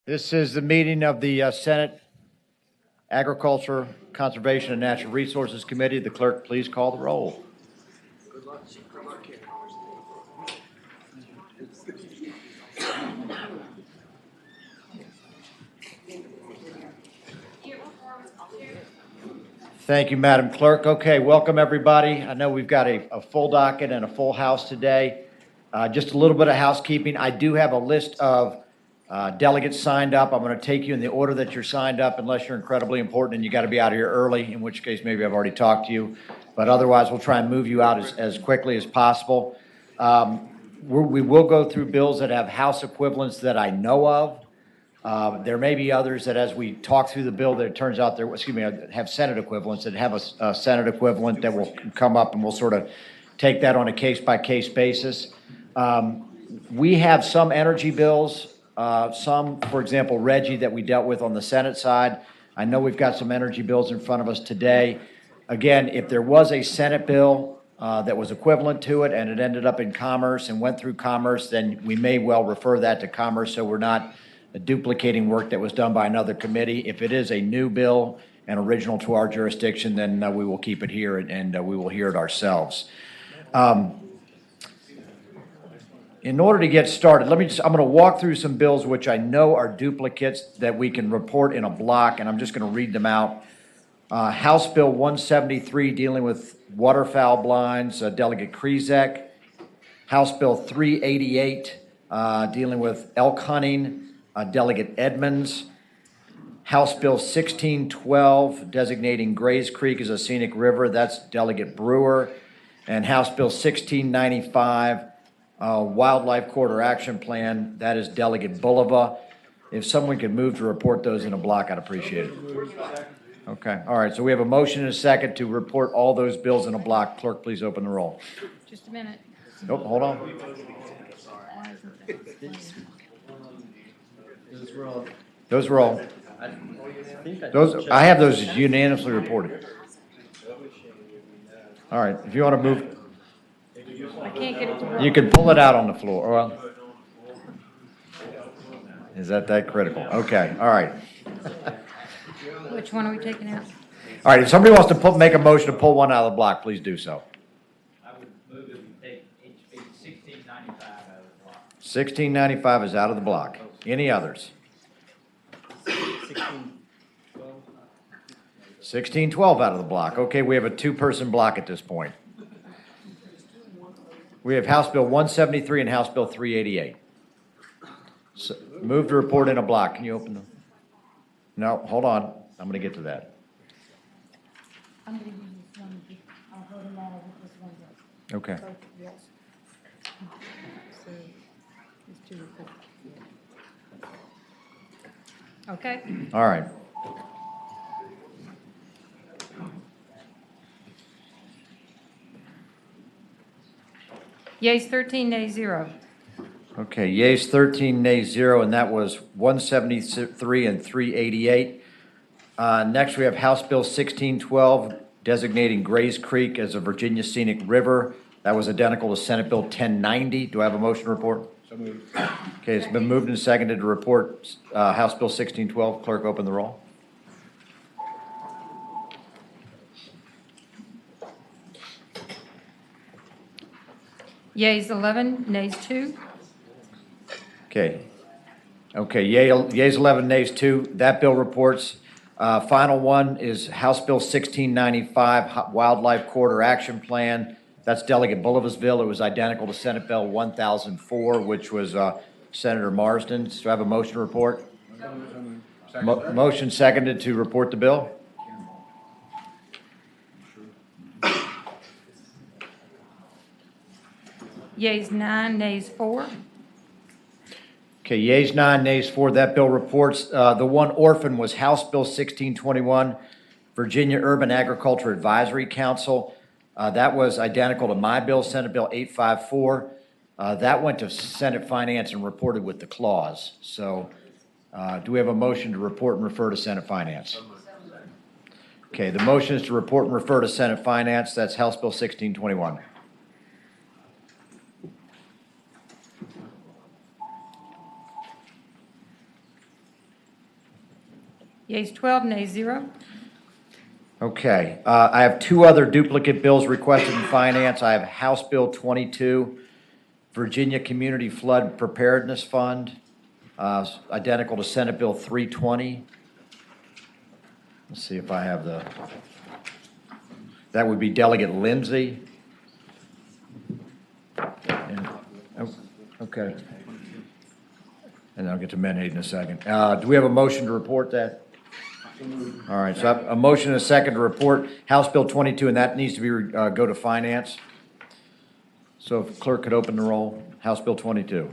This is the meeting of the Senate Agriculture, Conservation, and Natural Resources Committee. The clerk, please call the roll. Good luck. Thank you, Madam Clerk. Okay, welcome everybody. I know we've got a full docket and a full house today. Just a little bit of housekeeping. I do have a list of delegates signed up. I'm going to take you in the order that you're signed up unless you're incredibly important and you got to be out of here early, in which case maybe I've already talked to you. But otherwise, we'll try and move you out as quickly as possible. We will go through bills that have House equivalents that I know of. There may be others that as we talk through the bill that it turns out have Senate equivalents that have a Senate equivalent that will come up, and we'll sort of take that on a case-by-case basis. We have some energy bills, some, for example, Reggie, that we dealt with on the Senate side. I know we've got some energy bills in front of us today. Again, if there was a Senate bill that was equivalent to it and it ended up in Commerce and went through Commerce, then we may well refer that to Commerce so we're not duplicating work that was done by another committee. If it is a new bill and original to our jurisdiction, then we will keep it here and we will hear it ourselves. In order to get started, I'm going to walk through some bills which I know are duplicates that we can report in a block, and I'm just going to read them out. House Bill 173 dealing with waterfowl blinds, Delegate Krizek. House Bill 388 dealing with elk hunting, Delegate Edmonds. House Bill 1612 designating Grays Creek as a scenic river, that's Delegate Brewer. And House Bill 1695 Wildlife Corridor Action Plan, that is Delegate Bulova. If someone could move to report those in a block, I'd appreciate it. Okay, all right, so we have a motion and a second to report all those bills in a block. Clerk, please open the roll. Just a minute. Nope, hold on. Those were all. I have those unanimously reported. All right, if you want to move, I can't get it to work. you can pull it out on the floor. Well, is that critical? Okay, all right. Which one are we taking out? All right, if somebody wants to make a motion to pull one out of the block, please do so. I would move that we take HB 1695 out of the block. 1695 is out of the block. Any others? 1612 out of the block. Okay, we have a two-person block at this point. We have House Bill 173 and House Bill 388. So, move to report in a block. Can you open them? No, hold on. I'm going to get to that. I'm going to use this one. I'll hold them all with this one. Okay. Both, yes. So, these two are good. Okay. All right. Yeas 13, nays 0. Okay, yeas 13, nays 0, and that was 173 and 388. Next, we have House Bill 1612 designating Grays Creek as a Virginia scenic river. That was identical to Senate Bill 1090. Do I have a motion to report? So moved. Okay, it's been moved and seconded to report House Bill 1612. Clerk, open the roll. Yeas 11, nays 2. Okay. Okay, yeas 11, nays 2. That bill reports. Final one is House Bill 1695, Wildlife Corridor Action Plan. That's Delegate Bulova's bill. It was identical to Senate Bill 1004, which was Senator Marsden's. Do I have a motion to report? Motion seconded to report the bill. Yeas 9, nays 4. Okay, yeas 9, nays 4. That bill reports. The one orphan was House Bill 1621, Virginia Urban Agriculture Advisory Council. That was identical to my bill, Senate Bill 854. That went to Senate Finance and reported with the clause. So do we have a motion to report and refer to Senate Finance? Okay, the motion is to report and refer to Senate Finance. That's House Bill 1621. Yeas 12, nays 0. Okay, I have two other duplicate bills requested in finance. I have House Bill 22, Virginia Community Flood Preparedness Fund, identical to Senate Bill 320. Let's see if I have that would be Delegate Lindsay. Okay. And I'll get to Menhaden in a second. Do we have a motion to report that? All right, so I have a motion and a second to report House Bill 22, and that needs to be, go to finance. So if clerk could open the roll, House Bill 22.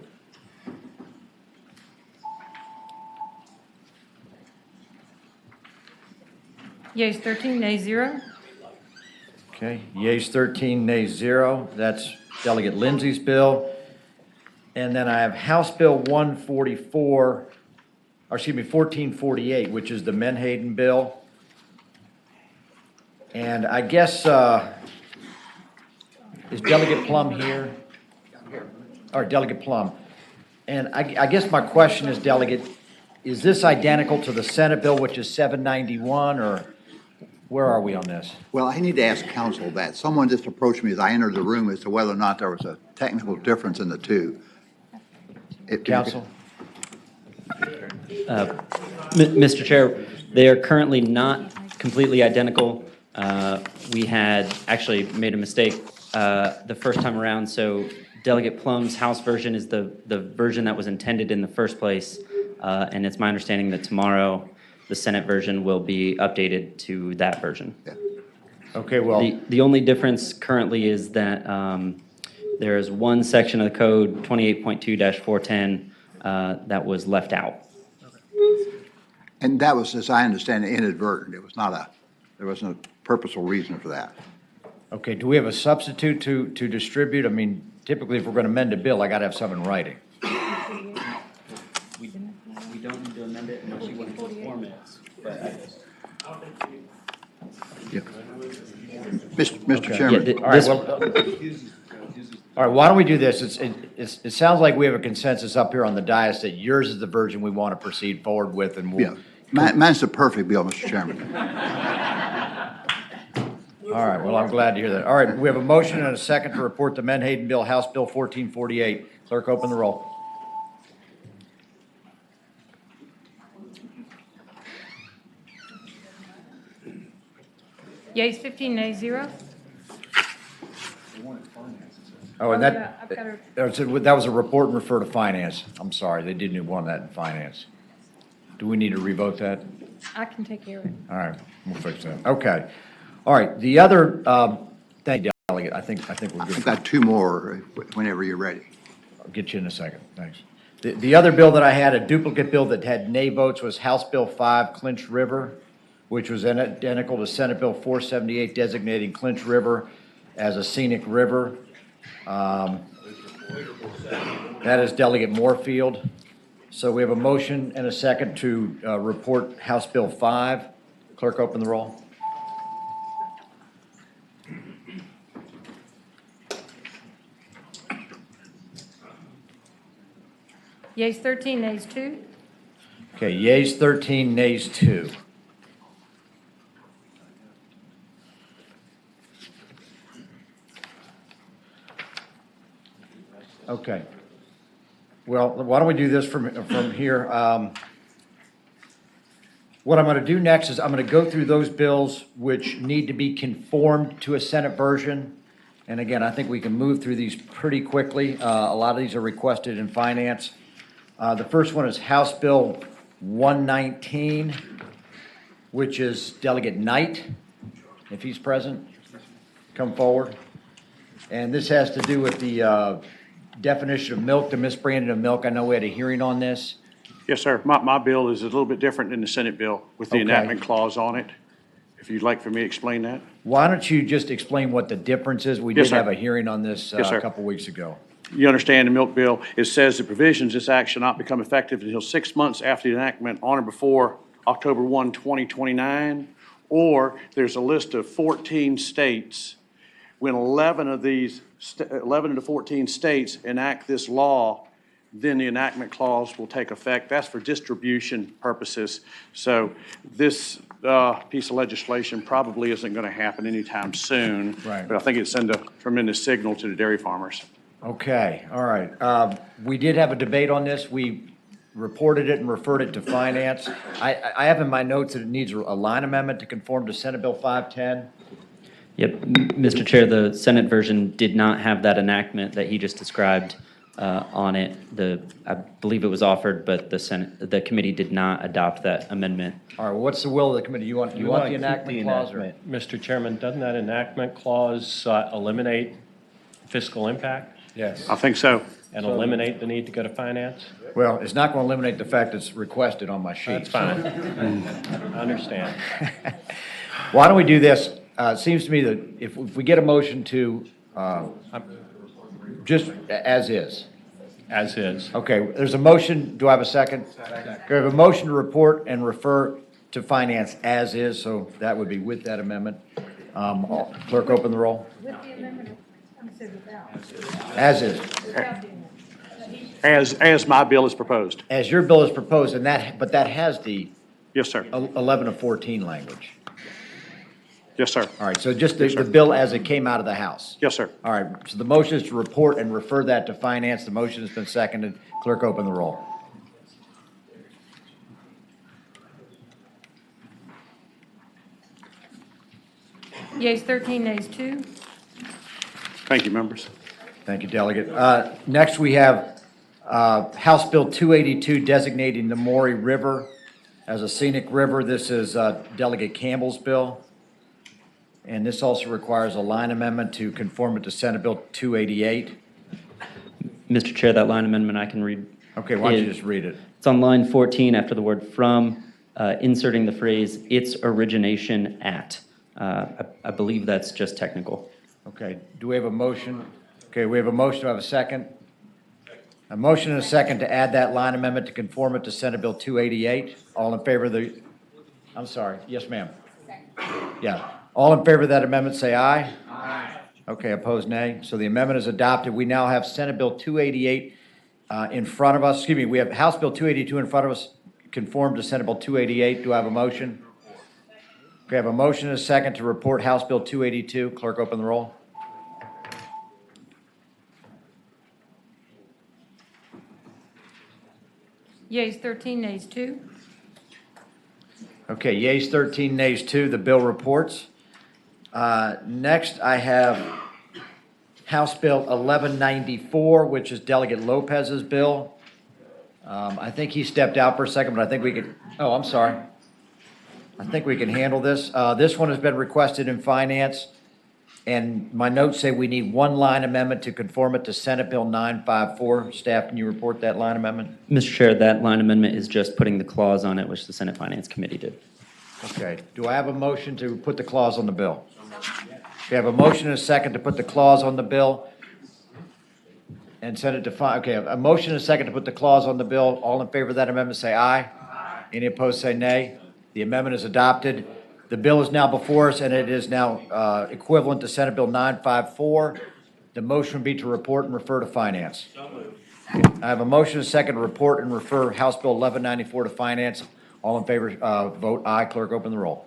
Yeas 13, nays 0. Okay, yeas 13, nays 0. That's Delegate Lindsay's bill. And then I have House Bill 1448, which is the Menhaden bill. And I guess, is Delegate Plum here? Or Delegate Plum. And I guess my question is, Delegate, is this identical to the Senate bill, which is 791, or where are we on this? Well, I need to ask counsel that. Someone just approached me as I entered the room as to whether or not there was a technical difference in the two. Counsel? Mr. Chair, they are currently not completely identical. We had actually made a mistake the first time around, so Delegate Plum's House version is the version that was intended in the first place, and it's my understanding that tomorrow the Senate version will be updated to that version. Yeah. Okay, well. The only difference currently is that there is one section of the code, 28.2-410, that was left out. And that was, as I understand it, inadvertent. It was not there wasn't a purposeful reason for that. Okay, do we have a substitute to distribute? I mean, typically, if we're going to amend a bill, I got to have something in writing. We don't need to amend it unless you want to conform it. Yeah. Mr. Okay. Chairman. Yeah, All right, all right, why don't we do this? It sounds like we have a consensus up here on the dais that yours is the version we want to proceed forward with, and we'll. Yeah. Mine's the perfect bill, Mr. Chairman. All right, well, I'm glad to hear that. All right, we have a motion and a second to report the Menhaden bill, House Bill 1448. Clerk, open the roll. Yeas 15, nays 0. Oh, and yeah, I've got that was a report and refer to finance. I'm sorry, they didn't want that in finance. Do we need to revote that? I can take care of it. All right, we'll fix that. Okay. All right, the other, thank you, Delegate. I think we're good. I've got two more whenever you're ready. I'll get you in a second, thanks. The other bill that I had, a duplicate bill that had nay votes, was House Bill 5, Clinch River, which was identical to Senate Bill 478, designating Clinch River as a scenic river. That is Delegate Moorfield. So we have a motion and a second to report House Bill 5. Clerk, open the roll. Yeas 13, nays 2. Okay, yeas 13, nays 2. Okay. Well, why don't we do this from here? What I'm going to do next is I'm going to go through those bills which need to be conformed to a Senate version. And again, I think we can move through these pretty quickly. A lot of these are requested in finance. The first one is House Bill 119, which is Delegate Knight, if he's present, come forward. And this has to do with the definition of milk, the misbranding of milk. I know we had a hearing on this. Yes, sir. My bill is a little bit different than the Senate bill with the Okay. enactment clause on it. If you'd like for me to explain that. Why don't you just explain what the difference is? We Yes, did sir. have a hearing on this Yes, sir. a couple weeks ago. You understand the milk bill, it says the provisions of this act shall not become effective until 6 months after the enactment on or before October 1, 2029, or there's a list of 14 states. When 11 of the 14 states enact this law, then the enactment clause will take effect. That's for distribution purposes. So this piece of legislation probably isn't going to happen anytime soon. Right. But I think it sends a tremendous signal to the dairy farmers. Okay, all right. We did have a debate on this. We reported it and referred it to finance. I have in my notes that it needs a line amendment to conform to Senate Bill 510. Yep, Mr. Chair, the Senate version did not have that enactment that he just described on it. I believe it was offered, but the committee did not adopt that amendment. All right, well, what's the will of the committee? You want the enactment clause? Or? Mr. Chairman, doesn't that enactment clause eliminate fiscal impact Yes. I think so. and eliminate the need to go to finance? Well, it's not going to eliminate the fact it's requested on my sheet. That's fine. I understand. Why don't we do this? It seems to me that if we get a motion to, just as is. As is. Okay, there's a motion. Do I have a second? Second. We have a motion to report and refer to finance as is, so that would be with that amendment. Clerk, open the roll. With the amendment, I'm saying without. As is. Without the amendment. As my bill is proposed. As your bill is proposed, and but that has the Yes, sir. 11 of 14 language. Yes, sir. All right, so just the bill as it came out of the House. Yes, sir. All right, so the motion is to report and refer that to finance. The motion has been seconded. Clerk, open the roll. Yeas 13, nays 2. Thank you, members. Thank you, Delegate. Next, we have House Bill 282 designating the Maury River as a scenic river. This is Delegate Campbell's bill. And this also requires a line amendment to conform it to Senate Bill 288. Mr. Chair, that line amendment I can read. Okay, why don't you just read it? It's on line 14 after the word from, inserting the phrase its origination at. I believe that's just technical. Okay, do we have a motion? Okay, we have a motion, do I have a second? A motion and a second to add that line amendment to conform it to Senate Bill 288. All in favor of the, I'm sorry, yes, ma'am. Yeah, all in favor of that amendment, say aye. Aye. Okay, opposed, nay. So the amendment is adopted. We now have Senate Bill 288 in front of us. Excuse me, we have House Bill 282 in front of us, conform to Senate Bill 288. Do I have a motion? Okay, I have a motion and a second to report House Bill 282. Clerk, open the roll. Yeas 13, nays 2. Okay, yeas 13, nays 2. The bill reports. Next, I have House Bill 1194, which is Delegate Lopez's bill. I think he stepped out for a second, but I think we could, oh, I'm sorry. I think we can handle this. This one has been requested in finance, and my notes say we need one line amendment to conform it to Senate Bill 954. Staff, can you report that line amendment? Mr. Chair, that line amendment is just putting the clause on it, which the Senate Finance Committee did. Okay, do I have a motion to put the clause on the bill? We have a motion and a second to put the clause on the bill and send it to okay, a motion and a second to put the clause on the bill. All in favor of that amendment, say aye. Aye. Any opposed, say nay. The amendment is adopted. The bill is now before us, and it is now equivalent to Senate Bill 954. The motion would be to report and refer to finance. So moved. I have a motion and a second to report and refer House Bill 1194 to finance. All in favor, vote aye. Clerk, open the roll.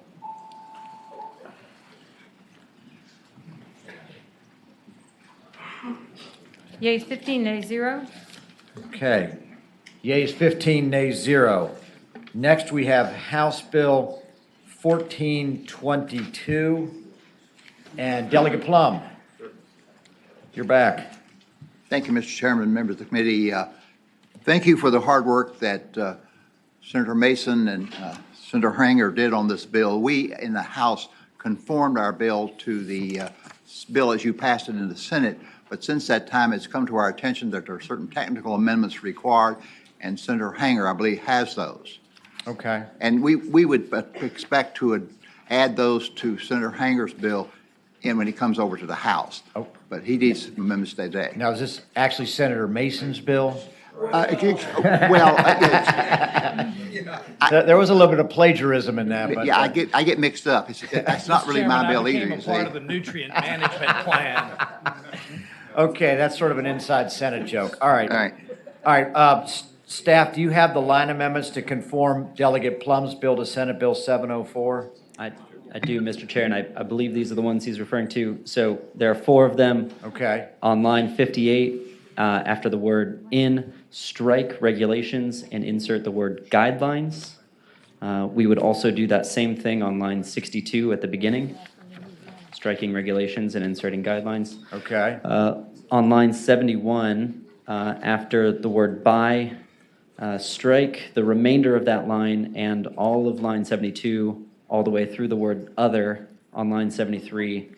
Yeas 15, nays 0. Okay. Yeas 15, nays 0. Next, we have House Bill 1422. And Delegate Plum, you're back. Thank you, Mr. Chairman, members of the committee. Thank you for the hard work that Senator Mason and Senator Hanger did on this bill. We in the House conformed our bill to the bill as you passed it in the Senate, but since that time, it's come to our attention that there are certain technical amendments required, and Senator Hanger, I believe, has those. Okay. And we would expect to add those to Senator Hanger's bill when he comes over to the House. Oh. But he needs some amendments today. Now, is this actually Senator Mason's bill? There was a little bit of plagiarism in that, but. Yeah, I get mixed up. It's not really my bill either, you Chairman, I became a part of see. the nutrient management plan. Okay, that's sort of an inside Senate joke. All right. All right. All right, staff, do you have the line amendments to conform Delegate Plum's bill to Senate Bill 704? I do, Mr. Chair, and I believe these are the ones he's referring to. So there are four of them. Okay, On line 58, after the word "in," strike regulations and insert the word guidelines. We would also do that same thing on line 62 at the beginning, striking regulations and inserting guidelines. okay, On line 71, after the word "by," strike the remainder of that line and all of line 72, all the way through the word "other" on line 73,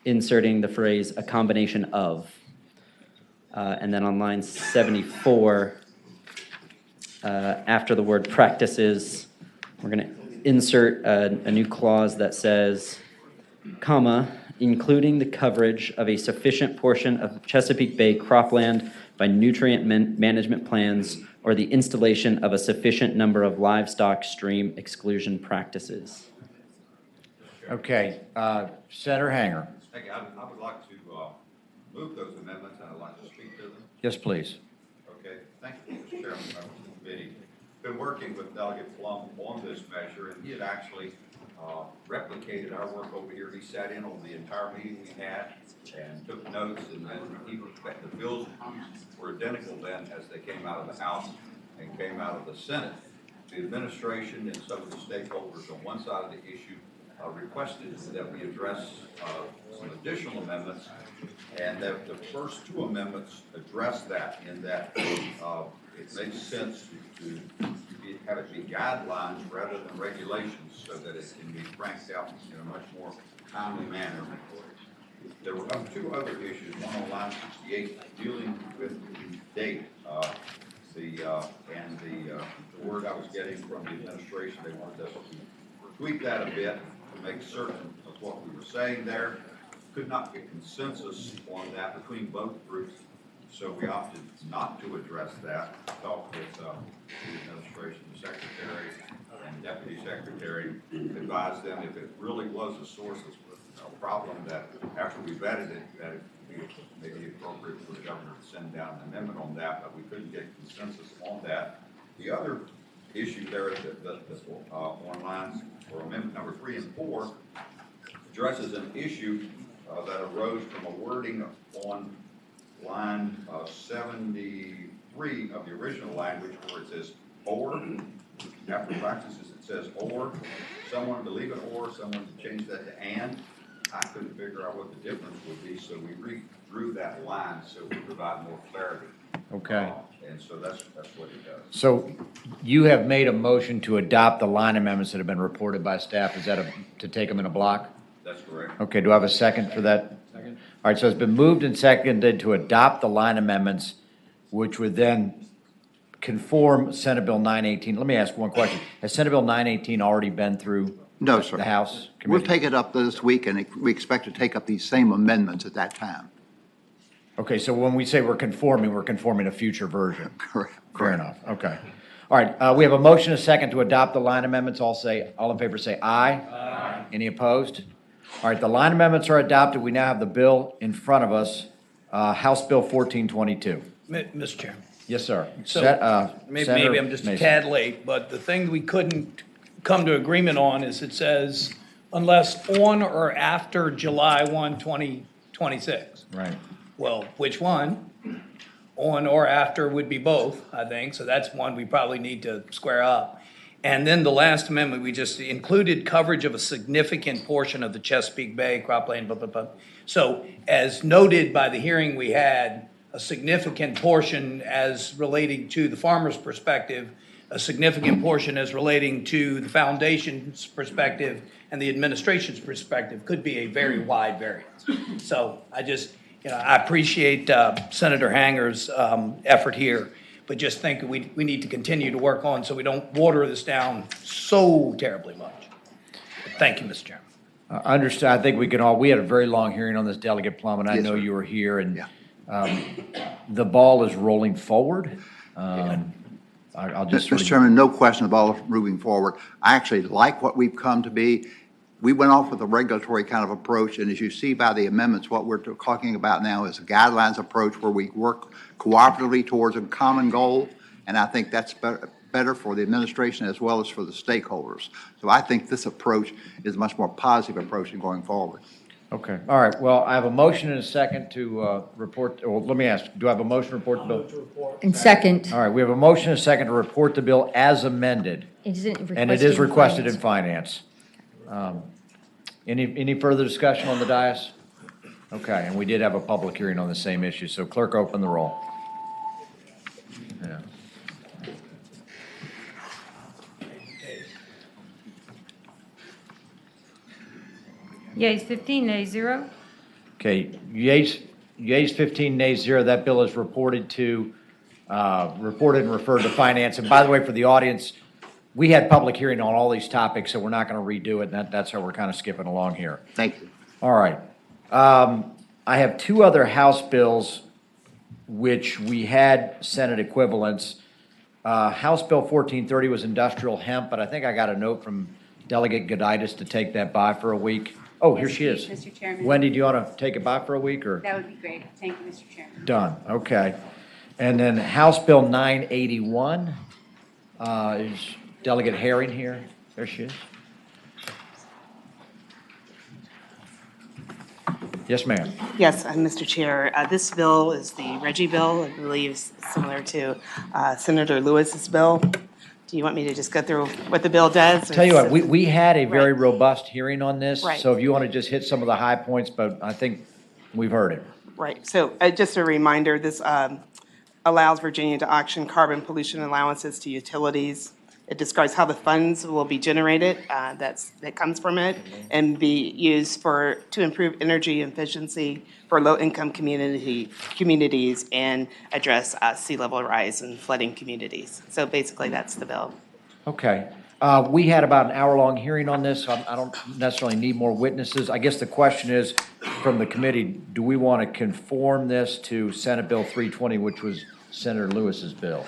inserting the phrase "a combination of." And then on line 74, after the word "practices," we're going to insert a new clause that says, comma, including the coverage of a sufficient portion of Chesapeake Bay cropland by nutrient management plans or the installation of a sufficient number of livestock stream exclusion practices. okay. Senator Hanger. Thank you. I would like to move those amendments, and I'd like to speak to them. Yes, please. Okay, thank you, Mr. Chairman, members of the committee. Been working with Delegate Plum on this measure, and he had actually replicated our work over here. He sat in on the entire meeting we had and took notes, and then the bills were identical then as they came out of the House and came out of the Senate. The administration and some of the stakeholders on one side of the issue requested that we address some additional amendments, and that the first two amendments address that in that it makes sense to have it be guidelines rather than regulations so that it can be cranked out in a much more timely manner. There were two other issues, one on line 68 dealing with the date. The word I was getting from the administration, they wanted us to tweak that a bit to make certain of what we were saying there. Could not get consensus on that between both groups, so we opted not to address that. Talked with the administration secretary and deputy secretary, advised them if it really was a source of a problem that after we vetted it, that it may be appropriate for the governor to send down an amendment on that, but we couldn't get consensus on that. The other issue there is that on lines, or amendment number 3 and 4, addresses an issue that arose from a wording on line 73 of the original language where it says "or." After practices it says "or." Someone to leave it "or," someone to change that to "and." I couldn't figure out what the difference would be, so we redrew that line so we provide more clarity. Okay. And so that's what it does. So you have made a motion to adopt the line amendments that have been reported by staff. Is that to take them in a block? That's correct. Okay, do I have a second for that? Second. All right, so it's been moved and seconded to adopt the line amendments, which would then conform Senate Bill 918. Let me ask one question. Has Senate Bill 918 already been through No, sir. the House We'll committee? take it up this week, and we expect to take up these same amendments at that time. Okay, so when we say we're conforming a future version. Correct. Fair enough, okay. All right, we have a motion, a second to adopt the line amendments. All in favor say aye. Aye. Any opposed? All right, the line amendments are adopted. We now have the bill in front of us, House Bill 1422. Mr. Chairman. Yes, sir. So maybe Senator I'm just a Mason. tad late, but the thing we couldn't come to agreement on is it says unless on or after July 1, 2026. Right. Well, which one? On or after would be both, I think, so that's one we probably need to square up. And then the last amendment, we just included coverage of a significant portion of the Chesapeake Bay, cropland, blah, blah, blah. So as noted by the hearing we had, a significant portion as relating to the farmer's perspective, a significant portion as relating to the foundation's perspective and the administration's perspective could be a very wide variance. So I appreciate Senator Hanger's effort here, but just think we need to continue to work on so we don't water this down so terribly much. Thank you, Mr. Chairman. Understood. I think we had a very long hearing on this, Delegate Plum, and I Yes, know sir. you were here, and Yeah. The ball is rolling forward. I'll just sort Mr. of. Chairman, no question about moving forward. I actually like what we've come to be. we went off with a regulatory kind of approach, and as you see by the amendments, what we're talking about now is a guidelines approach where we work cooperatively towards a common goal, and I think that's better for the administration as well as for the stakeholders. So I think this approach is a much more positive approach in going forward. Okay, all right, well, I have a motion and a second to report, well, let me ask, do I have a motion to report the bill? And second, All right, we have a motion and a second to report the bill as amended, and it is requested in finance. Any further discussion on the dais? Okay, and we did have a public hearing on the same issue, so clerk, open the roll. Yeah. yeas 15, nays 0. Okay, yeas 15, nays 0. That bill is reported and referred to finance. And by the way, for the audience, we had public hearing on all these topics, so we're not going to redo it, and that's how we're kind of skipping along here. Thank you. All right. I have two other House bills which we had Senate equivalents. House Bill 1430 was industrial hemp, but I think I got a note from Delegate Goditis to take that by for a week. Oh, here she is. Mr. Chairman. Wendy, do you want to take it by for a week, or? That would be great. Thank you, Mr. Chairman. Done, okay. And then House Bill 981, is Delegate Herring here? There she is. Yes, ma'am. Yes, Mr. Chair. This bill is the Reggie bill, I believe similar to Senator Lewis's bill. Do you want me to just go through what the bill does? Tell you what, we had a very Right. robust hearing on this. Right. So if you want to just hit some of the high points, but I think we've heard it. Right. So just a reminder, this allows Virginia to auction carbon pollution allowances to utilities. It describes how the funds will be generated, that comes from it, and be used to improve energy efficiency for low-income communities and address sea level rise and flooding communities. So basically, that's the bill. Okay. We had about an hour-long hearing on this. I don't necessarily need more witnesses. I guess the question is, from the committee, do we want to conform this to Senate Bill 320, which was Senator Lewis's bill?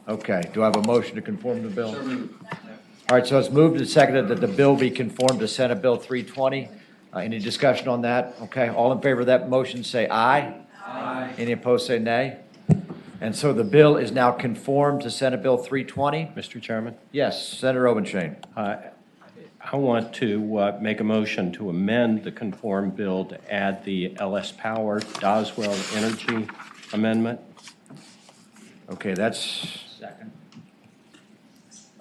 Okay, do I have a motion to conform the bill? All right, so it's moved and seconded that the bill be conformed to Senate Bill 320. Any discussion on that? Okay, all in favor of that motion say aye. Aye. Any opposed say nay. And so the bill is now conformed to Senate Bill 320. Mr. Chairman, Yes, Senator Obenshain. I want to make a motion to amend the conform bill to add the LS Power Doswell Energy Amendment. Okay, that's. Second.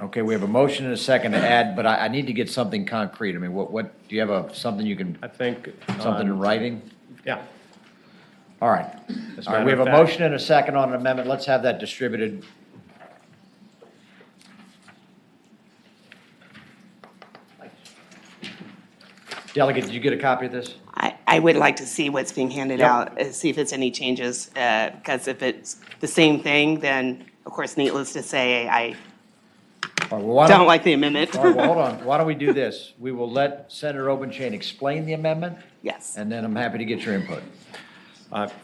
Okay, we have a motion and a second to add, but I need to get something concrete. I mean, what, do you have something you can, I think. something in writing? Yeah. All right. As All right, we have a motion and a second on an amendment. Let's have that distributed. Delegate, did you get a copy of this? I would like to see what's being handed Yep. out, see if it's any changes, because if it's the same thing, then, of course, needless to say, I All right, well, why don't like the amendment. All right, well, hold on. Why don't we do this? We will let Senator Obenshain explain the amendment, Yes. and then I'm happy to get your input.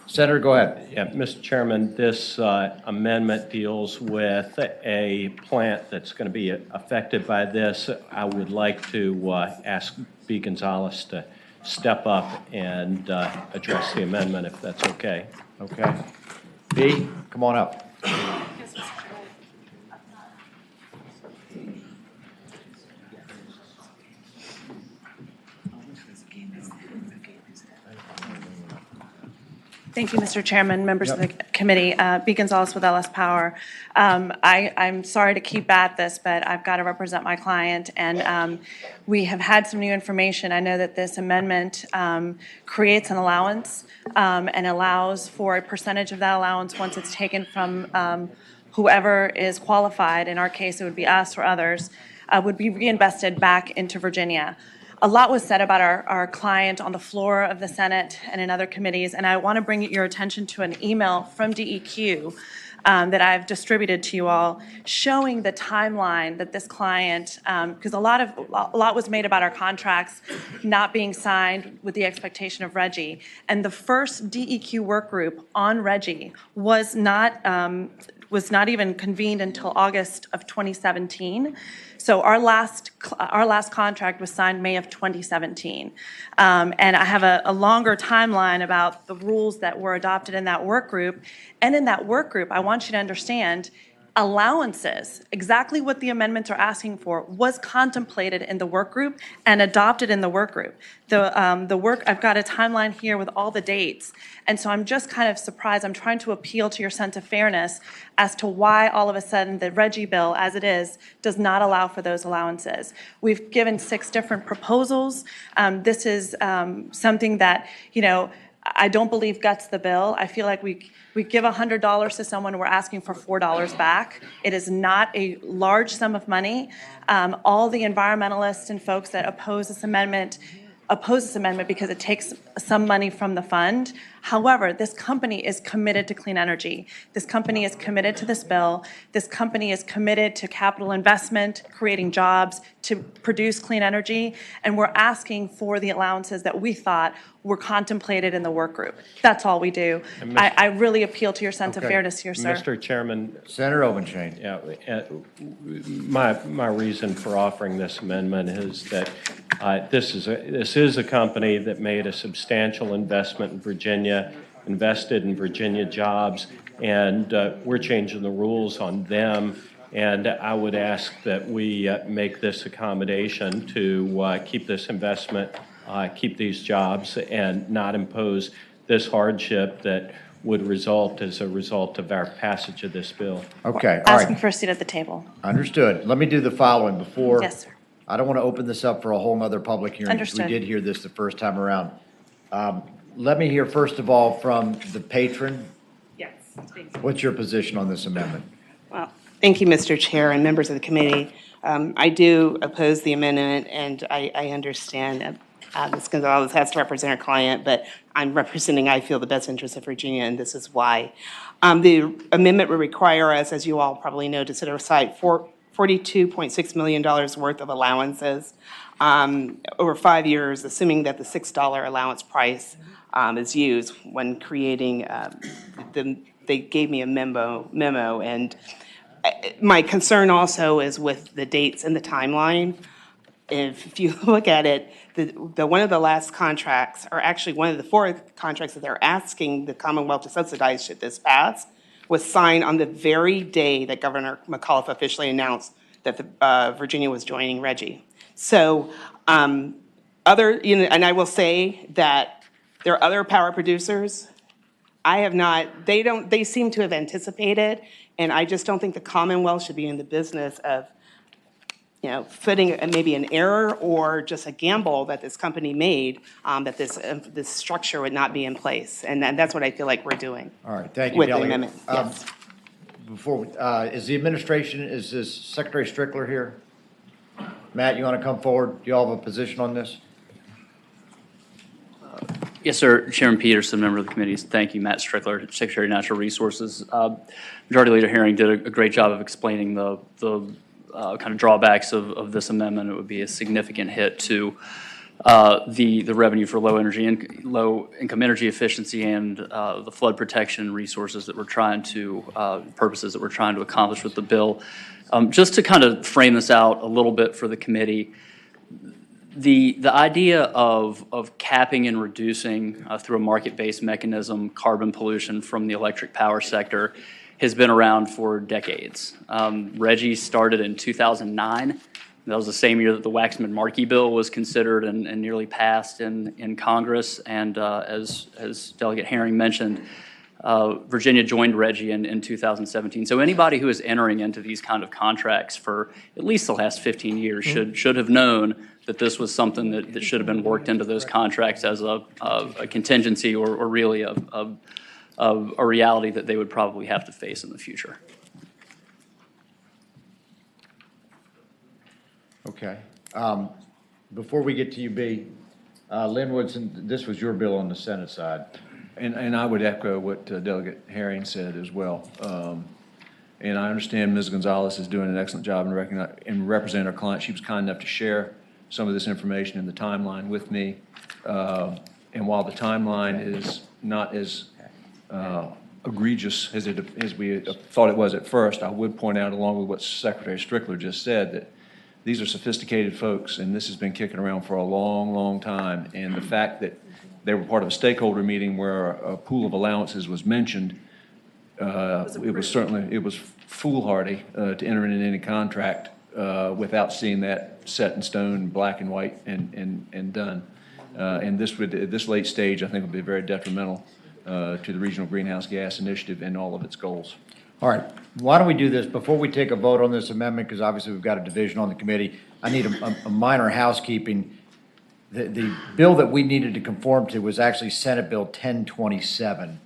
Senator, go ahead. Yeah, Mr. Chairman, this amendment deals with a plant that's going to be affected by this. I would like to ask B. Gonzalez to step up and address the amendment, if that's okay. Okay. B, come on up. Thank you, Mr. Chairman, members of the committee. B. Gonzalez with LS Power. I'm sorry to keep at this, but I've got to represent my client, and we have had some new information. I know that this amendment creates an allowance and allows for a percentage of that allowance once it's taken from whoever is qualified. In our case, it would be us or others, would be reinvested back into Virginia. A lot was said about our client on the floor of the Senate and in other committees, and I want to bring your attention to an email from DEQ that I've distributed to you all, showing the timeline that this client, because a lot was made about our contracts not being signed with the expectation of Reggie, and the first DEQ work group on Reggie was not was not even convened until August of 2017. So our last contract was signed May of 2017. And I have a longer timeline about the rules that were adopted in that work group. And in that work group, I want you to understand, allowances, exactly what the amendments are asking for, was contemplated in the work group and adopted in the work group. The work, I've got a timeline here with all the dates, and so I'm just kind of surprised. I'm trying to appeal to your sense of fairness as to why all of a sudden the Reggie bill, as it is, does not allow for those allowances. We've given 6 different proposals. This is something that, you know, I don't believe guts the bill. I feel like we give $100 to someone, we're asking for $4 back. It is not a large sum of money. All the environmentalists and folks that oppose this amendment because it takes some money from the fund. However, this company is committed to clean energy. This company is committed to this bill. This company is committed to capital investment, creating jobs, to produce clean energy, and we're asking for the allowances that we thought were contemplated in the work group. That's all we do. I really appeal to your sense of Okay. fairness here, sir. Mr. Chairman, Senator Obenshain. yeah, my reason for offering this amendment is that this is a company that made a substantial investment in Virginia, invested in Virginia jobs, and we're changing the rules on them. And I would ask that we make this accommodation to keep this investment, keep these jobs, and not impose this hardship that would result as a result of our passage of this bill. Okay, all Asking right, for a seat at the table. understood. Let me do the following before. Yes, sir. I don't want to open this up for a whole nother public hearing. Understood. We did hear this the first time around. Let me hear first of all from the patron. Yes. What's your position on this amendment? Well, thank you, Mr. Chair and members of the committee. I do oppose the amendment, and I understand Ms. Gonzalez has to represent her client, but I'm representing, I feel, the best interest of Virginia, and this is why. The amendment would require us, as you all probably know, to set aside $42.6 million worth of allowances over 5 years, assuming that the $6 allowance price is used when creating they gave me a memo, and my concern also is with the dates and the timeline. If you look at it, the one of the last contracts, or actually one of the 4 contracts that they're asking the Commonwealth to subsidize should this pass, was signed on the very day that Governor McAuliffe officially announced that Virginia was joining Reggie. So and I will say that there are other power producers. They seem to have anticipated, and I just don't think the Commonwealth should be in the business of, footing maybe an error or just a gamble that this company made, that this structure would not be in place. And that's what I feel like we're doing. All right, thank you, With the Delegate. amendment, yes. Is the administration, is this Secretary Strickler here? Matt, you want to come forward? Do you all have a position on this? Yes, sir. Chairman Peterson, member of the committee. Thank you, Matt Strickler, Secretary of Natural Resources. Majority Leader Herring did a great job of explaining the kind of drawbacks of this amendment. It would be a significant hit to the revenue for low income energy efficiency and the flood protection resources that we're trying to purposes that we're trying to accomplish with the bill. Just to kind of frame this out a little bit for the committee, the idea of capping and reducing through a market-based mechanism carbon pollution from the electric power sector has been around for decades. Reggie started in 2009. That was the same year that the Waxman-Markey bill was considered and nearly passed in Congress. And as Delegate Herring mentioned, Virginia joined Reggie in 2017. So anybody who is entering into these kind of contracts for at least the last 15 years should have known that this was something that should have been worked into those contracts as a contingency or really a reality that they would probably have to face in the future. Okay. Before we get to you, B, Lynn Woodson, this was your bill on the Senate side. And I would echo what Delegate Herring said as well. And I understand Ms. Gonzalez is doing an excellent job in representing our client. She was kind enough to share some of this information in the timeline with me. And while the timeline is not as egregious as we thought it was at first, I would point out, along with what Secretary Strickler just said, that these are sophisticated folks, and this has been kicking around for a long, long time. And the fact that they were part of a stakeholder meeting where a pool of allowances was mentioned, it was foolhardy to enter into any contract without seeing that set in stone, black and white, and done. And this would, at this late stage, I think would be very detrimental to the Regional Greenhouse Gas Initiative and all of its goals. All right, why don't we do this, before we take a vote on this amendment, because obviously we've got a division on the committee, I need a minor housekeeping. The bill that we needed to conform to was actually Senate Bill 1027.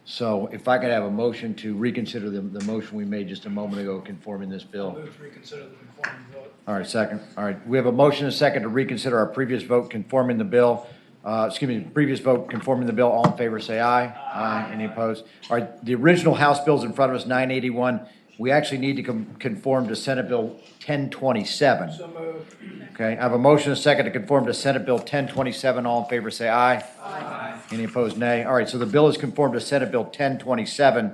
So if I could have a motion to reconsider the motion we made just a moment ago conforming this bill. Move to reconsider the conforming vote. All right, second. All right, we have a motion and a second to reconsider our previous vote conforming the bill. Previous vote conforming the bill. All in favor, say aye. Aye. Any opposed? All right, the original House bill's in front of us, 981. We actually need to conform to Senate Bill 1027. So moved. Okay, I have a motion and a second to conform to Senate Bill 1027. All in favor, say aye. Aye. Any opposed, nay. All right, so the bill is conformed to Senate Bill 1027.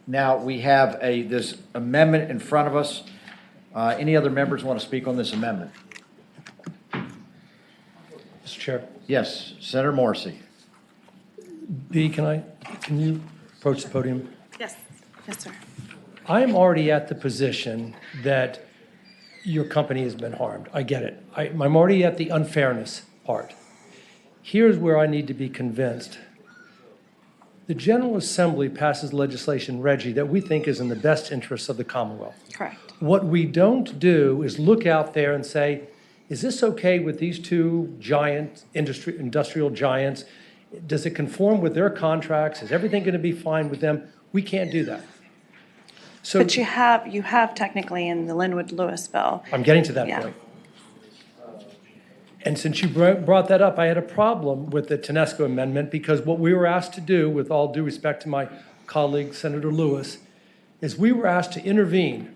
Now, we have this amendment in front of us. Any other members want to speak on this amendment? Mr. Chair. Yes, Senator Morrissey. B, can you approach the podium? Yes, yes, sir. I am already at the position that your company has been harmed. I get it. I'm already at the unfairness part. Here's where I need to be convinced. The General Assembly passes legislation, Reggie, that we think is in the best interests of the Commonwealth. Correct. What we don't do is look out there and say, is this okay with these two giant industrial giants? Does it conform with their contracts? Is everything going to be fine with them? We can't do that. So, But you have technically in the Linwood Lewis bill. I'm getting to that Yeah. point. And since you brought that up, I had a problem with the Tedesco amendment because what we were asked to do, with all due respect to my colleague, Senator Lewis, is we were asked to intervene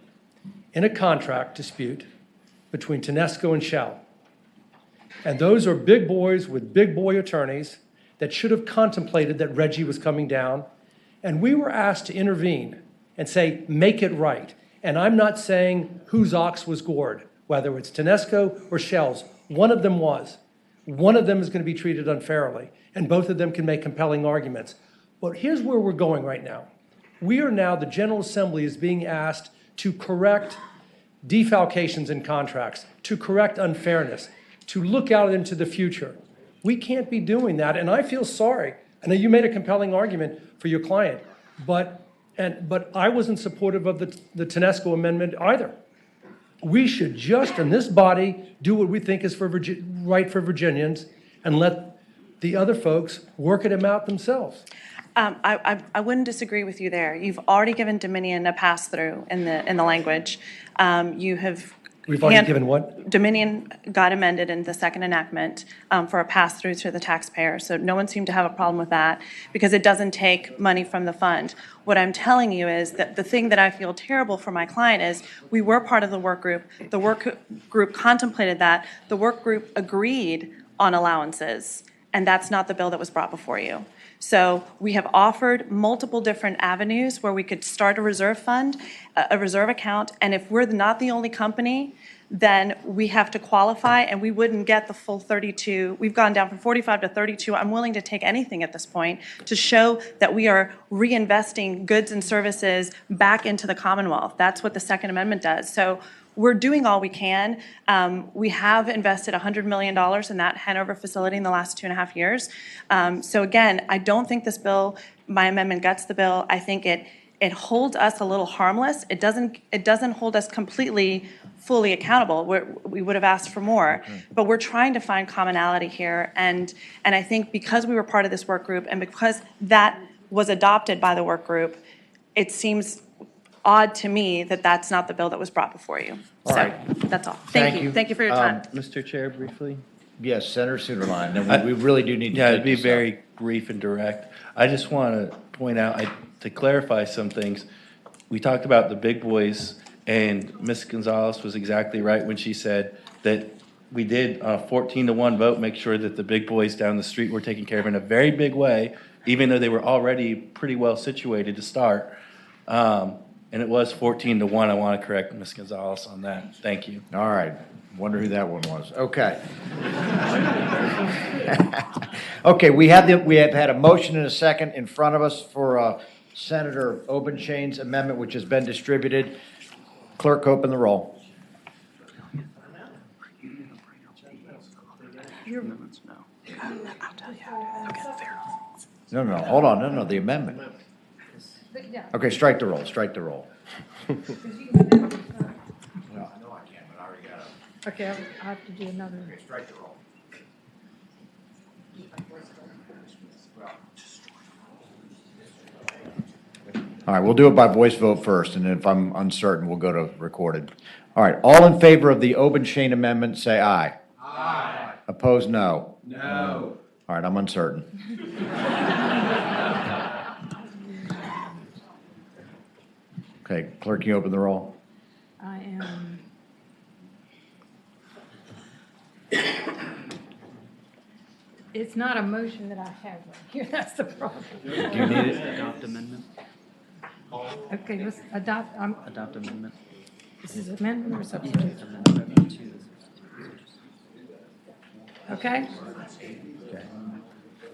in a contract dispute between Tedesco and Shell. And those are big boys with big boy attorneys that should have contemplated that Reggie was coming down. And we were asked to intervene and say, make it right. And I'm not saying whose ox was gored, whether it's Tedesco or Shell's. One of them was. One of them is going to be treated unfairly, and both of them can make compelling arguments. But here's where we're going right now. We are now, the General Assembly is being asked to correct defalcations in contracts, to correct unfairness, to look out into the future. We can't be doing that, and I feel sorry. I know you made a compelling argument for your client, but I wasn't supportive of the Tedesco amendment either. We should just, in this body, do what we think is right for Virginians and let the other folks work it out themselves. I wouldn't disagree with you there. You've already given Dominion a pass-through in the language. We've already given what? Dominion got amended in the second enactment for a pass-through to the taxpayer. So no one seemed to have a problem with that because it doesn't take money from the fund. What I'm telling you is that the thing that I feel terrible for my client is we were part of the work group. The work group contemplated that. The work group agreed on allowances, and that's not the bill that was brought before you. So we have offered multiple different avenues where we could start a reserve fund, a reserve account, and if we're not the only company, then we have to qualify and we wouldn't get the full 32. We've gone down from 45 to 32. I'm willing to take anything at this point to show that we are reinvesting goods and services back into the Commonwealth. That's what the Second Amendment does. So we're doing all we can. We have invested $100 million in that Hanover facility in the last 2.5 years. So again, I don't think this bill, my amendment guts the bill. I think it holds us a little harmless. It doesn't hold us completely fully accountable. We would have asked for more, but we're trying to find commonality here. And I think because we were part of this work group and because that was adopted by the work group, it seems odd to me that that's not the bill that was brought before you. All so right. That's all. Thank Thank you. you. Thank you for your time. Mr. Chair, briefly? Yes, Senator Suderline. And we really do need to Yeah, take it'd be this up. very brief and direct. I just want to point out, to clarify some things, we talked about the big boys, and Ms. Gonzalez was exactly right when she said that we did a 14-1 vote, make sure that the big boys down the street were taken care of in a very big way, even though they were already pretty well situated to start. And it was 14-1. I want to correct Ms. Gonzalez on that. Thank you. All right. Wonder who that one was. Okay. Okay, we have had a motion and a second in front of us for Senator Obenshain's amendment, which has been distributed. Clerk, open the roll. No, hold on, no, the amendment. Okay, strike the roll, strike the roll. Okay, I have to do another. Strike the roll. All right, we'll do it by voice vote first, and then if I'm uncertain, we'll go to recorded. All right, all in favor of the Obenshain amendment, say aye. Aye. Opposed, no. No. All right, I'm uncertain. Okay, clerk, can you open the roll? I am. It's not a motion that I have right here, that's the problem. Do you need it? Adopt amendment. Okay, let's adopt, Adopt amendment. this is amendment or substitute? Okay?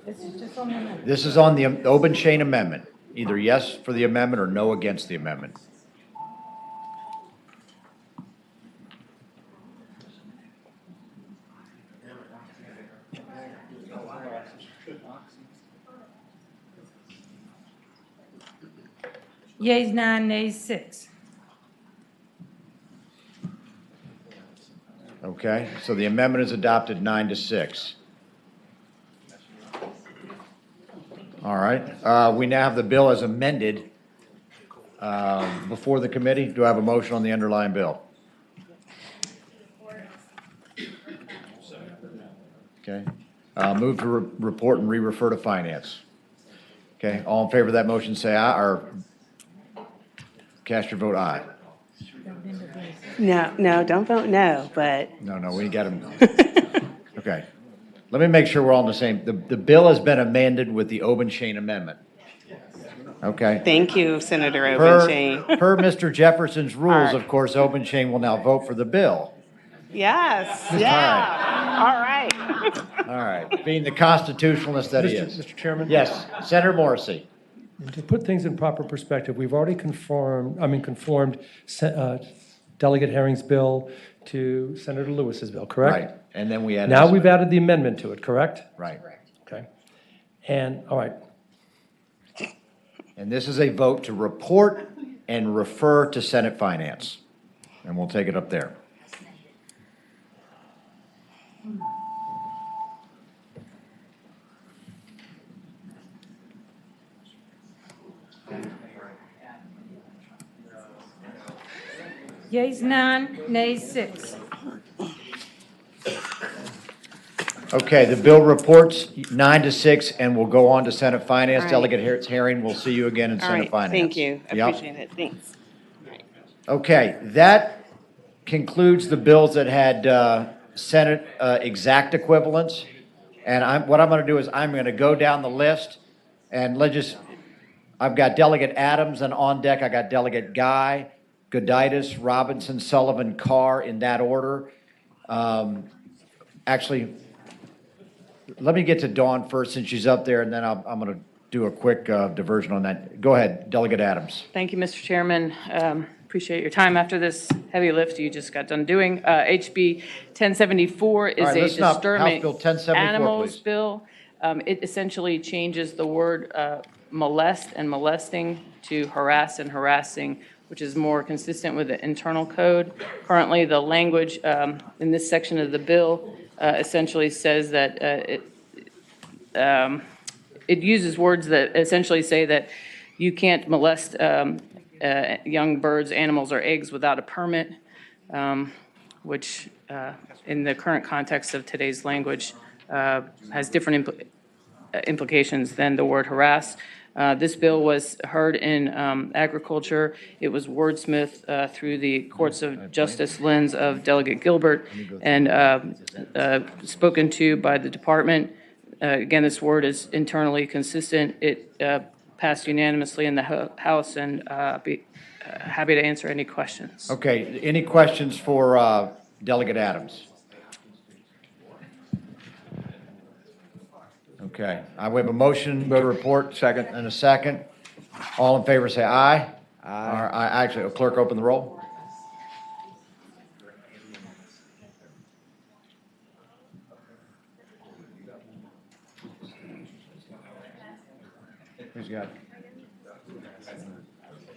This is just on the amendment. This is on the Obenshain amendment. Either yes for the amendment or no against the amendment. Yeas 9, nays 6. Okay, so the amendment is adopted 9-6. All right, we now have the bill as amended before the committee. Do I have a motion on the underlying bill? Okay, move to report and re-refer to finance. Okay, all in favor of that motion say aye, or cast your vote aye. No, don't vote no, but. No, we got him. Okay. Let me make sure we're all on the same. The bill has been amended with the Obenshain amendment. Okay. Thank you, Senator Obenshain. Per Mr. Jefferson's rules, right. of course, Obenshain will now vote for the bill. Yes, All yeah, all right. All right, being the constitutionalist that he is. Mr. Chairman? Yes, Senator Morrissey. To put things in proper perspective, we've already conformed Delegate Herring's bill to Senator Lewis's bill, correct? Right, and then we added. Now we've added the amendment to it, correct? Right. Okay. And, all right, And this is a vote to report and refer to Senate Finance. And we'll take it up there. Yeas 9, nays 6. Okay, the bill reports 9-6, and we'll go on to Senate Finance. All right. Delegate Herring, we'll see you again in All Senate right, Finance. thank you, I Yep. appreciate it, thanks. Okay, that concludes the bills that had Senate exact equivalents. And what I'm going to do is I'm going to go down the list, and I've got Delegate Adams, and on deck I got Delegate Guy, Goditis, Robinson, Sullivan, Carr, in that order. Actually, let me get to Dawn first, since she's up there, and then I'm going to do a quick diversion on that. Go ahead, Delegate Adams. Thank you, Mr. Chairman. Appreciate your time after this heavy lift you just got done doing. HB 1074 is All right, a listen up. House disturbing Bill 1074, animals please. bill. It essentially changes the word molest and molesting to harass and harassing, which is more consistent with the internal code. Currently, the language in this section of the bill essentially says that it uses words that essentially say that you can't molest young birds, animals, or eggs without a permit, which in the current context of today's language has different implications than the word harass. This bill was heard in agriculture. It was wordsmithed through the courts of justice lens of Delegate Gilbert and spoken to by the department. Again, this word is internally consistent. It passed unanimously in the House, and be happy to answer any questions. Okay, any questions for Delegate Adams? Okay, we have a motion to report. Second. And a second. All in favor, say aye. Aye. Actually, clerk, open the roll. Who's got it?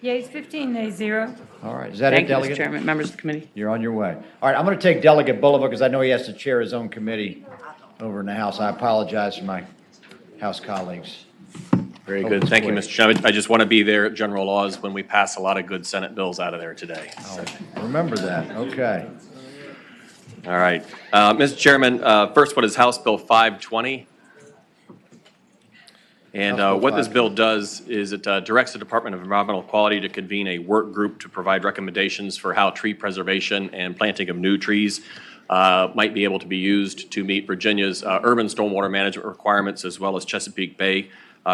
Yeas 15, nays 0. All right, is that it, Thank you, Mr. Delegate? Chairman, members of the committee. You're on your way. All right, I'm going to take Delegate Bulova because I know he has to chair his own committee over in the House. I apologize for my House colleagues. Very good. Thank you, Mr. Chairman. I just want to be there at General Laws when we pass a lot of good Senate bills out of there today. Remember that, okay. All right. Mr. Chairman, first one is House Bill 520. And what this bill does is it directs the Department of Environmental Quality to convene a work group to provide recommendations for how tree preservation and planting of new trees might be able to be used to meet Virginia's urban stormwater management requirements as well as Chesapeake Bay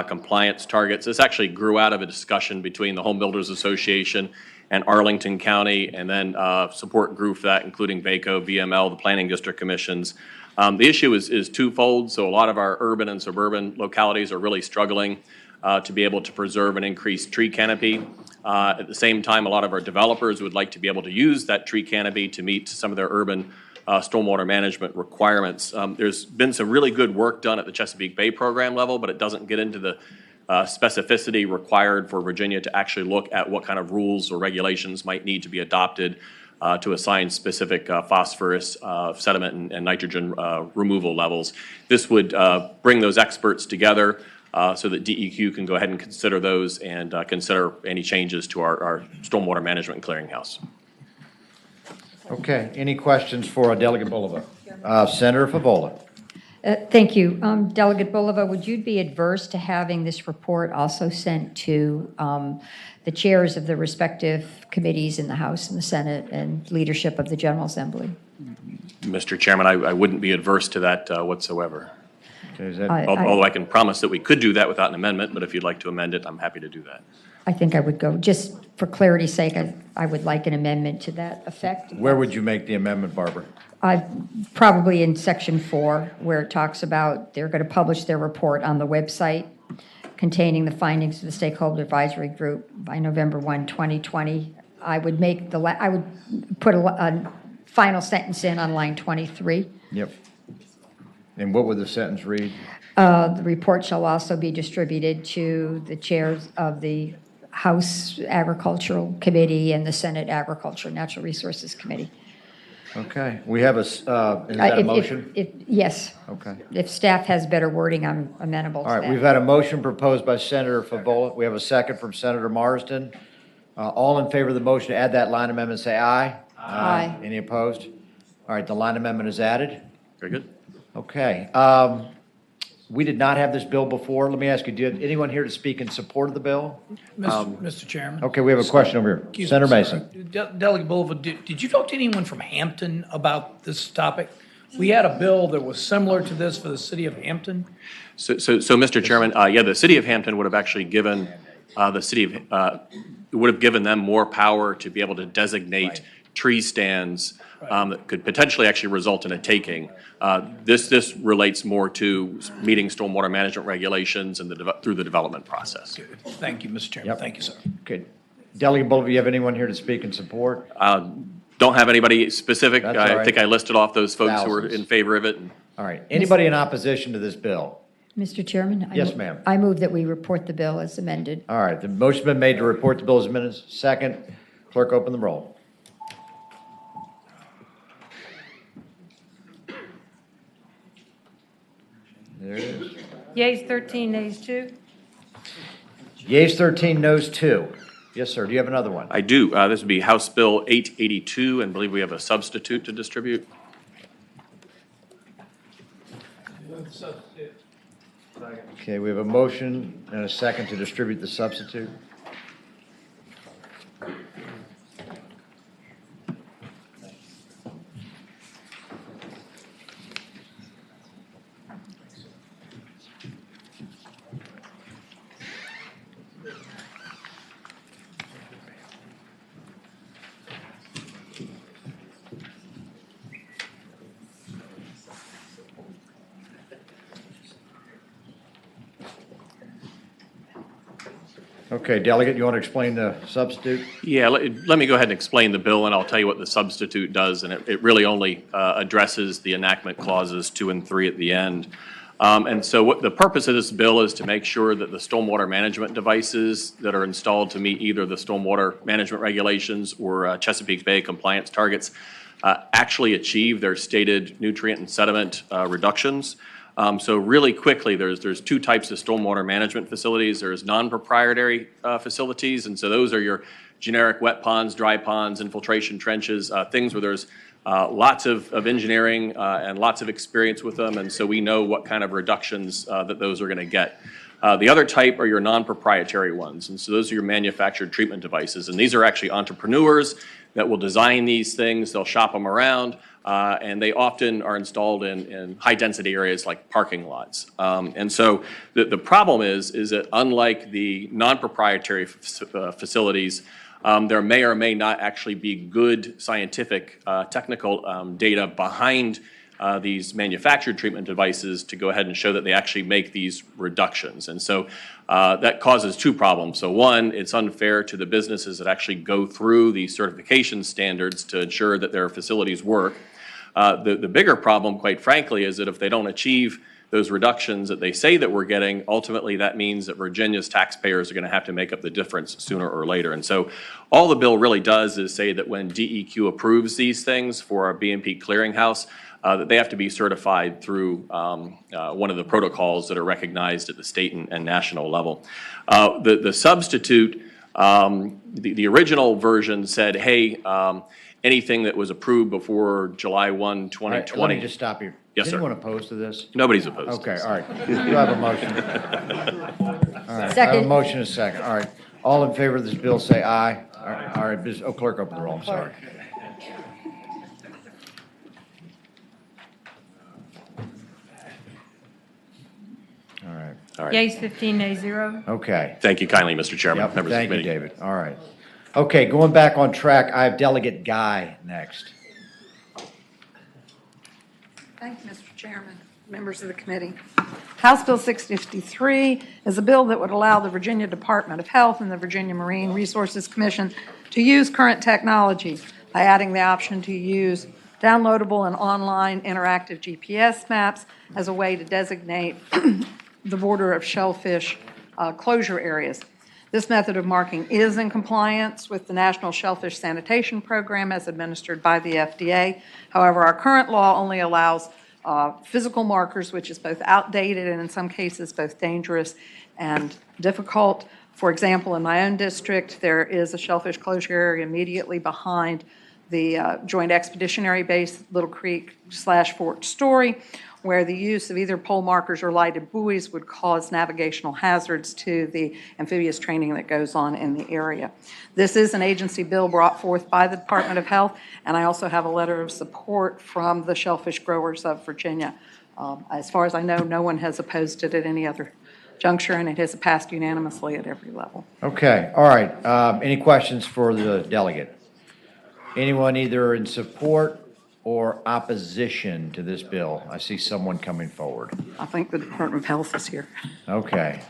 compliance targets. This actually grew out of a discussion between the Home Builders Association and Arlington County, and then support group for that, including VACO, VML, the Planning District Commissions. The issue is twofold. So a lot of our urban and suburban localities are really struggling to be able to preserve and increase tree canopy. At the same time, a lot of our developers would like to be able to use that tree canopy to meet some of their urban stormwater management requirements. There's been some really good work done at the Chesapeake Bay program level, but it doesn't get into the specificity required for Virginia to actually look at what kind of rules or regulations might need to be adopted to assign specific phosphorus, sediment, and nitrogen removal levels. This would bring those experts together so that DEQ can go ahead and consider those and consider any changes to our stormwater management clearinghouse. Okay, any questions for Delegate Bulova? Senator Favola. Thank you. Delegate Bulova, would you be adverse to having this report also sent to the chairs of the respective committees in the House and the Senate and leadership of the General Assembly? Mr. Chairman, I wouldn't be adverse to that whatsoever. Okay, Although I can promise that we could do that without an amendment, but if you'd like to amend it, I'm happy to do that. I think I would go, just for clarity's sake, I would like an amendment to that effect. Where would you make the amendment, Barbara? Probably in section 4, where it talks about they're going to publish their report on the website containing the findings of the stakeholder advisory group by November 1, 2020. I would make I would put a final sentence in on line 23. Yep. And what would the sentence read? The report shall also be distributed to the chairs of the House Agricultural Committee and the Senate Agriculture and Natural Resources Committee. Okay, we have is that a motion? Yes. Okay. If staff has better wording, I'm amenable to that. All right, we've had a motion proposed by Senator Favola. We have a second from Senator Marsden. All in favor of the motion to add that line amendment, say aye. Aye. Any opposed? All right, the line amendment is added. Very good. Okay. We did not have this bill before. Let me ask you, did anyone here to speak in support of the bill? Mr. Chairman. Okay, we have a question over here. Excuse me, Senator sir. Mason. Delegate Bulova, did you talk to anyone from Hampton about this topic? We had a bill that was similar to this for the city of Hampton. So Mr. Chairman, yeah, the city of Hampton would have actually given would have given them more power to be able to designate tree stands that could potentially actually result in a taking. This relates more to meeting stormwater management regulations and through the development process. Good. Thank you, Mr. Chairman. Yep. Thank you, sir. Okay. Delegate Bulova, you have anyone here to speak in support? Don't have anybody specific. That's all right. I think I listed off those folks who were Thousands. in favor of it. All right. Anybody in opposition to this bill? Mr. Chairman? Yes, ma'am. I move that we report the bill as amended. All right. The motion's been made to report the bill as amended. Second. Clerk, open the roll. There it is. Yeas 13, nays 2. Yeas 13, noes 2. Yes, sir. Do you have another one? I do. This would be House Bill 882, and I believe we have a substitute to distribute. Okay, we have a motion and a second to distribute the substitute. Okay, Delegate, you want to explain the substitute? Yeah, let me go ahead and explain the bill, and I'll tell you what the substitute does, and it really only addresses the enactment clauses 2 and 3 at the end. And so what the purpose of this bill is to make sure that the stormwater management devices that are installed to meet either the stormwater management regulations or Chesapeake Bay compliance targets actually achieve their stated nutrient and sediment reductions. So really quickly, there's two types of stormwater management facilities. There's non-proprietary facilities, and so those are your generic wet ponds, dry ponds, infiltration trenches, things where there's lots of engineering and lots of experience with them, and so we know what kind of reductions that those are going to get. The other type are your non-proprietary ones, and so those are your manufactured treatment devices, and these are actually entrepreneurs that will design these things. They'll shop them around. And they often are installed in high-density areas like parking lots. And so the problem is that unlike the non-proprietary facilities, there may or may not actually be good scientific, technical data behind these manufactured treatment devices to go ahead and show that they actually make these reductions. And so that causes two problems. So one, it's unfair to the businesses that actually go through these certification standards to ensure that their facilities work. The bigger problem, quite frankly, is that if they don't achieve those reductions that they say that we're getting, ultimately that means that Virginia's taxpayers are going to have to make up the difference sooner or later. And so all the bill really does is say that when DEQ approves these things for our BMP clearinghouse, that they have to be certified through one of the protocols that are recognized at the state and national level. The substitute, the original version said, hey, anything that was approved before July 1, 2020. All right, let me just stop you. Yes, Is sir. anyone opposed to this? Nobody's opposed. Okay, all right. You have a motion. All right, I have a Second. motion and a second. All right. All in favor of this bill, say aye. All right, clerk, open the roll, I'm sorry. All right. All right. Yeas 15, nays 0. Okay. Thank you kindly, Mr. Chairman, Yep, members of the thank you, committee. David. All right. Okay, going back on track, I have Delegate Guy next. Thank you, Mr. Chairman, members of the committee. House Bill 653 is a bill that would allow the Virginia Department of Health and the Virginia Marine Resources Commission to use current technology by adding the option to use downloadable and online interactive GPS maps as a way to designate the border of shellfish closure areas. This method of marking is in compliance with the National Shellfish Sanitation Program as administered by the FDA. However, our current law only allows physical markers, which is both outdated and in some cases both dangerous and difficult. For example, in my own district, there is a shellfish closure area immediately behind the Joint Expeditionary Base, Little Creek / Fort Story, where the use of either pole markers or lighted buoys would cause navigational hazards to the amphibious training that goes on in the area. This is an agency bill brought forth by the Department of Health, and I also have a letter of support from the shellfish growers of Virginia. As far as I know, no one has opposed it at any other juncture, and it has passed unanimously at every level. Okay, all right. Any questions for the delegate? Anyone either in support or opposition to this bill? I see someone coming forward. I think the Department of Health is here. Okay.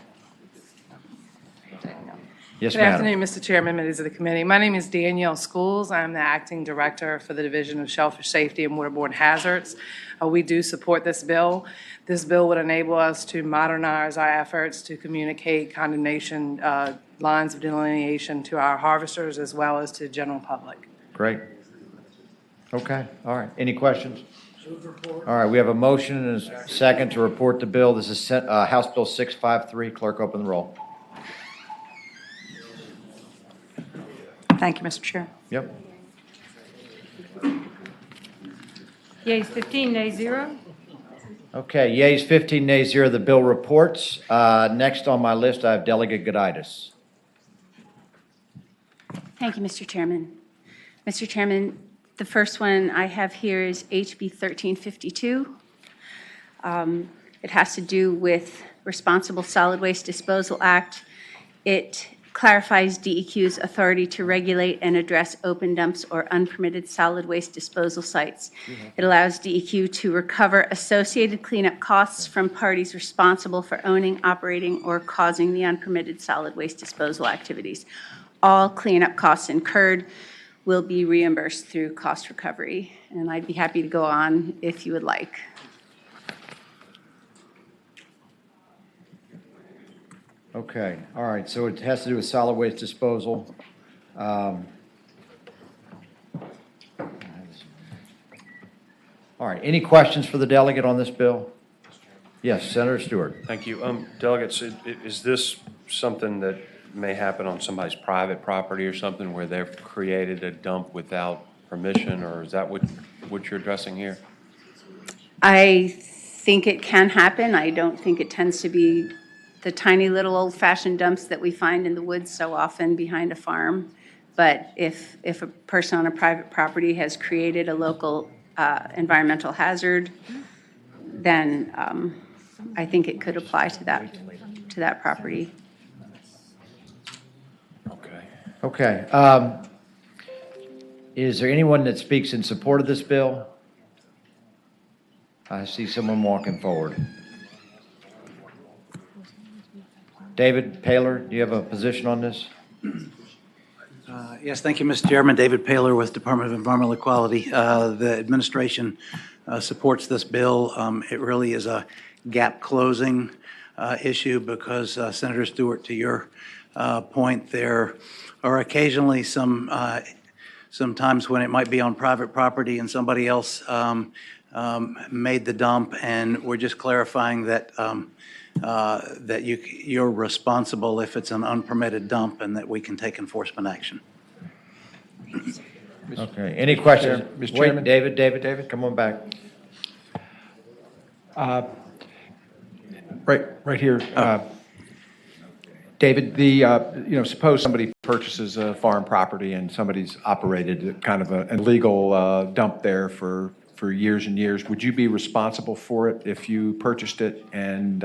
Yes, Good madam. afternoon, Mr. Chairman, members of the committee. My name is Danielle Schools. I'm the acting director for the Division of Shellfish Safety and Waterborne Hazards. We do support this bill. This bill would enable us to modernize our efforts to communicate condemnation lines of delineation to our harvesters as well as to the general public. Great. Okay, all right. Any questions? All right, we have a motion and a second to report the bill. This is House Bill 653. Clerk, open the roll. Thank you, Mr. Chair. Yep. Yeas 15, nays 0. Okay, yeas 15, nays 0. The bill reports. Next on my list, I have Delegate Goditis. Thank you, Mr. Chairman. Mr. Chairman, the first one I have here is HB 1352. It has to do with Responsible Solid Waste Disposal Act. It clarifies DEQ's authority to regulate and address open dumps or unpermitted solid waste disposal sites. It allows DEQ to recover associated cleanup costs from parties responsible for owning, operating, or causing the unpermitted solid waste disposal activities. All cleanup costs incurred will be reimbursed through cost recovery. And I'd be happy to go on if you would like. Okay, all right, so it has to do with solid waste disposal. All right, any questions for the delegate on this bill? Yes, Senator Stewart. Thank you. Delegates, is this something that may happen on somebody's private property or something where they've created a dump without permission, or is that what you're addressing here? I think it can happen. I don't think it tends to be the tiny little old-fashioned dumps that we find in the woods so often behind a farm. But if a person on a private property has created a local environmental hazard, then I think it could apply to that property. Okay. Is there anyone that speaks in support of this bill? I see someone walking forward. David Paler, do you have a position on this? Yes, thank you, Mr. Chairman. David Paler with Department of Environmental Equality. The administration supports this bill. It really is a gap closing issue because, Senator Stewart, to your point, there are occasionally some times when it might be on private property and somebody else made the dump, and we're just clarifying that that you're responsible if it's an unpermitted dump and that we can take enforcement action. Okay, any questions? Mr. Chairman? Wait, David, come on back. Right here. David, suppose somebody purchases a farm property and somebody's operated kind of an illegal dump there for years and years. Would you be responsible for it if you purchased it and?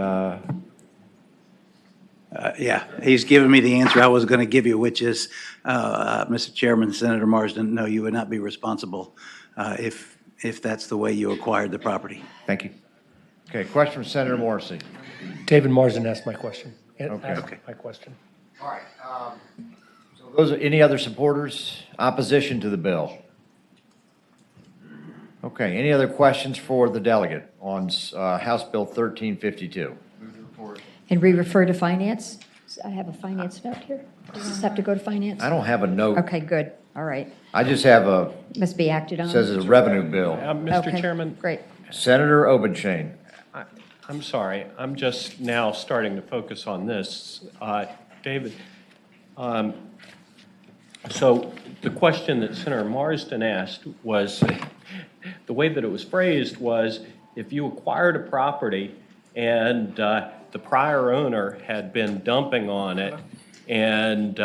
Yeah, he's given me the answer I was going to give you, which is, Mr. Chairman, Senator Marsden, no, you would not be responsible if that's the way you acquired the property. Thank you. Okay, question from Senator Morrissey. David Marsden asked my question. Okay. Asked my question. All right. So those are any other supporters? Opposition to the bill? Okay, any other questions for the delegate on House Bill 1352? And we refer to finance? I have a finance note here. Does this have to go to finance? I don't have a note. Okay, good. All right. I just have a, Must be acted on. says it's a revenue bill. Mr. Okay, Chairman, great. Senator Obenshain. I'm sorry, I'm just now starting to focus on this. David, so the question that Senator Marsden asked was, the way that it was phrased was, if you acquired a property and the prior owner had been dumping on it, and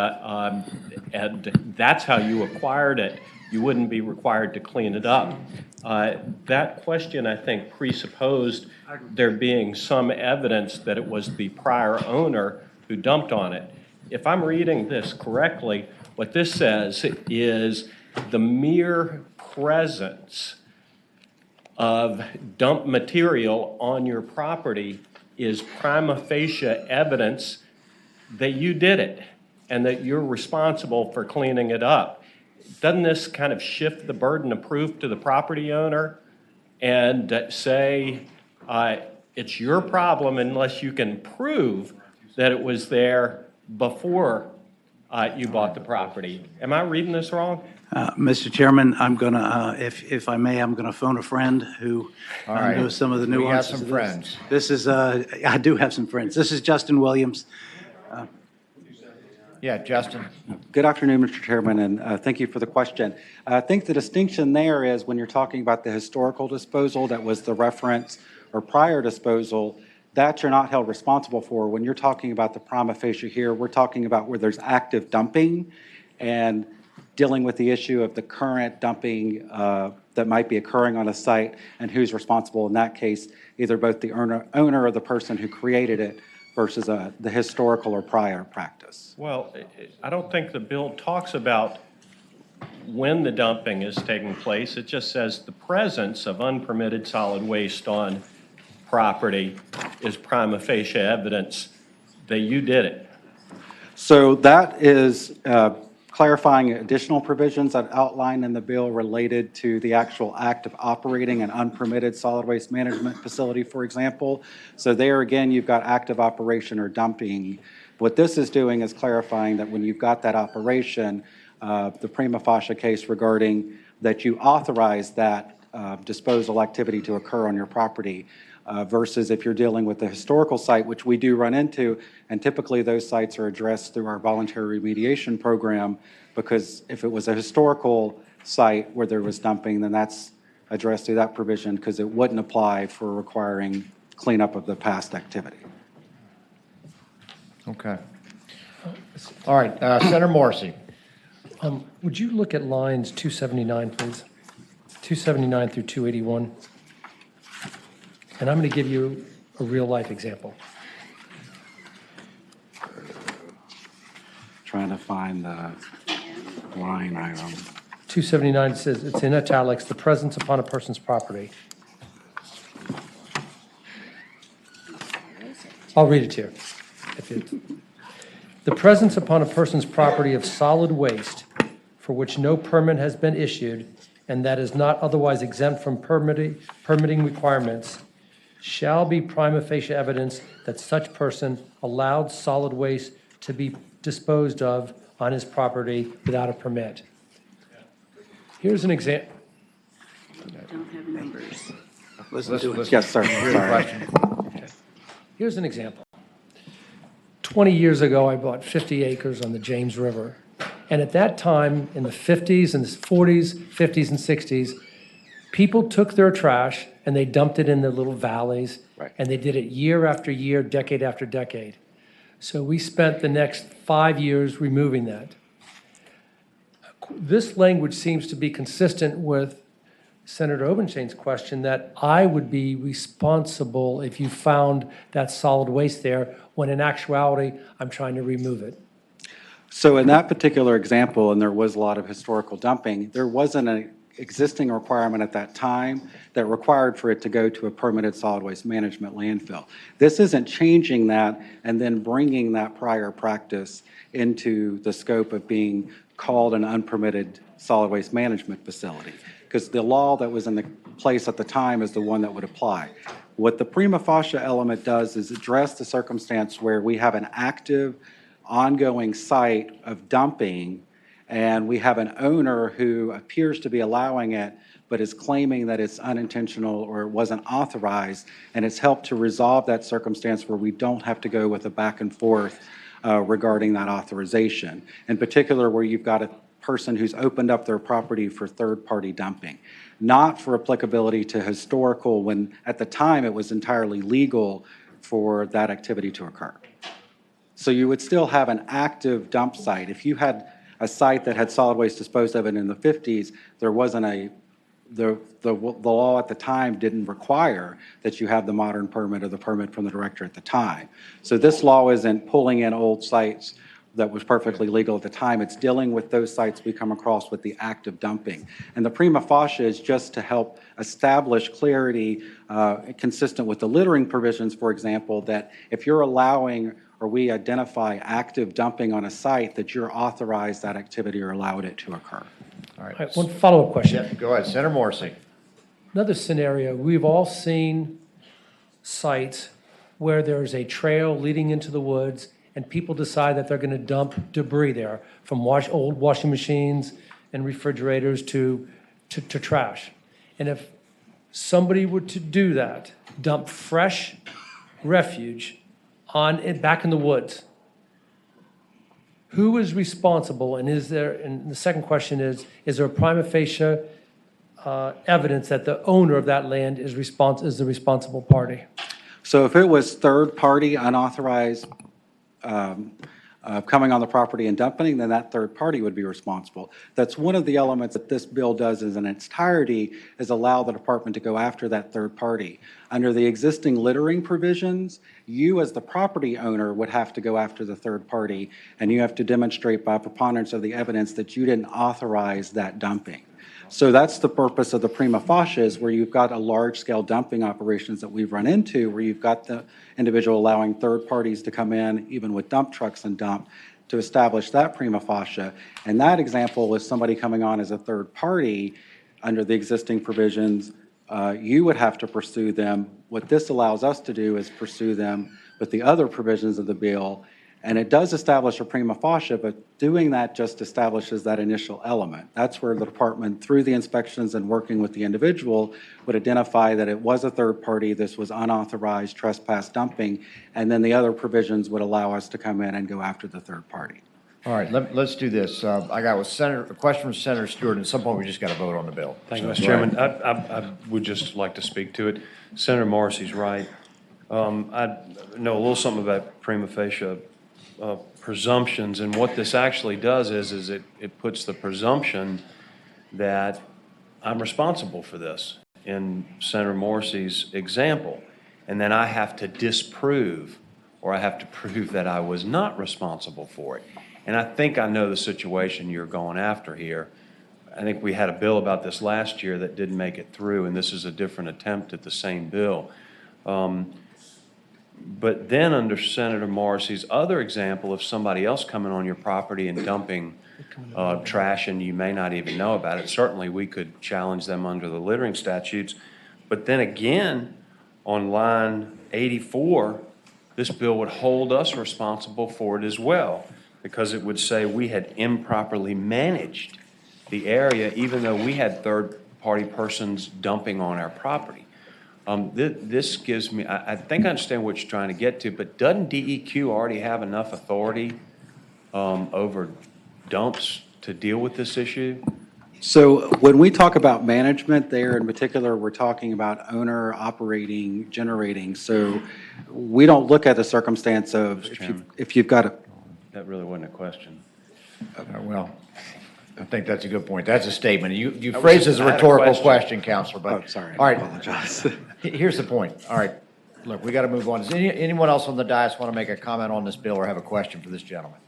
that's how you acquired it, you wouldn't be required to clean it up. That question, I think, presupposed there being some evidence that it was the prior owner who dumped on it. If I'm reading this correctly, what this says is the mere presence of dump material on your property is prima facie evidence that you did it and that you're responsible for cleaning it up. Doesn't this kind of shift the burden of proof to the property owner and say it's your problem unless you can prove that it was there before you bought the property? Am I reading this wrong? Mr. Chairman, I'm going to, if I may, I'm going to phone a friend who knows some of the nuances. We have some of friends. This is, I do have some friends. This is Justin Williams. Yeah, Justin. Good afternoon, Mr. Chairman, and thank you for the question. I think the distinction there is when you're talking about the historical disposal that was the reference or prior disposal, that you're not held responsible for. When you're talking about the prima facie here, we're talking about where there's active dumping and dealing with the issue of the current dumping that might be occurring on a site and who's responsible in that case, either both the owner or the person who created it versus the historical or prior practice. Well, I don't think the bill talks about when the dumping is taking place. It just says the presence of unpermitted solid waste on property is prima facie evidence that you did it. So that is clarifying additional provisions that outline in the bill related to the actual act of operating an unpermitted solid waste management facility, for example. So there again, you've got active operation or dumping. What this is doing is clarifying that when you've got that operation, the prima facie case regarding that you authorize that disposal activity to occur on your property versus if you're dealing with the historical site, which we do run into, and typically those sites are addressed through our voluntary remediation program, because if it was a historical site where there was dumping, then that's addressed through that provision because it wouldn't apply for requiring cleanup of the past activity. Okay. All right, Senator Morrissey. Would you look at lines 279, please? 279 through 281. And I'm going to give you a real-life example. Trying to find the line item. 279 says, it's in italics, the presence upon a person's property. I'll read it to you. The presence upon a person's property of solid waste for which no permit has been issued and that is not otherwise exempt from permitting requirements shall be prima facie evidence that such person allowed solid waste to be disposed of on his property without a permit. Here's an example. Don't have numbers. Yes, sir. Sorry. Here's an example. 20 years ago, I bought 50 acres on the James River. And at that time, in the 50s and the 40s, 50s and 60s, people took their trash and they dumped it in the little valleys. Right. And they did it year after year, decade after decade. So we spent the next 5 years removing that. This language seems to be consistent with Senator Obenshain's question that I would be responsible if you found that solid waste there, when in actuality, I'm trying to remove it. So in that particular example, and there was a lot of historical dumping, there wasn't an existing requirement at that time that required for it to go to a permitted solid waste management landfill. This isn't changing that and then bringing that prior practice into the scope of being called an unpermitted solid waste management facility, because the law that was in the place at the time is the one that would apply. What the prima facie element does is address the circumstance where we have an active, ongoing site of dumping, and we have an owner who appears to be allowing it, but is claiming that it's unintentional or it wasn't authorized, and it's helped to resolve that circumstance where we don't have to go with a back and forth regarding that authorization. In particular, where you've got a person who's opened up their property for third-party dumping, not for applicability to historical, when at the time it was entirely legal for that activity to occur. So you would still have an active dump site. If you had a site that had solid waste disposed of it in the 50s, there wasn't the law at the time didn't require that you have the modern permit or the permit from the director at the time. So this law isn't pulling in old sites that was perfectly legal at the time. It's dealing with those sites we come across with the active dumping. And the prima facie is just to help establish clarity consistent with the littering provisions, for example, that if you're allowing or we identify active dumping on a site, that you're authorized that activity or allowed it to occur. All right. All right, one follow-up question. Yeah, go ahead, Senator Morrissey. Another scenario, we've all seen sites where there's a trail leading into the woods and people decide that they're going to dump debris there, from old washing machines and refrigerators to trash. And if somebody were to do that, dump fresh refuse back in the woods, who is responsible? And and the second question is there a prima facie evidence that the owner of that land is the responsible party? So if it was third-party unauthorized coming on the property and dumping, then that third party would be responsible. That's one of the elements that this bill does is in its entirety is allow the department to go after that third party. Under the existing littering provisions, you as the property owner would have to go after the third party, and you have to demonstrate by preponderance of the evidence that you didn't authorize that dumping. So that's the purpose of the prima facie, is where you've got a large-scale dumping operations that we've run into, where you've got the individual allowing third parties to come in, even with dump trucks and dump, to establish that prima facie. And that example is somebody coming on as a third party under the existing provisions. You would have to pursue them. What this allows us to do is pursue them with the other provisions of the bill. And it does establish a prima facie, but doing that just establishes that initial element. That's where the department, through the inspections and working with the individual, would identify that it was a third party, this was unauthorized trespass dumping, and then the other provisions would allow us to come in and go after the third party. All right, let's do this. I got a question from Senator Stewart, and at some point we just got to vote on the bill. Thank you, So, Mr. go Chairman. ahead. I would just like to speak to it. Senator Morrissey's right. I know a little something about prima facie presumptions, and what this actually does is it puts the presumption that I'm responsible for this in Senator Morrissey's example, and then I have to disprove, or I have to prove that I was not responsible for it. And I think I know the situation you're going after here. I think we had a bill about this last year that didn't make it through, and this is a different attempt at the same bill. But then under Senator Morrissey's other example of somebody else coming on your property and dumping trash and you may not even know about it, certainly we could challenge them under the littering statutes. But then again, on line 84, this bill would hold us responsible for it as well, because it would say we had improperly managed the area even though we had third-party persons dumping on our property. This gives me, I think I understand what you're trying to get to, but doesn't DEQ already have enough authority over dumps to deal with this issue? So when we talk about management there in particular, we're talking about owner, operating, generating. So we don't look at the circumstance of if you've got a... That really wasn't a question. Well, I think that's a good point. That's a statement. You phrased it as a rhetorical question, Counselor, but. Oh, sorry. All right. I apologize. Here's the point. All right. Look, we got to move on. Does anyone else on the dais want to make a comment on this bill or have a question for this gentleman?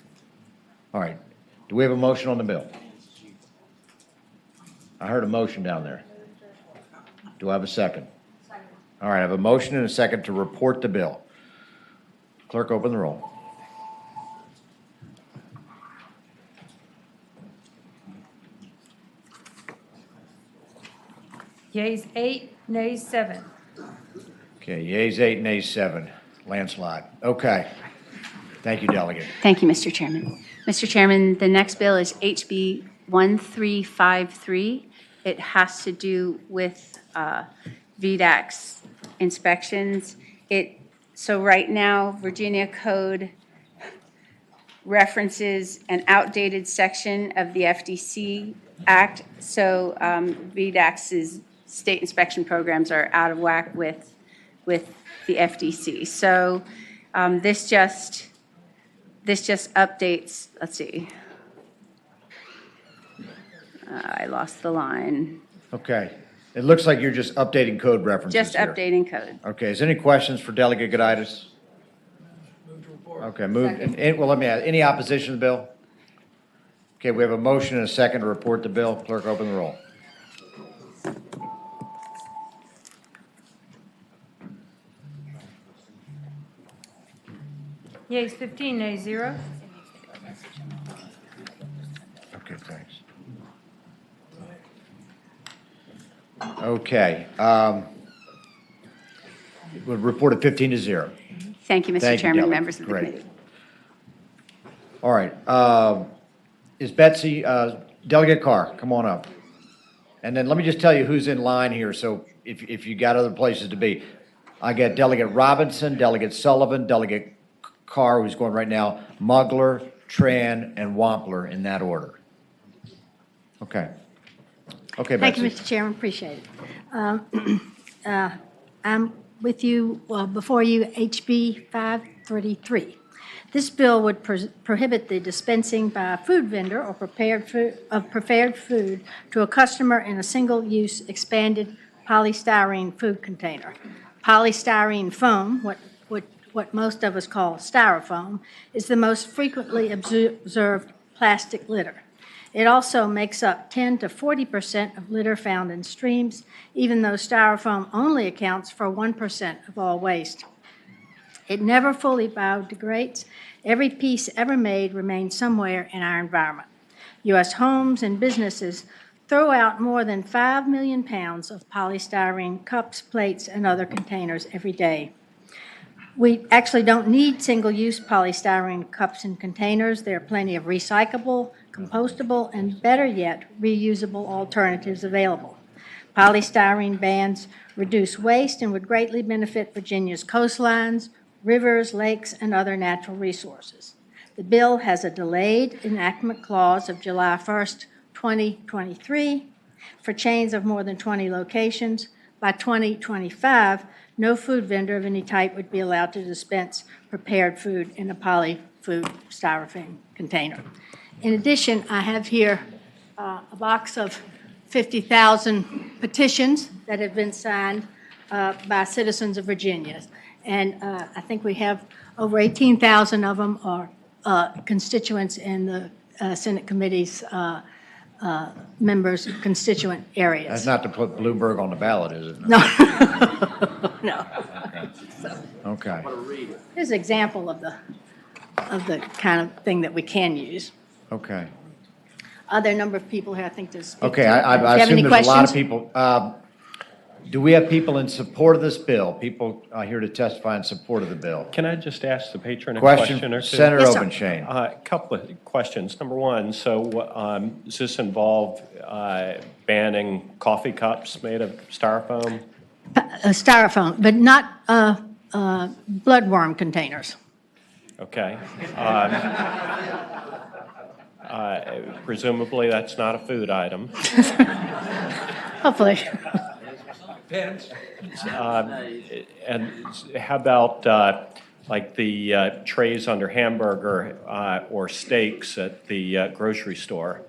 All right. Do we have a motion on the bill? I heard a motion down there. Do I have a second? All right. I have a motion and a second to report the bill. Clerk, open the roll. Yeas 8, nays 7. Okay, yeas 8, nays 7. Landslide. Okay. Thank you, Delegate. Thank you, Mr. Chairman. Mr. Chairman, the next bill is HB 1353. It has to do with VDAX inspections. So right now, Virginia Code references an outdated section of the FDC Act. So VDAX's state inspection programs are out of whack with the FDC. So this just updates, let's see. I lost the line. Okay. It looks like you're just updating code references Just here. updating code. Okay, is there any questions for Delegate Goditis? Okay, move, well, let me ask, any opposition to the bill? Okay, we have a motion and a second to report the bill. Clerk, open the roll. Yeas 15, nays 0. Okay, thanks. Okay, we'll report it 15-0. Thank you, Mr. Thank you, Chairman, Delegate. members of the Great. committee. All right, is Betsy, Delegate Carr, come on up. And then let me just tell you who's in line here, so if you got other places to be. I got Delegate Robinson, Delegate Sullivan, Delegate Carr, who's going right now, Mugler, Tran, and Wampler in that order. Okay. Okay, Thank Betsy. you, Mr. Chairman, appreciate it. I'm with you, before you, HB 533. This bill would prohibit the dispensing by a food vendor or prepared food to a customer in a single-use expanded polystyrene food container. Polystyrene foam, what most of us call styrofoam, is the most frequently observed plastic litter. It also makes up 10 to 40% of litter found in streams, even though styrofoam only accounts for 1% of all waste. It never fully biodegrades. Every piece ever made remains somewhere in our environment. U.S. homes and businesses throw out more than 5 million pounds of polystyrene cups, plates, and other containers every day. We actually don't need single-use polystyrene cups and containers. There are plenty of recyclable, compostable, and better yet, reusable alternatives available. Polystyrene bans reduce waste and would greatly benefit Virginia's coastlines, rivers, lakes, and other natural resources. The bill has a delayed enactment clause of July 1st, 2023 for chains of more than 20 locations. By 2025, no food vendor of any type would be allowed to dispense prepared food in a poly-food styrofoam container. In addition, I have here a box of 50,000 petitions that have been signed by citizens of Virginia. And I think we have over 18,000 of them are constituents in the Senate committee's members' constituent areas. That's not to put Bloomberg on the ballot, is it? No. No. Okay. Here's an example of the kind of thing that we can use. Okay. Are there a number of people here, I think, to speak Okay, to? I Do you have assume any there's a lot of questions? people. Do we have people in support of this bill? People here to testify in support of the bill? Can I just ask the patron a Question, question or two? Senator Yes, sir. Obenshain. A couple of questions. Number one, so does this involve banning coffee cups made of styrofoam? Styrofoam, but not bloodworm containers. Okay. Presumably, that's not a food item. Hopefully. And how about like the trays under hamburger or steaks at the grocery store?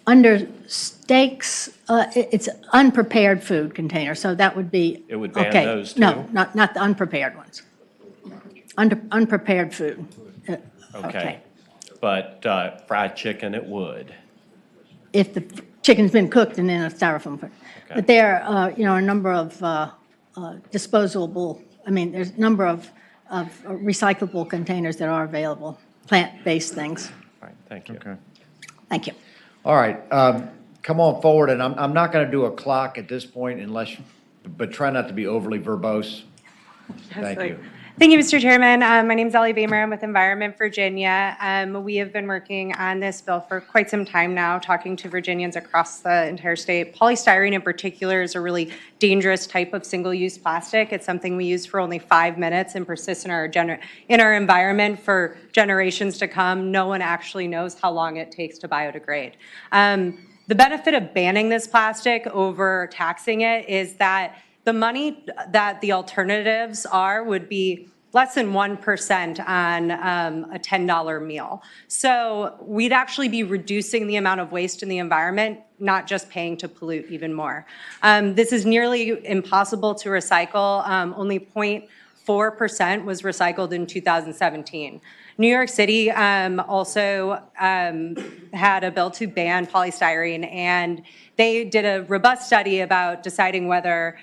Under steaks, it's unprepared food container, so that would be. It would ban okay. those too? No, not the unprepared ones. Unprepared food. Okay. But fried chicken, it would. If the chicken's been cooked and in a styrofoam. Okay. But there are, a number of disposable, there's a number of recyclable containers that are available, plant-based things. All right, thank you. Okay. Thank you. All right, come on forward, and I'm not going to do a clock at this point but try not to be overly verbose. Thank you. Thank you, Mr. Chairman. My name is Ellie Bamer. I'm with Environment Virginia. We have been working on this bill for quite some time now, talking to Virginians across the entire state. Polystyrene in particular is a really dangerous type of single-use plastic. It's something we use for only 5 minutes and persists in our environment for generations to come. No one actually knows how long it takes to biodegrade. The benefit of banning this plastic over taxing it is that the money that the alternatives would be less than 1% on a $10 meal. So we'd actually be reducing the amount of waste in the environment, not just paying to pollute even more. This is nearly impossible to recycle. Only 0.4% was recycled in 2017. New York City also had a bill to ban polystyrene, and they did a robust study about deciding whether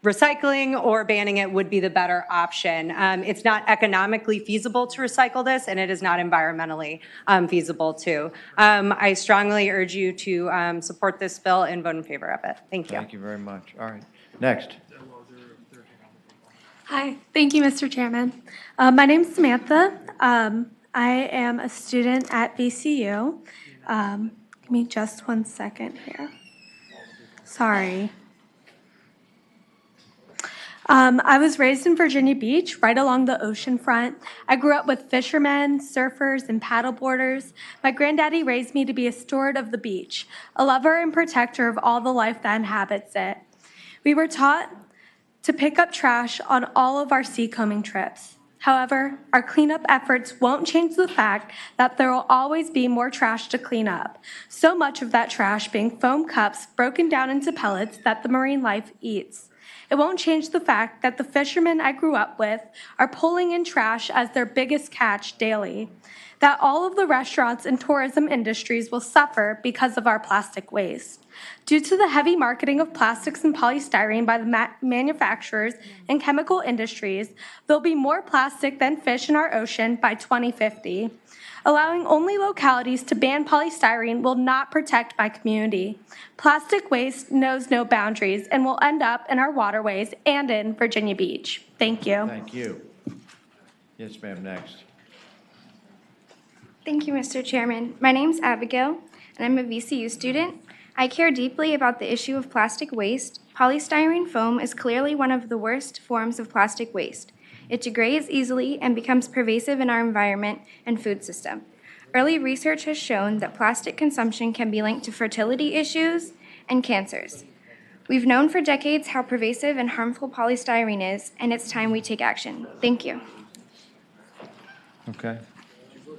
recycling or banning it would be the better option. It's not economically feasible to recycle this, and it is not environmentally feasible too. I strongly urge you to support this bill and vote in favor of it. Thank you. Thank you very much. All right, next. Hi, thank you, Mr. Chairman. My name is Samantha. I am a student at VCU. Give me just 1 second here. Sorry. I was raised in Virginia Beach, right along the ocean front. I grew up with fishermen, surfers, and paddleboarders. My granddaddy raised me to be a steward of the beach, a lover and protector of all the life that inhabits it. We were taught to pick up trash on all of our seacombing trips. However, our cleanup efforts won't change the fact that there will always be more trash to clean up, so much of that trash being foam cups broken down into pellets that the marine life eats. It won't change the fact that the fishermen I grew up with are pulling in trash as their biggest catch daily, that all of the restaurants and tourism industries will suffer because of our plastic waste. Due to the heavy marketing of plastics and polystyrene by the manufacturers and chemical industries, there'll be more plastic than fish in our ocean by 2050. Allowing only localities to ban polystyrene will not protect my community. Plastic waste knows no boundaries and will end up in our waterways and in Virginia Beach. Thank you. Thank you. Yes, ma'am, next. Thank you, Mr. Chairman. My name's Abigail, and I'm a VCU student. I care deeply about the issue of plastic waste. Polystyrene foam is clearly one of the worst forms of plastic waste. It degrades easily and becomes pervasive in our environment and food system. Early research has shown that plastic consumption can be linked to fertility issues and cancers. We've known for decades how pervasive and harmful polystyrene is, and it's time we take action. Thank you. Okay.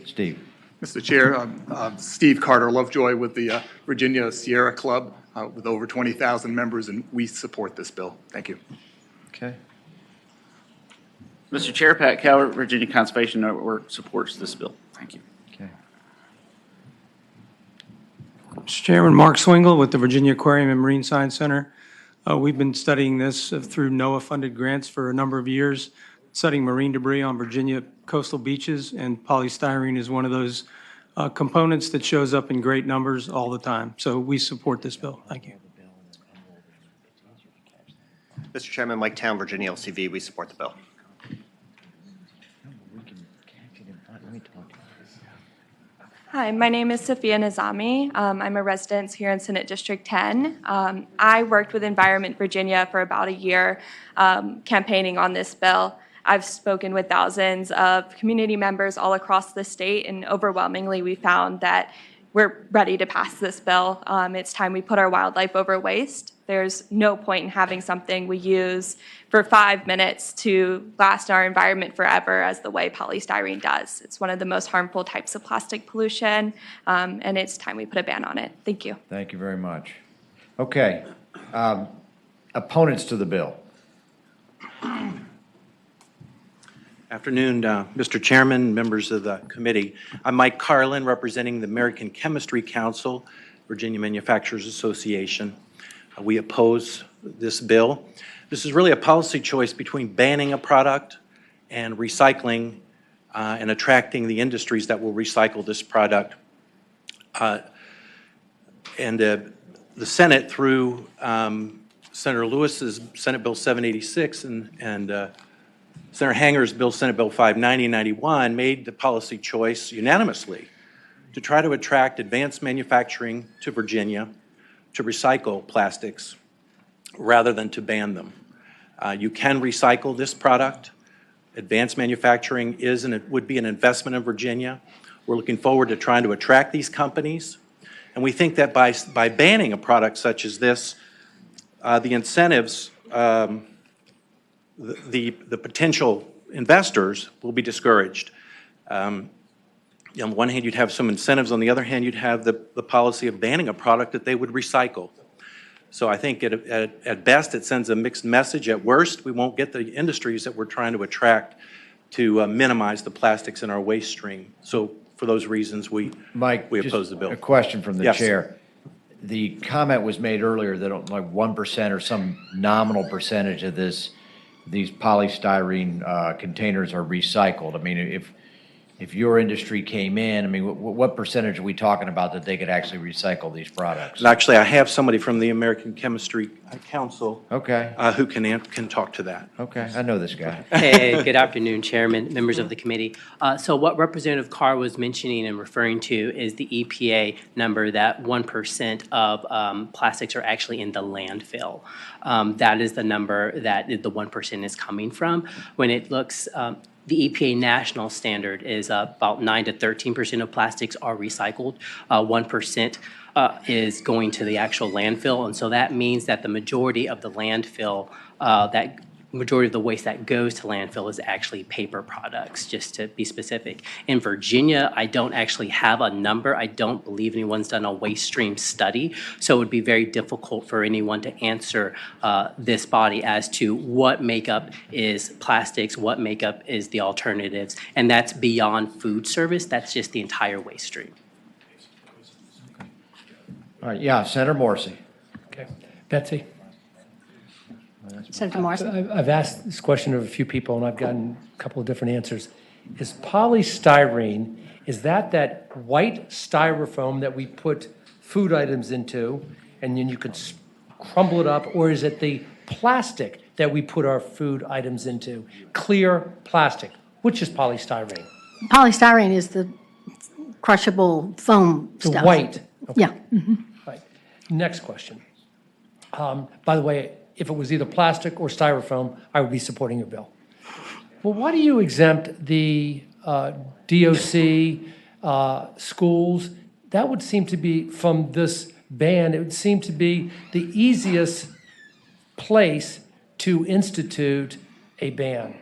Steve. Mr. Chair, I'm Steve Carter Lovejoy with the Virginia Sierra Club with over 20,000 members, and we support this bill. Thank you. Okay. Mr. Chair, Pat Cowart, Virginia Conservation Network supports this bill. Thank you. Okay. Mr. Chairman, Mark Swingle with the Virginia Aquarium and Marine Science Center. We've been studying this through NOAA-funded grants for a number of years, studying marine debris on Virginia coastal beaches, and polystyrene is one of those components that shows up in great numbers all the time. So we support this bill. Thank you. Mr. Chairman, Mike Town, Virginia LCV, we support the bill. Hi, my name is Sophia Nizami. I'm a resident here in Senate District 10. I worked with Environment Virginia for about a year campaigning on this bill. I've spoken with thousands of community members all across the state, and overwhelmingly we found that we're ready to pass this bill. It's time we put our wildlife over waste. There's no point in having something we use for 5 minutes to last our environment forever as the way polystyrene does. It's one of the most harmful types of plastic pollution, and it's time we put a ban on it. Thank you. Thank you very much. Okay. Opponents to the bill. Afternoon, Mr. Chairman, members of the committee. I'm Mike Carlin, representing the American Chemistry Council, Virginia Manufacturers Association. We oppose this bill. This is really a policy choice between banning a product and recycling and attracting the industries that will recycle this product. The Senate, through Senator Lewis's Senate Bill 786 and Senator Hanger's Bill, Senate Bill 590-91, made the policy choice unanimously to try to attract advanced manufacturing to Virginia to recycle plastics rather than to ban them. You can recycle this product. Advanced manufacturing is and it would be an investment in Virginia. We're looking forward to trying to attract these companies. And we think that by banning a product such as this, the incentives, the potential investors will be discouraged. On the one hand, you'd have some incentives. On the other hand, you'd have the policy of banning a product that they would recycle. So I think at best, it sends a mixed message. At worst, we won't get the industries that we're trying to attract to minimize the plastics in our waste stream. So for those reasons, we oppose the bill. A question from the Yes. chair. The comment was made earlier that like 1% or some nominal percentage of these polystyrene containers are recycled. I mean, if your industry came in, I mean, what percentage are we talking about that they could actually recycle these products? Actually, I have somebody from the American Chemistry Council okay. Who can talk to that. Okay, I know this guy. Hey, good afternoon, Chairman, members of the committee. So what Representative Carr was mentioning and referring to is the EPA number that 1% of plastics are actually in the landfill. That is the number that the 1% is coming from. When it looks, the EPA national standard is about 9 to 13% of plastics are recycled. 1% is going to the actual landfill, and so that means that the majority of the landfill that majority of the waste that goes to landfill is actually paper products, just to be specific. In Virginia, I don't actually have a number. I don't believe anyone's done a waste stream study, so it would be very difficult for anyone to answer this body as to what makeup is plastics, what makeup is the alternatives, and that's beyond food service. That's just the entire waste stream. All right, yeah, Senator Morrissey. Okay. Betsy? Senator Morrison? I've asked this question of a few people, and I've gotten a couple of different answers. Is polystyrene, is that white styrofoam that we put food items into, and then you could crumble it up, or is it the plastic that we put our food items into? Clear plastic. Which is polystyrene? Polystyrene is the crushable foam The stuff. white. Okay. Yeah. Mhm. Right. Next question. By the way, if it was either plastic or styrofoam, I would be supporting your bill. Well, why do you exempt the DOC schools? That would seem to be, from this ban, it would seem to be the easiest place to institute a ban.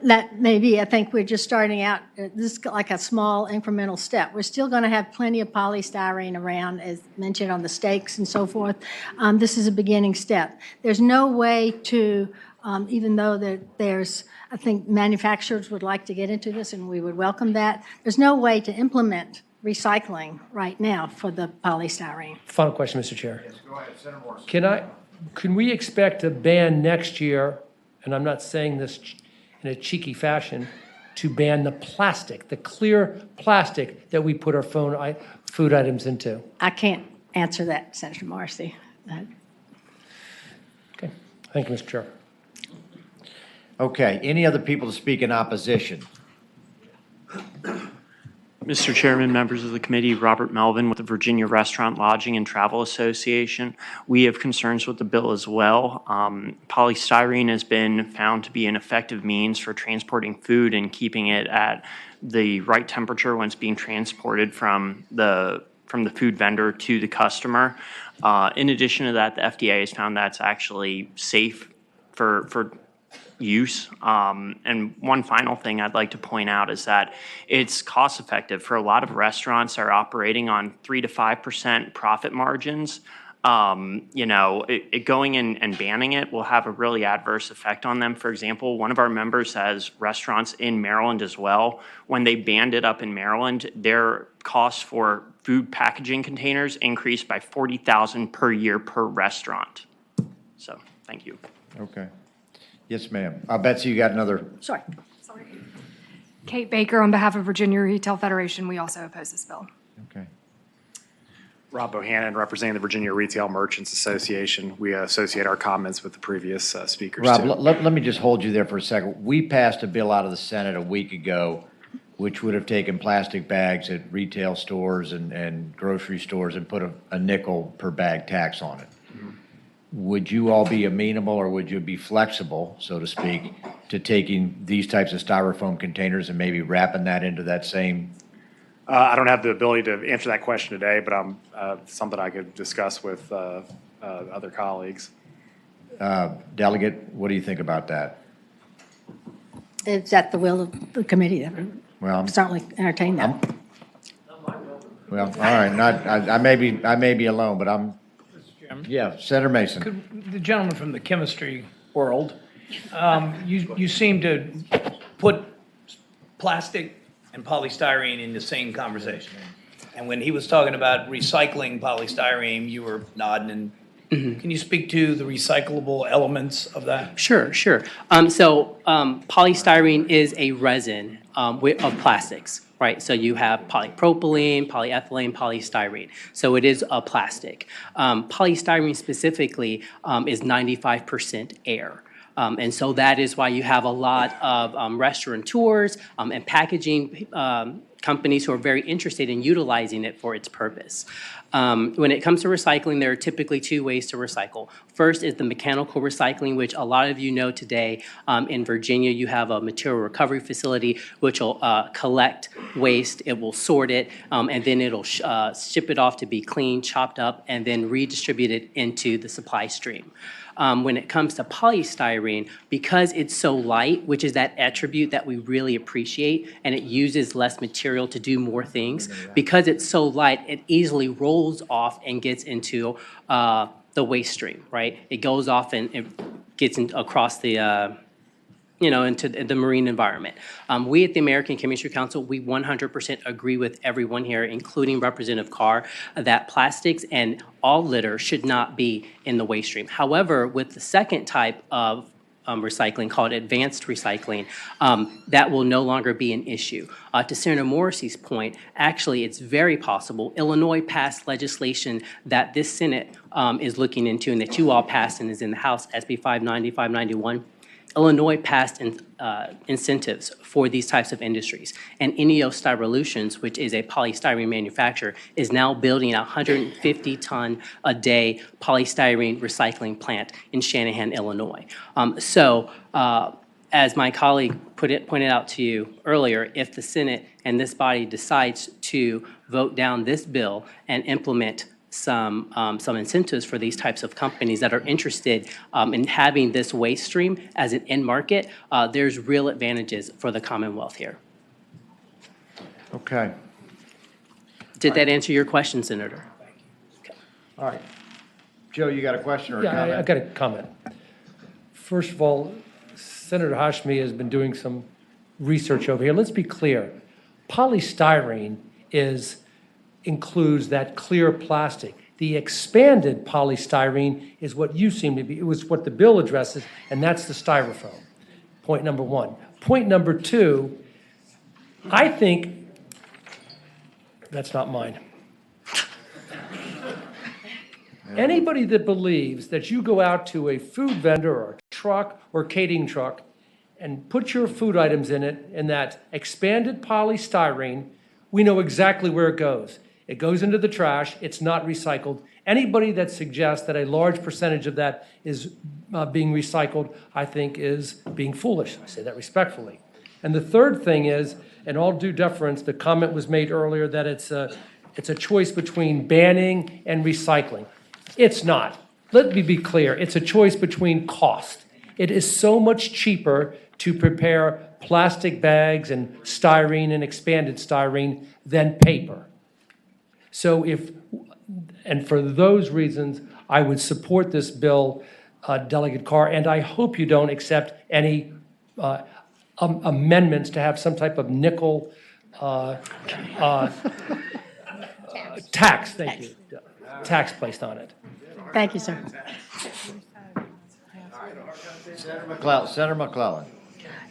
That may be, I think we're just starting out, this is like a small incremental step. We're still going to have plenty of polystyrene around, as mentioned on the stakes and so forth. This is a beginning step. There's no way to, even though there's, I think manufacturers would like to get into this and we would welcome that, there's no way to implement recycling right now for the polystyrene. Final question, Mr. Chair. Yes, go ahead, Senator Morrissey. Can we expect a ban next year, and I'm not saying this in a cheeky fashion, to ban the plastic, the clear plastic that we put our food items into? I can't answer that, Senator Morrissey. Okay. Thank you, Mr. Chair. Okay, any other people to speak in opposition? Mr. Chairman, members of the committee, Robert Melvin with the Virginia Restaurant, Lodging, and Travel Association. We have concerns with the bill as well. Polystyrene has been found to be an effective means for transporting food and keeping it at the right temperature when it's being transported from the food vendor to the customer. In addition to that, the FDA has found that's actually safe for use. And one final thing I'd like to point out is that it's cost effective. For a lot of restaurants that are operating on 3 to 5% profit margins. Going in and banning it will have a really adverse effect on them. For example, one of our members has restaurants in Maryland as well. When they banned it up in Maryland, their costs for food packaging containers increased by $40,000 per year per restaurant. So, thank you. Okay. Yes, ma'am. Betsy, you got another? Sorry. Kate Baker on behalf of Virginia Retail Federation. We also oppose this bill. Okay. Rob Bohannon, representing the Virginia Retail Merchants Association. We associate our comments with the previous speakers. Rob, too. let me just hold you there for a second. We passed a bill out of the Senate a week ago, which would have taken plastic bags at retail stores and grocery stores and put a nickel per bag tax on it. Would you all be amenable, or would you be flexible, so to speak, to taking these types of styrofoam containers and maybe wrapping that into that same? I don't have the ability to answer that question today, but I'm something I could discuss with other colleagues. Delegate, what do you think about that? It's at the will of the committee. Well, Certainly entertain that. Well, all right. I may be alone, but I'm. Yeah, Senator Mason. The gentleman from the chemistry world, you seem to put plastic and polystyrene in the same conversation. And when he was talking about recycling polystyrene, you were nodding. And can you speak to the recyclable elements of that? Sure. Polystyrene is a resin of plastics. Right, so you have polypropylene, polyethylene, polystyrene. So it is a plastic. Polystyrene specifically is 95% air. And so that is why you have a lot of restaurateurs and packaging companies who are very interested in utilizing it for its purpose. When it comes to recycling, there are typically two ways to recycle. First is the mechanical recycling, which a lot of you know today. In Virginia, you have a material recovery facility which will collect waste, it will sort it, and then it'll ship it off to be cleaned, chopped up, and then redistributed into the supply stream. When it comes to polystyrene, because it's so light, which is that attribute that we really appreciate, and it uses less material to do more things, because it's so light, it easily rolls off and gets into the waste stream, right? It goes off and it gets across the into the marine environment. We at the American Chemistry Council, we 100% agree with everyone here, including Representative Carr, that plastics and all litter should not be in the waste stream. However, with the second type of recycling called advanced recycling, that will no longer be an issue. To Senator Morrissey's point, actually, it's very possible. Illinois passed legislation that this Senate is looking into and that you all passed and is in the House, SB 590, 591. Illinois passed incentives for these types of industries. And Ineo Styrolutions, which is a polystyrene manufacturer, is now building a 150-ton-a-day polystyrene recycling plant in Shanahan, Illinois. As my colleague pointed out to you earlier, if the Senate and this body decides to vote down this bill and implement some incentives for these types of companies that are interested in having this waste stream as an end market, there's real advantages for the Commonwealth here. Okay. Did that answer your question, Senator? All right. Joe, you got a question or a Yeah, comment? I got a comment. First of all, Senator Hashmi has been doing some research over here. Let's be clear. Polystyrene includes that clear plastic. The expanded polystyrene is what you seem to be, it was what the bill addresses, and that's the styrofoam. Point number one. Point number two, I think, that's not mine. Anybody that believes that you go out to a food vendor or a truck or catering truck and put your food items in it, in that expanded polystyrene, we know exactly where it goes. It goes into the trash. It's not recycled. Anybody that suggests that a large percentage of that is being recycled, I think, is being foolish. I say that respectfully. And the third thing is, in all due deference, the comment was made earlier that it's a choice between banning and recycling. It's not. Let me be clear. It's a choice between cost. It is so much cheaper to prepare plastic bags and styrene and expanded styrene than paper. So and for those reasons, I would support this bill, Delegate Carr, and I hope you don't accept any amendments to have some type of nickel tax, thank you, tax placed on it. Thank you, sir. Senator McClellan.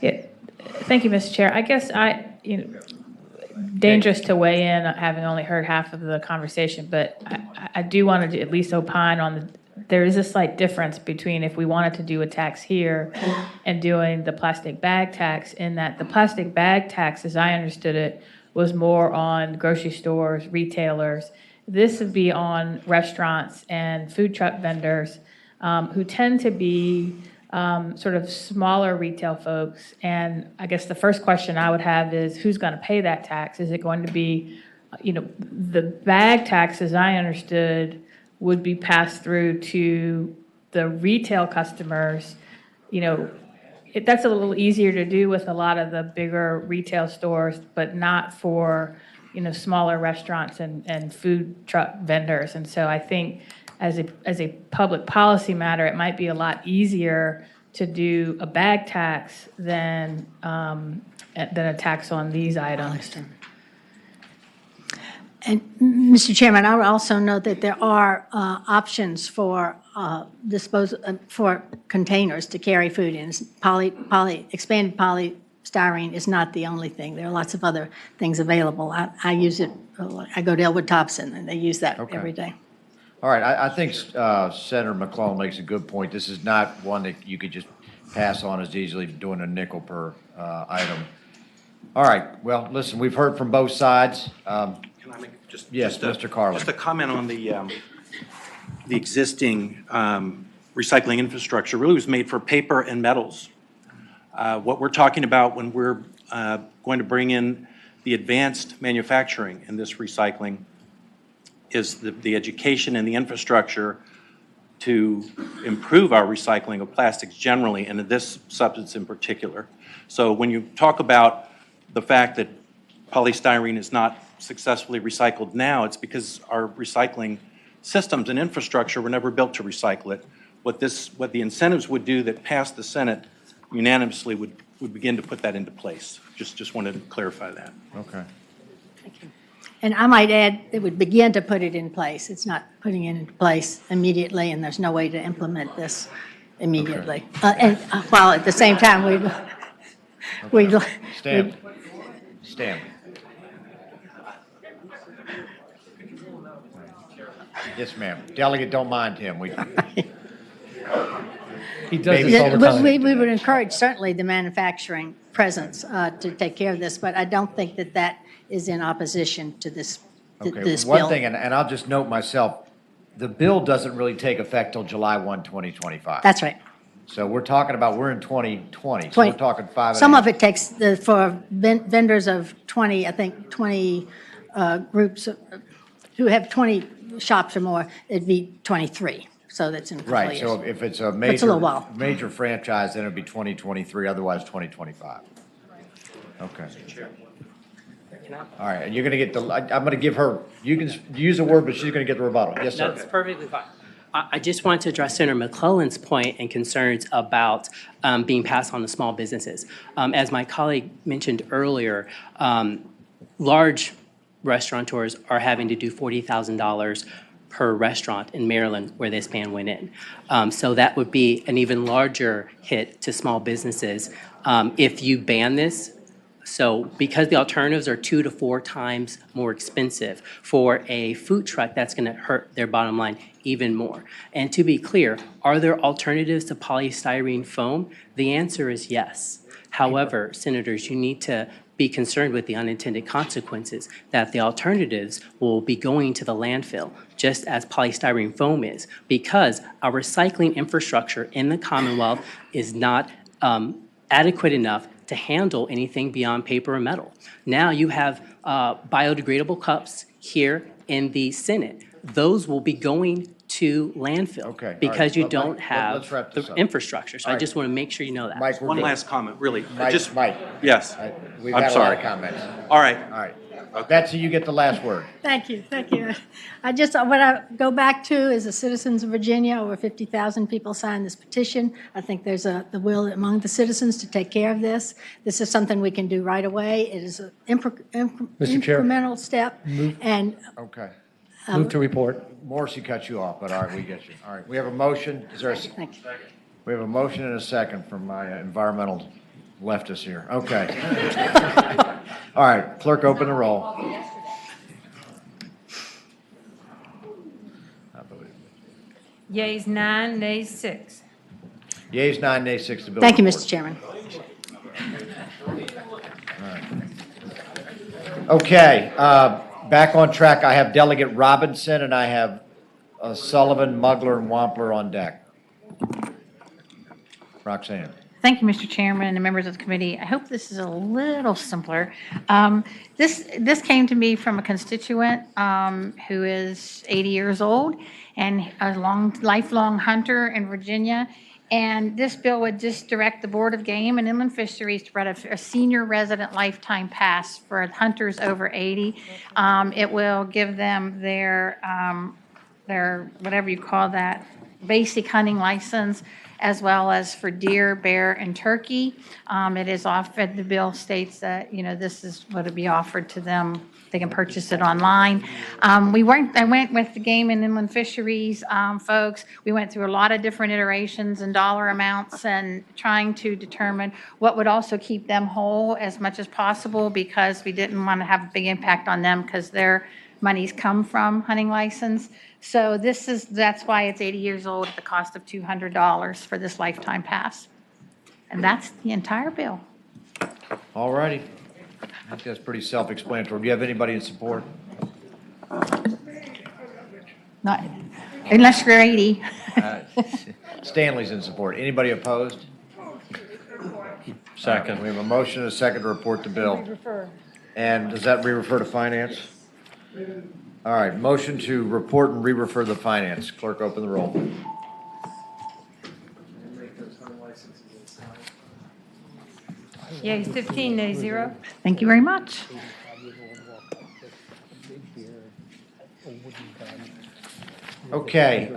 Yeah, thank you, Mr. Chair. I guess dangerous to weigh in, having only heard half of the conversation, but I do want to at least opine on there is a slight difference between if we wanted to do a tax here and doing the plastic bag tax, in that the plastic bag tax, as I understood it, was more on grocery stores, retailers. This would be on restaurants and food truck vendors who tend to be sort of smaller retail folks. And I guess the first question I would have is, who's going to pay that tax? Is it going to be, the bag tax, as I understood, would be passed through to the retail customers? That's a little easier to do with a lot of the bigger retail stores, but not for, smaller restaurants and food truck vendors. And so I think as a public policy matter, it might be a lot easier to do a bag tax than a tax on these items. And Mr. Chairman, I would also note that there are options for for containers to carry food in. Expanded polystyrene is not the only thing. There are lots of other things available. I use it. I go to Elwood Thompson, and they use that every day. All right, I think Senator McClellan makes a good point. This is not one that you could just pass on as easily doing a nickel per item. All right, well, listen, we've heard from both sides. Can I make Yes, Mr. Carlin. Just a comment on the existing recycling infrastructure. Really was made for paper and metals. What we're talking about when we're going to bring in the advanced manufacturing in this recycling is the education and the infrastructure to improve our recycling of plastics generally, and of this substance in particular. So when you talk about the fact that polystyrene is not successfully recycled now, it's because our recycling systems and infrastructure were never built to recycle it. What the incentives would do that passed the Senate unanimously would begin to put that into place. Just wanted to clarify that. Okay. And I might add, it would begin to put it in place. It's not putting it into place immediately, and there's no way to implement this immediately. While at the same time, we'd Stan. Yes, ma'am. Delegate, don't mind him. He does this all the time. We would encourage certainly the manufacturing presence to take care of this, but I don't think that that is in opposition to this bill. One thing, and I'll just note myself, the bill doesn't really take effect till July 1, 2025. That's right. So we're talking about, we're in 2020, so we're talking 5 Some of it takes, for vendors of 20, I think 20 groups who have 20 shops or more, it'd be 23. So that's in a couple of Right, years. so if it's a It's a little while. major franchise, then it'd be 2023, otherwise 2025. Okay. All right, and you're gonna get I'm gonna give her, you can use a word, but she's gonna get the rebuttal. Yes, sir. That's perfectly fine. I just want to address Senator McClellan's point and concerns about being passed on to small businesses. As my colleague mentioned earlier, large restaurateurs are having to do $40,000 per restaurant in Maryland where this ban went in. So that would be an even larger hit to small businesses if you ban this. So because the alternatives are 2 to 4 times more expensive for a food truck, that's going to hurt their bottom line even more. And to be clear, are there alternatives to polystyrene foam? The answer is yes. However, senators, you need to be concerned with the unintended consequences that the alternatives will be going to the landfill, just as polystyrene foam is, because our recycling infrastructure in the Commonwealth is not adequate enough to handle anything beyond paper and metal. Now you have biodegradable cups here in the Senate. Those will be going to landfill because you don't have the infrastructure. So I just want to make sure you know that. Mike, One last comment, really. Mike. Yes. We've I'm had a lot sorry. of comments. All right. All right. Betsy, you get the last word. Thank you, thank you. What I go back to is the citizens of Virginia, over 50,000 people signed this petition. I think there's the will among the citizens to take care of this. This is something we can do right away. It is an Mr. Chair. incremental step. Okay. Move to report. Morrissey cut you off, but all right, we get you. All right, we have a motion. Is there we have a motion and a second from my environmental leftist here. Okay. All right, clerk, open the roll. Yeas 9, nays 6. Yeas 9, nays 6 to bill. Thank you, Mr. Chairman. Okay, back on track. I have Delegate Robinson and I have Sullivan, Mugler, and Wampler on deck. Roxanne. Thank you, Mr. Chairman and members of the committee. I hope this is a little simpler. This came to me from a constituent who is 80 years old and a lifelong hunter in Virginia. And this bill would just direct the Board of Game and Inland Fisheries to provide a senior resident lifetime pass for hunters over 80. It will give them their whatever you call that, basic hunting license, as well as for deer, bear, and turkey. It is offered, the bill states that, this is what would be offered to them. They can purchase it online. I went with the Game and Inland Fisheries folks. We went through a lot of different iterations and dollar amounts and trying to determine what would also keep them whole as much as possible, because we didn't want to have a big impact on them because their monies come from hunting license. So that's why it's 80 years old at the cost of $200 for this lifetime pass. And that's the entire bill. All righty. I think that's pretty self-explanatory. Do you have anybody in support? Not unless you're 80. Stanley's in support. Anybody opposed? Second. We have a motion and a second to report the bill. And does that re-refer to finance? All right, motion to report and re-refer the finance. Clerk, open the roll. Yeas 15, nays 0. Thank you very much. Okay,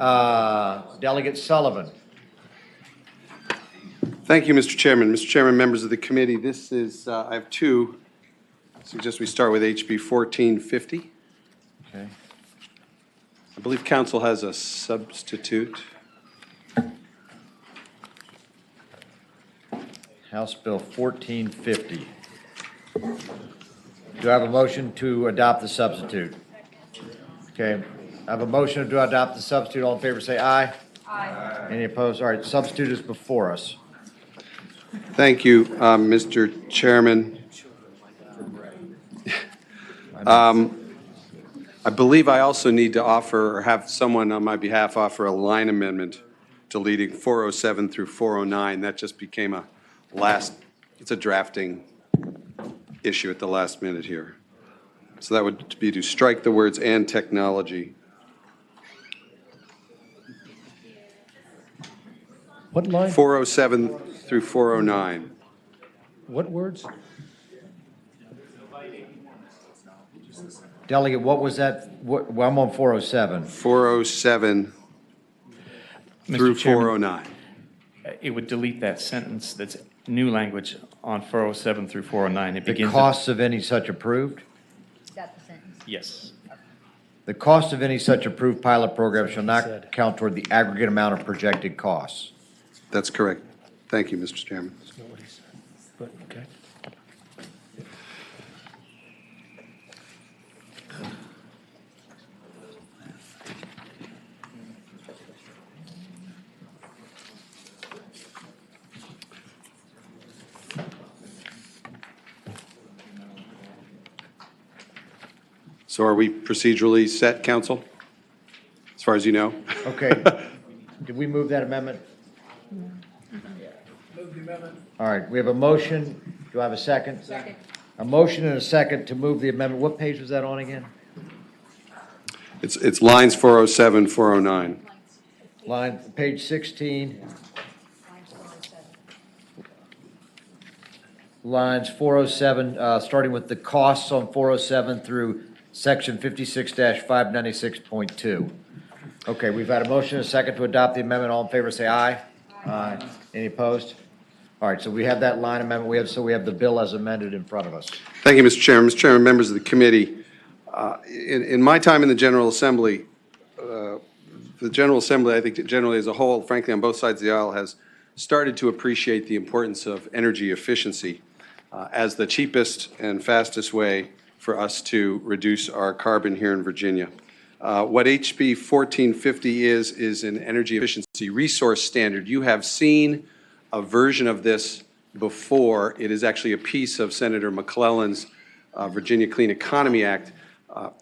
Delegate Sullivan. Thank you, Mr. Chairman. Mr. Chairman, members of the committee, this is, I have two. I suggest we start with HB 1450. Okay. I believe council has a substitute. House Bill 1450. Do I have a motion to adopt the substitute? Okay, I have a motion to adopt the substitute. All in favor say aye. Aye. Any opposed? All right, substitute is before us. Thank you, Mr. Chairman. I believe I also need to offer, or have someone on my behalf offer a line amendment deleting 407 through 409. That just became it's a drafting issue at the last minute here. So that would be to strike the words "and technology." What line? 407 through 409. What words? Delegate, what was that? Well, I'm on 407. 407 through 409. It would delete that sentence that's new language on 407 through 409. It The begins. costs of any such approved? Yes. The cost of any such approved pilot program shall not count toward the aggregate amount of projected costs. That's correct. Thank you, Mr. Chairman. That's not what he said. But, okay. So are we procedurally set, counsel? As far as you know? Okay. Did we move that amendment? Move the amendment. All right, we have a motion. Do I have a second? Second. A motion and a second to move the amendment. What page was that on again? It's lines 407, 409. Line, page 16. Lines 407, starting with the costs on 407 through section 56-596.2. Okay, we've had a motion and a second to adopt the amendment. All in favor, say aye. Aye. Any opposed? All right, so we have that line amendment. We have the bill as amended in front of us. Thank you, Mr. Chairman. Mr. Chairman, members of the committee, in my time in the General Assembly, I think generally as a whole, frankly, on both sides of the aisle, has started to appreciate the importance of energy efficiency as the cheapest and fastest way for us to reduce our carbon here in Virginia. What HB 1450 is an energy efficiency resource standard. You have seen a version of this before. It is actually a piece of Senator McClellan's Virginia Clean Economy Act.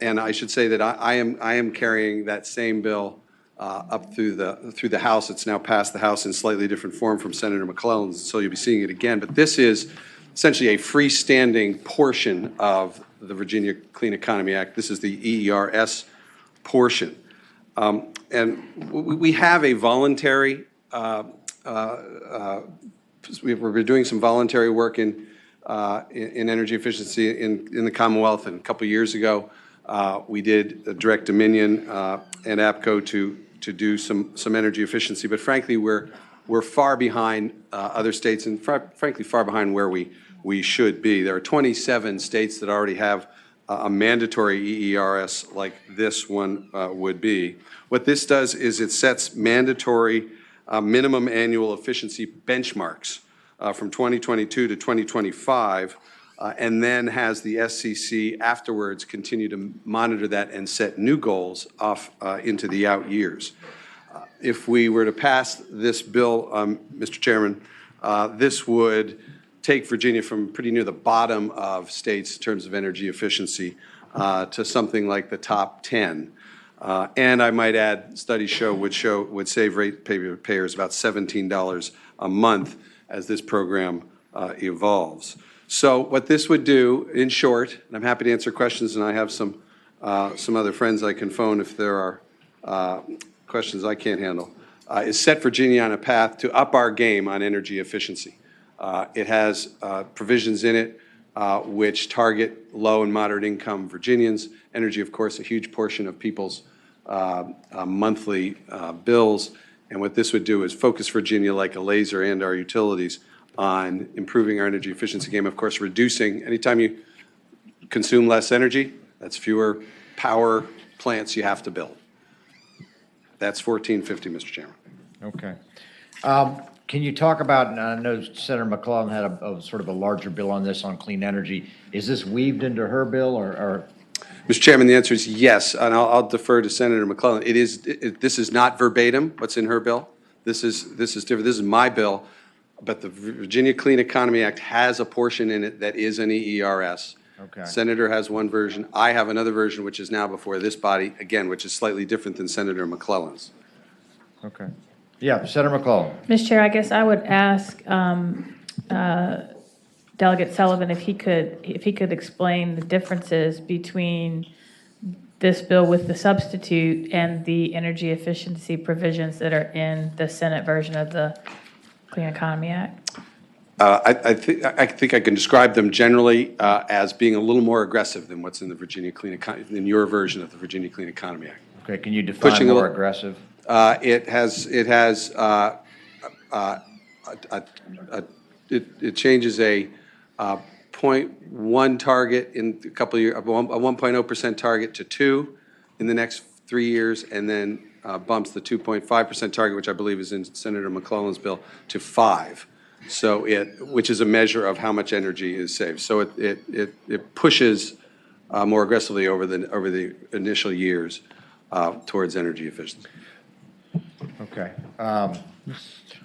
And I should say that I am carrying that same bill up through the House. It's now passed the House in slightly different form from Senator McClellan's, so you'll be seeing it again. But this is essentially a freestanding portion of the Virginia Clean Economy Act. This is the EERS portion. And we have a voluntary, we're doing some voluntary work in energy efficiency in the Commonwealth. And a couple of years ago, we did a direct Dominion and APCO to do some energy efficiency. But frankly, we're far behind other states and frankly far behind where we should be. There are 27 states that already have a mandatory EERS like this one would be. What this does is it sets mandatory minimum annual efficiency benchmarks from 2022 to 2025, and then has the SCC afterwards continue to monitor that and set new goals off into the out years. If we were to pass this bill, Mr. Chairman, this would take Virginia from pretty near the bottom of states in terms of energy efficiency to something like the top 10. And I might add, studies would save ratepayers about $17 a month as this program evolves. So what this would do, in short, and I'm happy to answer questions, and I have some other friends I can phone if there are questions I can't handle. is set Virginia on a path to up our game on energy efficiency. It has provisions in it which target low and moderate income Virginians. Energy, of course, a huge portion of people's monthly bills. And what this would do is focus Virginia like a laser and our utilities on improving our energy efficiency game. Of course, reducing, anytime you consume less energy, that's fewer power plants you have to build. That's 1450, Mr. Chairman. Okay. Can you talk about, and I know Senator McClellan had a sort of a larger bill on this, on clean energy. Is this weaved into her bill, or? Mr. Chairman, the answer is yes, and I'll defer to Senator McClellan. This is not verbatim what's in her bill. This is different. This is my bill, but the Virginia Clean Economy Act has a portion in it that is an EERS. Okay. Senator has one version. I have another version, which is now before this body, again, which is slightly different than Senator McClellan's. Okay. Yeah, Senator McClellan. Mr. Chair, I guess I would ask Delegate Sullivan if he could explain the differences between this bill with the substitute and the energy efficiency provisions that are in the Senate version of the Clean Economy Act. I think I can describe them generally as being a little more aggressive than what's in the Virginia Clean in your version of the Virginia Clean Economy Act. Okay, can you define more aggressive? It changes a 0.1 target in a couple of years, a 1.0% target to 2 in the next 3 years, and then bumps the 2.5% target, which I believe is in Senator McClellan's bill, to 5. So which is a measure of how much energy is saved. So it pushes more aggressively over the initial years towards energy efficiency. Okay. All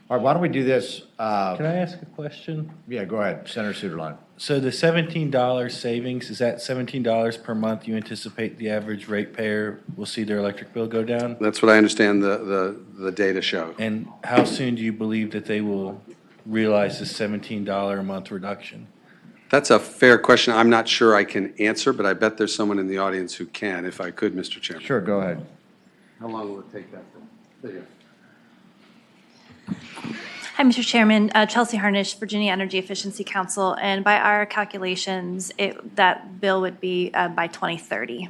right, why don't we do this? Can I ask a question? Yeah, go ahead, Senator Suderline. So the $17 savings, is that $17 per month you anticipate the average ratepayer will see their electric bill go down? That's what I understand the data show. And how soon do you believe that they will realize this $17 a month reduction? That's a fair question. I'm not sure I can answer, but I bet there's someone in the audience who can, if I could, Mr. Chairman. Sure, go ahead. How long will it take that? There you go. Hi, Mr. Chairman. Chelsea Harnish, Virginia Energy Efficiency Council. And by our calculations, that bill would be by 2030.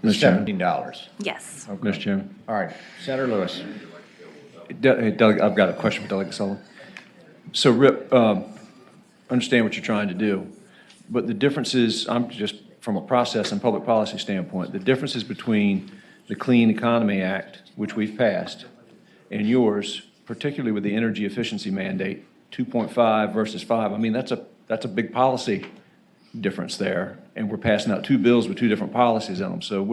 $17. Yes. Okay. Mr. Chairman. All right, Senator Lewis. I've got a question for Delegate Sullivan. So, Rip, understand what you're trying to do, but the differences, I'm just from a process and public policy standpoint, the differences between the Clean Economy Act, which we've passed, and yours, particularly with the energy efficiency mandate, 2.5 versus 5. I mean, that's a big policy difference there, and we're passing out two bills with two different policies in them. So,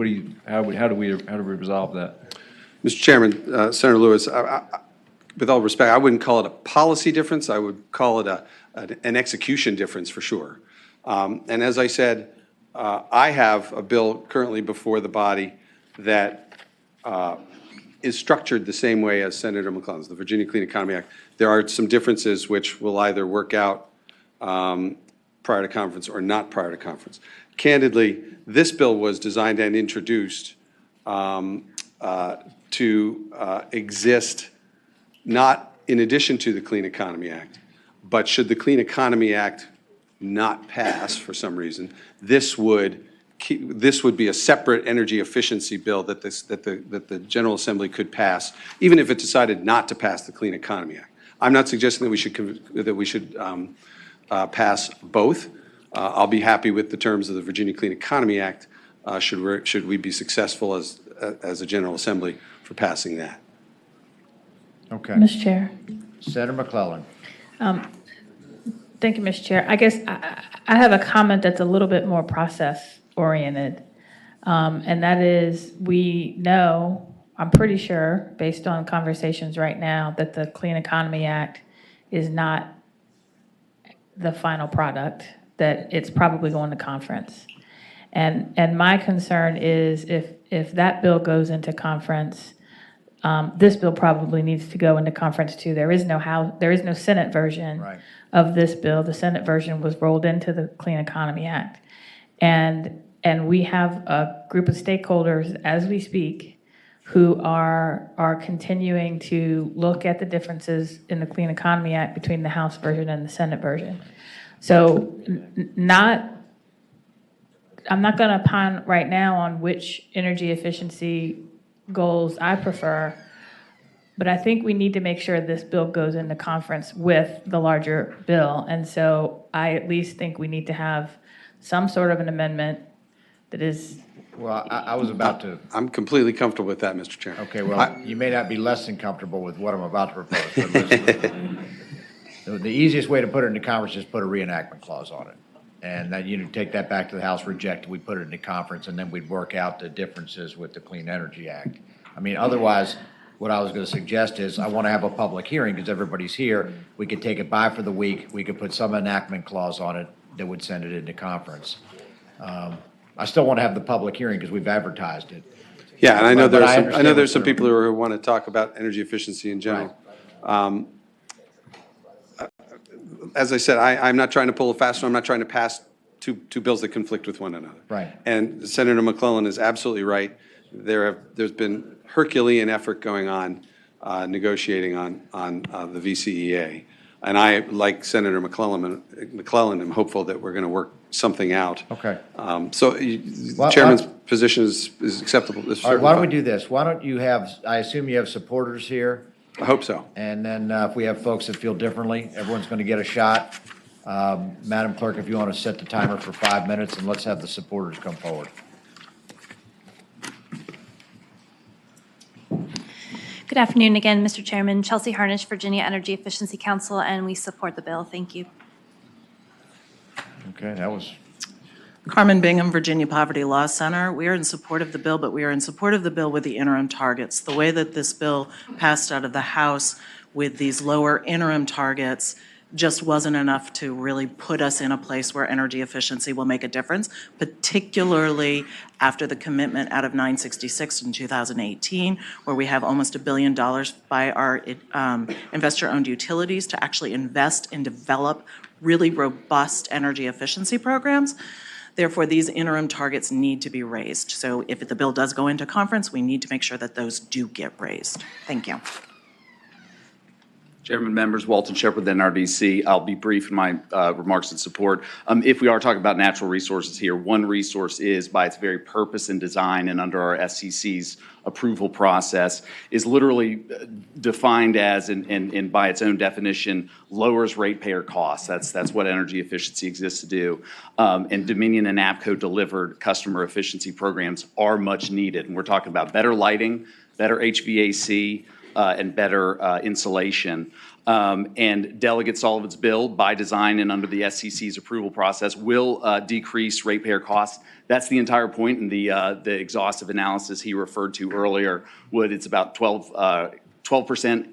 how do we resolve that? Mr. Chairman, Senator Lewis, with all respect, I wouldn't call it a policy difference. I would call it an execution difference for sure. And as I said, I have a bill currently before the body that is structured the same way as Senator McClellan's, the Virginia Clean Economy Act. There are some differences which will either work out prior to conference or not prior to conference. Candidly, this bill was designed and introduced to exist not in addition to the Clean Economy Act, but should the Clean Economy Act not pass for some reason, this would be a separate energy efficiency bill that the General Assembly could pass, even if it decided not to pass the Clean Economy Act. I'm not suggesting that we should pass both. I'll be happy with the terms of the Virginia Clean Economy Act should we be successful as a General Assembly for passing that. Okay. Mr. Chair. Senator McClellan. Thank you, Mr. Chair. I guess I have a comment that's a little bit more process-oriented, and that is we know, I'm pretty sure, based on conversations right now, that the Clean Economy Act is not the final product, that it's probably going to conference. And my concern is if that bill goes into conference, this bill probably needs to go into conference too. There is no Senate version of this bill. The Senate version was rolled into the Clean Economy Act. And we have a group of stakeholders as we speak who are continuing to look at the differences in the Clean Economy Act between the House version and the Senate version. So I'm not going to opine right now on which energy efficiency goals I prefer, but I think we need to make sure this bill goes into conference with the larger bill. And so I at least think we need to have some sort of an amendment that is. Well, I was about to. I'm completely comfortable with that, Mr. Chairman. Okay, well, you may not be less than comfortable with what I'm about to propose, but listen. The easiest way to put it into conference is put a reenactment clause on it. And then you take that back to the House, reject it, we put it into conference, and then we'd work out the differences with the Clean Energy Act. I mean, otherwise, what I was going to suggest is I want to have a public hearing because everybody's here. We could take it by for the week. We could put some enactment clause on it that would send it into conference. I still want to have the public hearing because we've advertised it. Yeah, and I know But I know there's some what they're- people who want to talk about energy efficiency in general. As I said, I'm not trying to pull a fast one. I'm not trying to pass two bills that conflict with one another. Right. And Senator McClellan is absolutely right. There's been Herculean effort going on negotiating on the VCEA. And I, like Senator McClellan, am hopeful that we're going to work something out. Okay. So the chairman's position is acceptable. All right, why don't we do this? Why don't you have, I assume you have supporters here? I hope so. And then if we have folks that feel differently, everyone's going to get a shot. Madam Clerk, if you want to set the timer for 5 minutes, and let's have the supporters come forward. Good afternoon again, Mr. Chairman. Chelsea Harnish, Virginia Energy Efficiency Council, and we support the bill. Thank you. Okay, that was. Carmen Bingham, Virginia Poverty Law Center. We are in support of the bill, but we are in support of the bill with the interim targets. The way that this bill passed out of the House with these lower interim targets just wasn't enough to really put us in a place where energy efficiency will make a difference, particularly after the commitment out of 966 in 2018, where we have almost $1 billion by our investor-owned utilities to actually invest and develop really robust energy efficiency programs. Therefore, these interim targets need to be raised. So if the bill does go into conference, we need to make sure that those do get raised. Thank you. Chairman, members, Walton Shepherd, NRDC. I'll be brief in my remarks in support. If we are talking about natural resources here, one resource is, by its very purpose and design and under our SCC's approval process, is literally defined as, and by its own definition, lowers ratepayer costs. That's what energy efficiency exists to do. And Dominion and APCO delivered customer efficiency programs are much needed. And we're talking about better lighting, better HVAC, and better insulation. And Delegate Sullivan's bill, by design and under the SCC's approval process, will decrease ratepayer costs. That's the entire point, and the exhaustive analysis he referred to earlier it's about 12%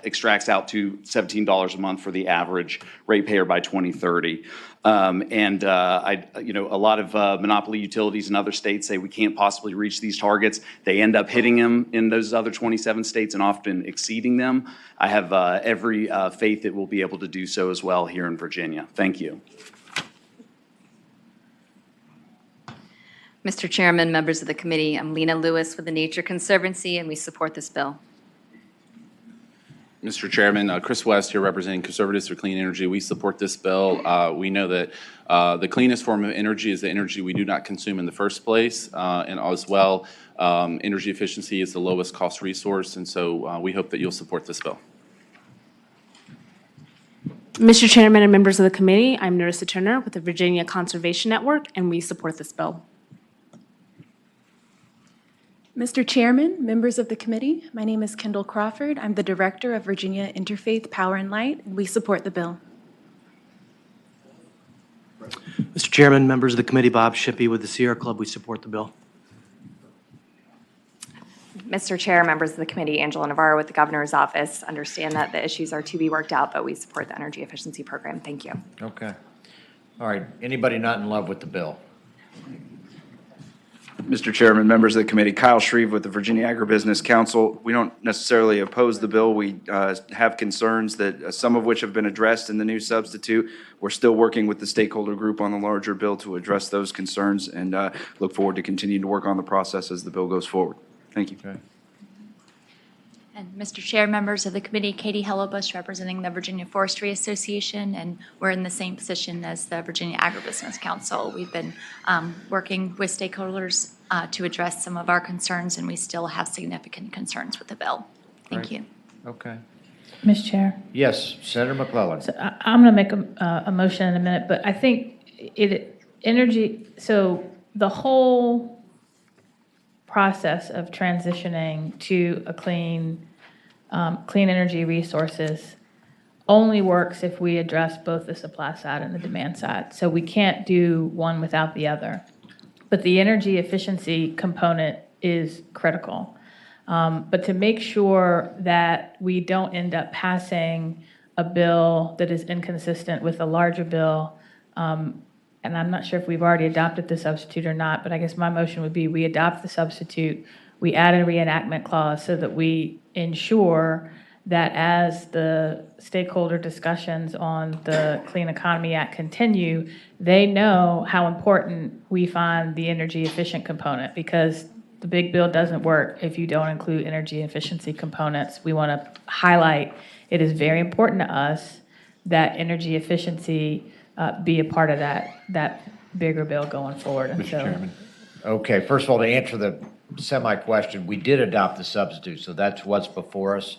extracts out to $17 a month for the average ratepayer by 2030. A lot of monopoly utilities in other states say we can't possibly reach these targets. They end up hitting them in those other 27 states and often exceeding them. I have every faith that we'll be able to do so as well here in Virginia. Thank you. Mr. Chairman, members of the committee, I'm Lena Lewis with the Nature Conservancy, and we support this bill. Mr. Chairman, Chris West here representing Conservatives for Clean Energy. We support this bill. We know that the cleanest form of energy is the energy we do not consume in the first place, and as well, energy efficiency is the lowest cost resource, and so we hope that you'll support this bill. Mr. Chairman and members of the committee, I'm Narissa Turner with the Virginia Conservation Network, and we support this bill. Mr. Chairman, members of the committee, my name is Kendall Crawford. I'm the Director of Virginia Interfaith Power and Light, and we support the bill. Mr. Chairman, members of the committee, Bob Shippey with the Sierra Club, we support the bill. Mr. Chair, members of the committee, Angela Navarro with the Governor's Office, understand that the issues are to be worked out, but we support the energy efficiency program. Thank you. Okay. All right. Anybody not in love with the bill? Mr. Chairman, members of the committee, Kyle Shreve with the Virginia Agribusiness Council. We don't necessarily oppose the bill. We have concerns that some of which have been addressed in the new substitute. We're still working with the stakeholder group on the larger bill to address those concerns and look forward to continuing to work on the process as the bill goes forward. Thank you. Okay. And Mr. Chair, members of the committee, Katie Hellebush representing the Virginia Forestry Association, and we're in the same position as the Virginia Agribusiness Council. We've been working with stakeholders to address some of our concerns, and we still have significant concerns with the bill. Thank you. Okay. Ms. Chair? Yes, Senator McClellan. So I'm going to make a motion in a minute, but I think so the whole process of transitioning to a clean energy resources only works if we address both the supply side and the demand side. So we can't do one without the other. But the energy efficiency component is critical. But to make sure that we don't end up passing a bill that is inconsistent with a larger bill, and I'm not sure if we've already adopted the substitute or not, but I guess my motion would be we adopt the substitute, we add a reenactment clause so that we ensure that as the stakeholder discussions on the Clean Economy Act continue, they know how important we find the energy efficient component, because the big bill doesn't work if you don't include energy efficiency components. We want to highlight it is very important to us that energy efficiency be a part of that bigger bill going forward. And Mr. Chairman. Okay, first of all, to answer the semi-question, we did adopt the substitute, so that's what's before us.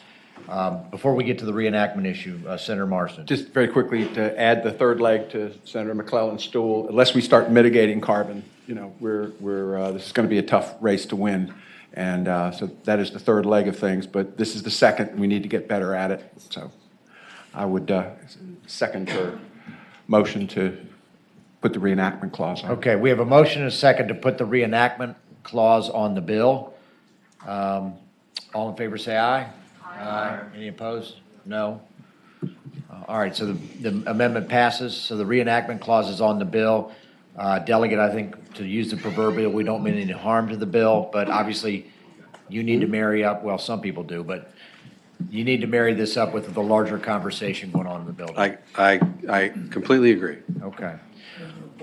Before we get to the reenactment issue, Senator Marston. Just very quickly to add the third leg to Senator McClellan's stool, unless we start mitigating carbon, this is going to be a tough race to win. And so that is the third leg of things, but this is the second. We need to get better at it. So I would second her motion to put the reenactment clause on. Okay, we have a motion and a second to put the reenactment clause on the bill. All in favor say aye. Aye. Any opposed? No. All right, so the amendment passes. So the reenactment clause is on the bill. Delegate, I think, to use the proverbial, we don't mean any harm to the bill, but obviously you need to marry up, well, some people do, but you need to marry this up with the larger conversation going on in the building. I completely agree. Okay.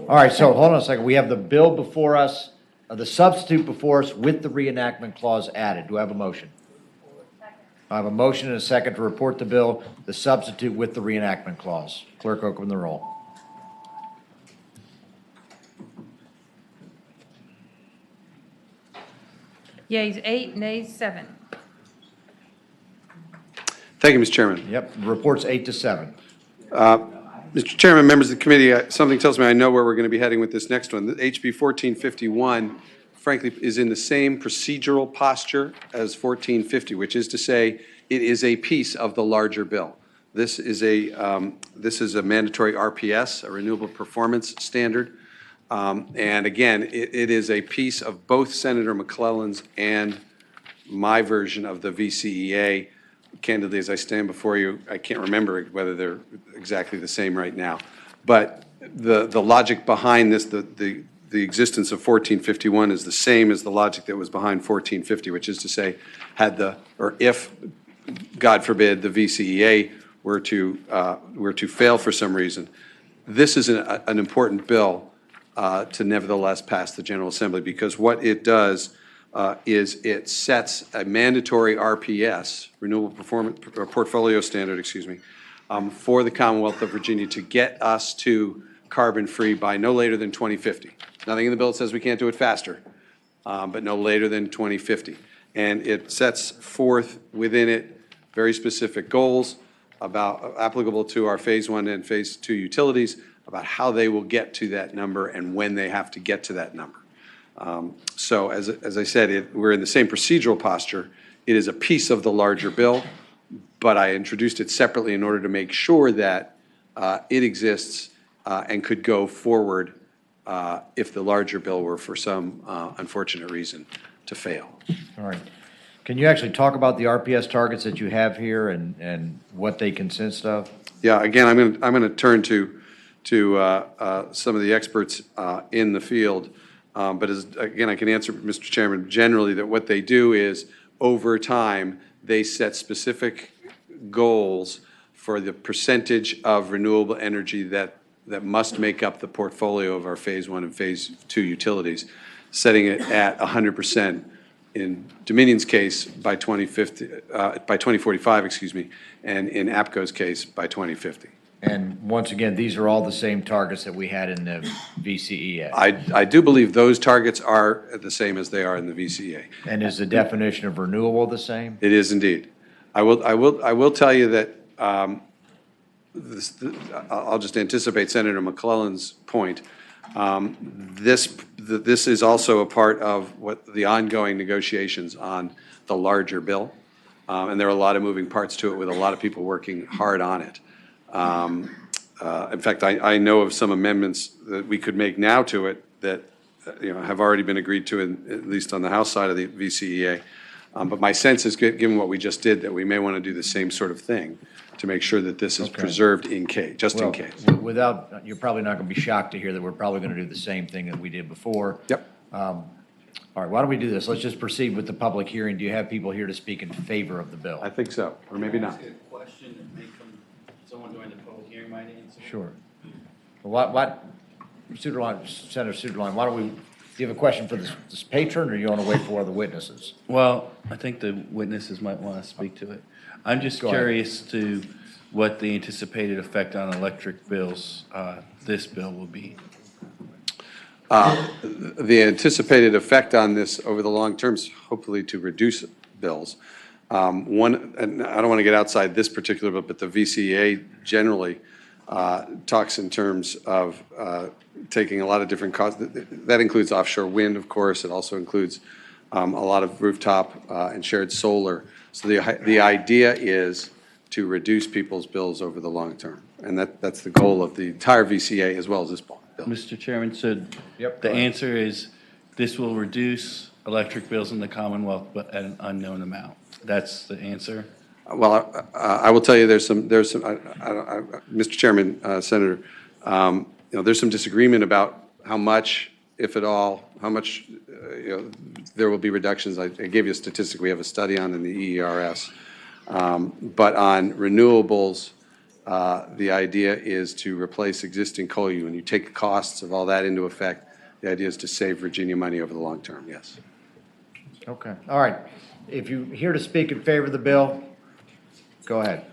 All right, so hold on a second. We have the bill before us, the substitute before us with the reenactment clause added. Do I have a motion? I have a motion and a second to report the bill, the substitute with the reenactment clause. Clerk, open the roll. Yeas 8, nays 7. Thank you, Mr. Chairman. Yep, report's 8-7. Mr. Chairman, members of the committee, something tells me I know where we're going to be heading with this next one. The HB 1451, frankly, is in the same procedural posture as 1450, which is to say it is a piece of the larger bill. This is a mandatory RPS, a renewable performance standard. And again, it is a piece of both Senator McClellan's and my version of the VCEA. Candidly, as I stand before you, I can't remember whether they're exactly the same right now. But the logic behind this, the existence of 1451 is the same as the logic that was behind 1450, which is to say, if, God forbid, the VCEA were to fail for some reason, this is an important bill to nevertheless pass the General Assembly, because what it does is it sets a mandatory RPS, renewable performance or portfolio standard, for the Commonwealth of Virginia to get us to carbon-free by no later than 2050. Nothing in the bill says we can't do it faster, but no later than 2050. And it sets forth within it very specific goals applicable to our Phase 1 and Phase 2 utilities about how they will get to that number and when they have to get to that number. So as I said, we're in the same procedural posture. It is a piece of the larger bill, but I introduced it separately in order to make sure that it exists and could go forward if the larger bill were for some unfortunate reason to fail. All right. Can you actually talk about the RPS targets that you have here and what they consist of? Yeah, again, I'm going to turn to some of the experts in the field. But again, I can answer, Mr. Chairman, generally that what they do is over time, they set specific goals for the percentage of renewable energy that must make up the portfolio of our Phase 1 and Phase 2 utilities, setting it at 100% in Dominion's case by 2045, excuse me, and in APCO's case by 2050. And once again, these are all the same targets that we had in the VCEA. I do believe those targets are the same as they are in the VCEA. And is the definition of renewable the same? It is indeed. I will tell you that I'll just anticipate Senator McClellan's point. This is also a part of what the ongoing negotiations on the larger bill. And there are a lot of moving parts to it with a lot of people working hard on it. In fact, I know of some amendments that we could make now to it that have already been agreed to, at least on the House side of the VCEA. But my sense is, given what we just did, that we may want to do the same sort of thing to make sure that this is preserved in case, just in case. Without, you're probably not going to be shocked to hear that we're probably going to do the same thing that we did before. Yep. All right, why don't we do this? Let's just proceed with the public hearing. Do you have people here to speak in favor of the bill? I think so, or maybe not. Question that may come, someone during the public hearing might answer. Sure. What, Senator Suderline, why don't we, do you have a question for this patron, or you want to wait for other witnesses? Well, I think the witnesses might want to speak to it. I'm just Go ahead. curious to what the anticipated effect on electric bills this bill will be. The anticipated effect on this over the long term is hopefully to reduce bills. One, and I don't want to get outside this particular bill, but the VCEA generally talks in terms of taking a lot of different costs. That includes offshore wind, of course. It also includes a lot of rooftop and shared solar. So the idea is to reduce people's bills over the long term. And that's the goal of the entire VCA as well as this bill. Mr. Chairman, so Yep, the go ahead. answer is this will reduce electric bills in the Commonwealth, but at an unknown amount. That's the answer? Well, I will tell you, Mr. Chairman, Senator, there's some disagreement about how much, if at all, how much, there will be reductions. I gave you a statistic we have a study on in the EERS. But on renewables, the idea is to replace existing coal. When you take the costs of all that into effect, the idea is to save Virginia money over the long term, yes. Okay, all right. If you're here to speak in favor of the bill, go ahead.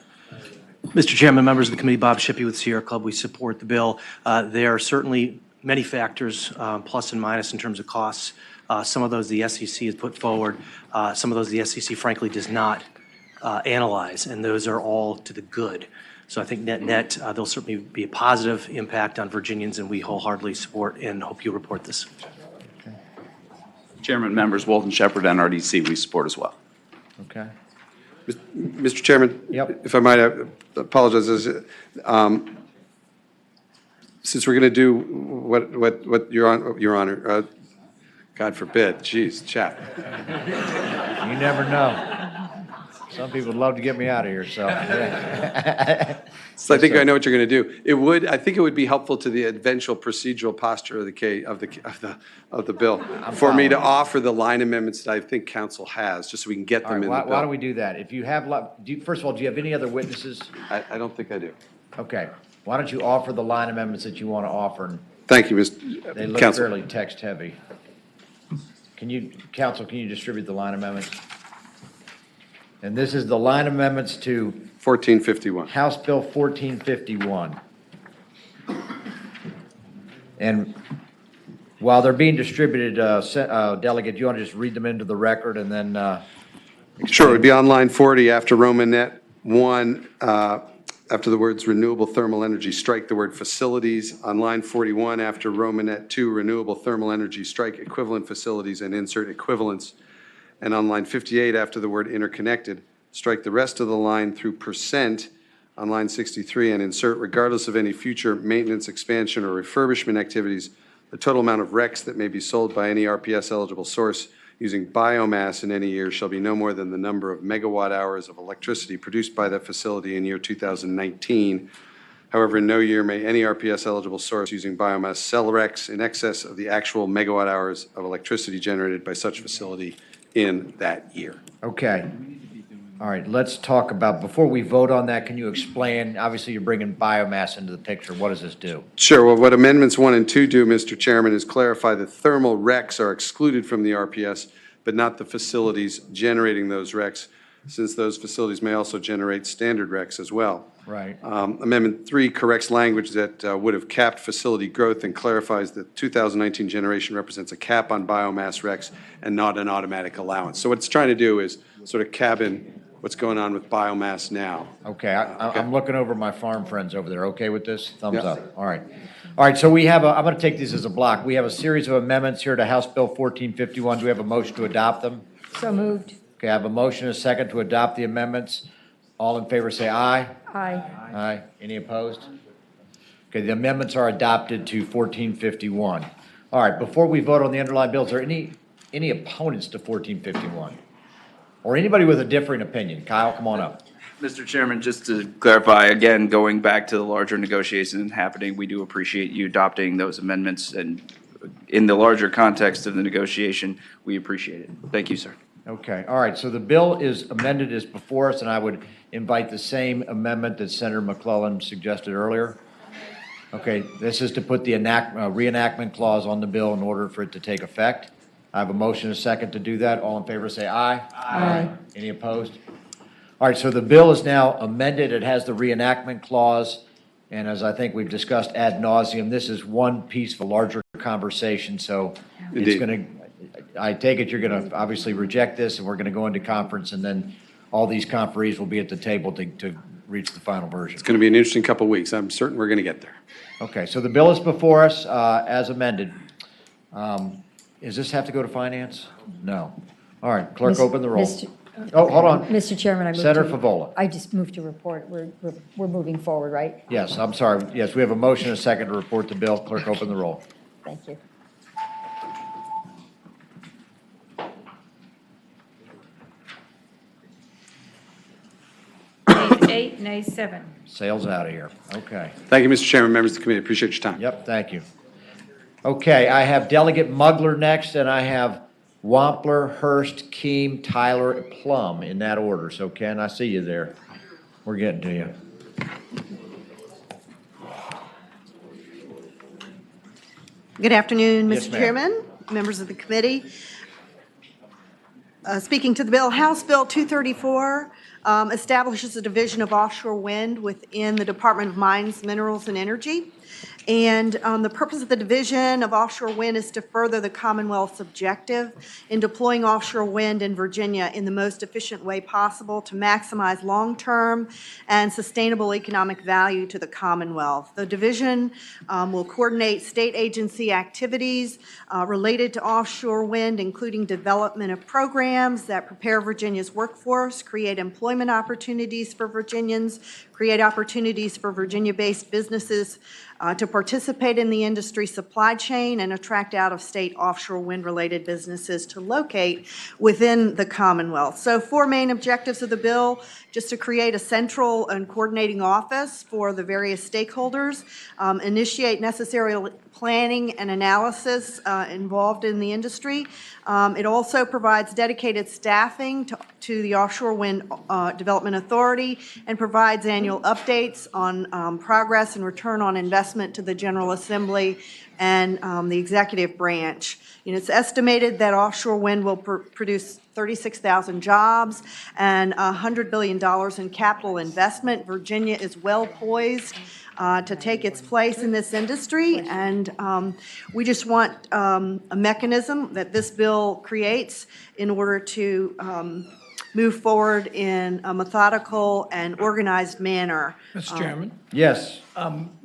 Mr. Chairman, members of the committee, Bob Shippey with Sierra Club, we support the bill. There are certainly many factors, plus and minus, in terms of costs. Some of those the SEC has put forward. Some of those the SEC frankly does not analyze, and those are all to the good. So I think net, there'll certainly be a positive impact on Virginians, and we wholeheartedly support and hope you report this. Chairman, members, Walton Shepherd, NRDC, we support as well. Okay. Mr. Chairman? Yep. If I might, I apologize. Since we're going to do what Your Honor, God forbid, geez, chat. You never know. Some people would love to get me out of here, so. Yeah. So I think I know what you're going to do. I think it would be helpful to the eventual procedural posture of the bill for me to offer the line amendments that I think council has, just so we can get All them right, in the bill. why don't we do that? If you have, first of all, do you have any other witnesses? I don't think I do. Okay. Why don't you offer the line amendments that you want to offer? Thank you, They Mr. look Council. fairly text-heavy. Council, can you distribute the line amendments? And this is the line amendments to 1451. House Bill 1451. And while they're being distributed, Delegate, do you want to just read them into the record and then? Sure, it would be on line 40 after Romanet 1, after the words renewable thermal energy, strike the word facilities. On line 41 after Romanet 2, renewable thermal energy, strike equivalent facilities and insert equivalents. And on line 58 after the word interconnected, strike the rest of the line through percent on line 63 and insert regardless of any future maintenance, expansion, or refurbishment activities, the total amount of RECs that may be sold by any RPS eligible source using biomass in any year shall be no more than the number of megawatt hours of electricity produced by that facility in year 2019. However, in no year may any RPS eligible source using biomass sell RECs in excess of the actual megawatt hours of electricity generated by such facility in that year. Okay. All right, let's talk about, before we vote on that, can you explain, obviously you're bringing biomass into the picture. What does this do? Sure. Well, what amendments 1 and 2 do, Mr. Chairman, is clarify that thermal RECs are excluded from the RPS but not the facilities generating those RECs, since those facilities may also generate standard RECs as well. Right. Amendment 3 corrects language that would have capped facility growth and clarifies that 2019 generation represents a cap on biomass RECs and not an automatic allowance. So what it's trying to do is sort of cabin what's going on with biomass now. Okay, I'm looking over my farm friends over there. Okay with this? Thumbs Yeah. up. All right. All right, so we have I'm going to take these as a block. We have a series of amendments here to House Bill 1451. Do we have a motion to adopt them? So moved. Okay, I have a motion and a second to adopt the amendments. All in favor say aye. Aye. Aye. Any opposed? Okay, the amendments are adopted to 1451. All right, before we vote on the underlying bills, are any opponents to 1451? Or anybody with a differing opinion? Kyle, come on up. Mr. Chairman, just to clarify, again, going back to the larger negotiations happening, we do appreciate you adopting those amendments, and in the larger context of the negotiation, we appreciate it. Thank you, sir. Okay, all right, so the bill is amended, is before us, and I would invite the same amendment that Senator McClellan suggested earlier. Okay, this is to put the reenactment clause on the bill in order for it to take effect. I have a motion and a second to do that. All in favor say aye. Aye. Any opposed? All right, so the bill is now amended. It has the reenactment clause, and as I think we've discussed ad nauseum, this is one piece of a larger conversation, so it's Indeed. going to, I take it you're going to obviously reject this, and we're going to go into conference, and then all these conferees will be at the table to reach the final version. It's going to be an interesting couple of weeks. I'm certain we're going to get there. Okay, so the bill is before us as amended. Does this have to go to finance? No. All right, clerk, open the roll. Oh, hold on. Mr. Chairman, I move Senator to- Favola. I just moved to report. We're moving forward, right? Yes, I'm sorry. Yes, we have a motion and a second to report the bill. Clerk, open the roll. Thank you. Ayes 8, nays 7. Sales out of here. Okay. Thank you, Mr. Chairman, members of the committee. Appreciate your time. Yep, thank you. Okay, I have Delegate Mugler next, and I have Wampler, Hurst, Keem, Tyler, Plum in that order. So Ken, I see you there. We're getting to you. Good afternoon, Yes, Mr. ma'am. Chairman, members of the committee. Speaking to the bill, House Bill 234 establishes a division of offshore wind within the Department of Mines, Minerals, and Energy. And the purpose of the division of offshore wind is to further the Commonwealth's objective in deploying offshore wind in Virginia in the most efficient way possible to maximize long-term and sustainable economic value to the Commonwealth. The division will coordinate state agency activities related to offshore wind, including development of programs that prepare Virginia's workforce, create employment opportunities for Virginians, create opportunities for Virginia-based businesses to participate in the industry supply chain and attract out-of-state offshore wind-related businesses to locate within the Commonwealth. So 4 main objectives of the bill: just to create a central and coordinating office for the various stakeholders, initiate necessary planning and analysis involved in the industry. It also provides dedicated staffing to the Offshore Wind Development Authority and provides annual updates on progress and return on investment to the General Assembly and the executive branch. You know, it's estimated that offshore wind will produce 36,000 jobs and $100 billion in capital investment. Virginia is well poised to take its place in this industry, and we just want a mechanism that this bill creates in order to move forward in a methodical and organized manner. Mr. Chairman? Yes.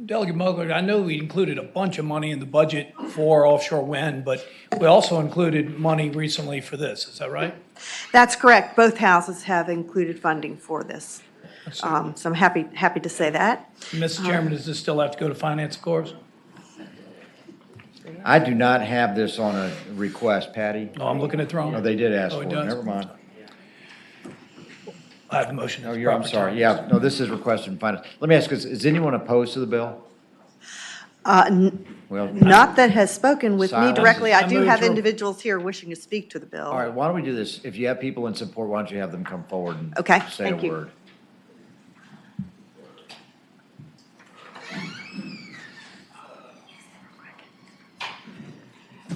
Delegate Mugler, I know we included a bunch of money in the budget for offshore wind, but we also included money recently for this. Is that right? That's correct. Both houses have included funding for this. So I'm happy to say that. Mr. Chairman, does this still have to go to finance, of course? I do not have this on a request, Patty. Oh, I'm looking at the wrong. No, they did ask Oh, for it it. does? Never mind. I have a motion. No, I'm sorry. Yeah, no, this is requested in finance. Let me ask, is anyone opposed to the bill? Well, Not that has spoken with me Silence. directly. I I do move have to- individuals here wishing to speak to the bill. All right, why don't we do this? If you have people in support, why don't you have them come forward and Okay, say a thank you. word?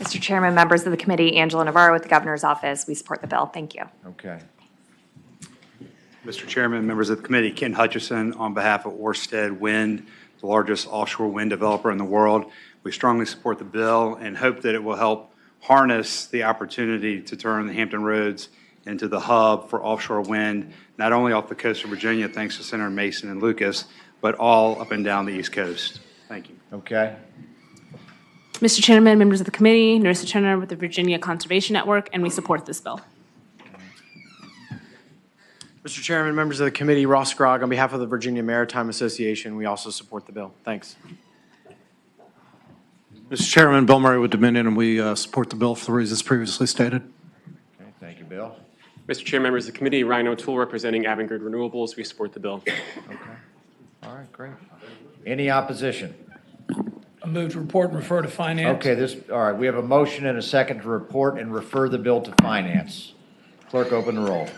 Mr. Chairman, members of the committee, Angela Navarro with the Governor's Office, we support the bill. Thank you. Okay. Mr. Chairman, members of the committee, Ken Hutchison on behalf of Ørsted Wind, the largest offshore wind developer in the world. We strongly support the bill and hope that it will help harness the opportunity to turn the Hampton Roads into the hub for offshore wind, not only off the coast of Virginia, thanks to Senator Mason and Lucas, but all up and down the East Coast. Thank you. Okay. Mr. Chairman, members of the committee, Narissa Turner with the Virginia Conservation Network, and we support this bill. Mr. Chairman, members of the committee, Ross Grogg, on behalf of the Virginia Maritime Association, we also support the bill. Thanks. Mr. Chairman, Bill Murray with Dominion, and we support the bill for the reasons previously stated. Okay, thank you, Bill. Mr. Chair, members of the committee, Ryan O'Toole representing Avangrid Renewables, we support the bill. Okay. All right, great. Any opposition? I move to report and refer to finance. Okay, all right, we have a motion and a second to report and refer the bill to finance. Clerk, open the roll.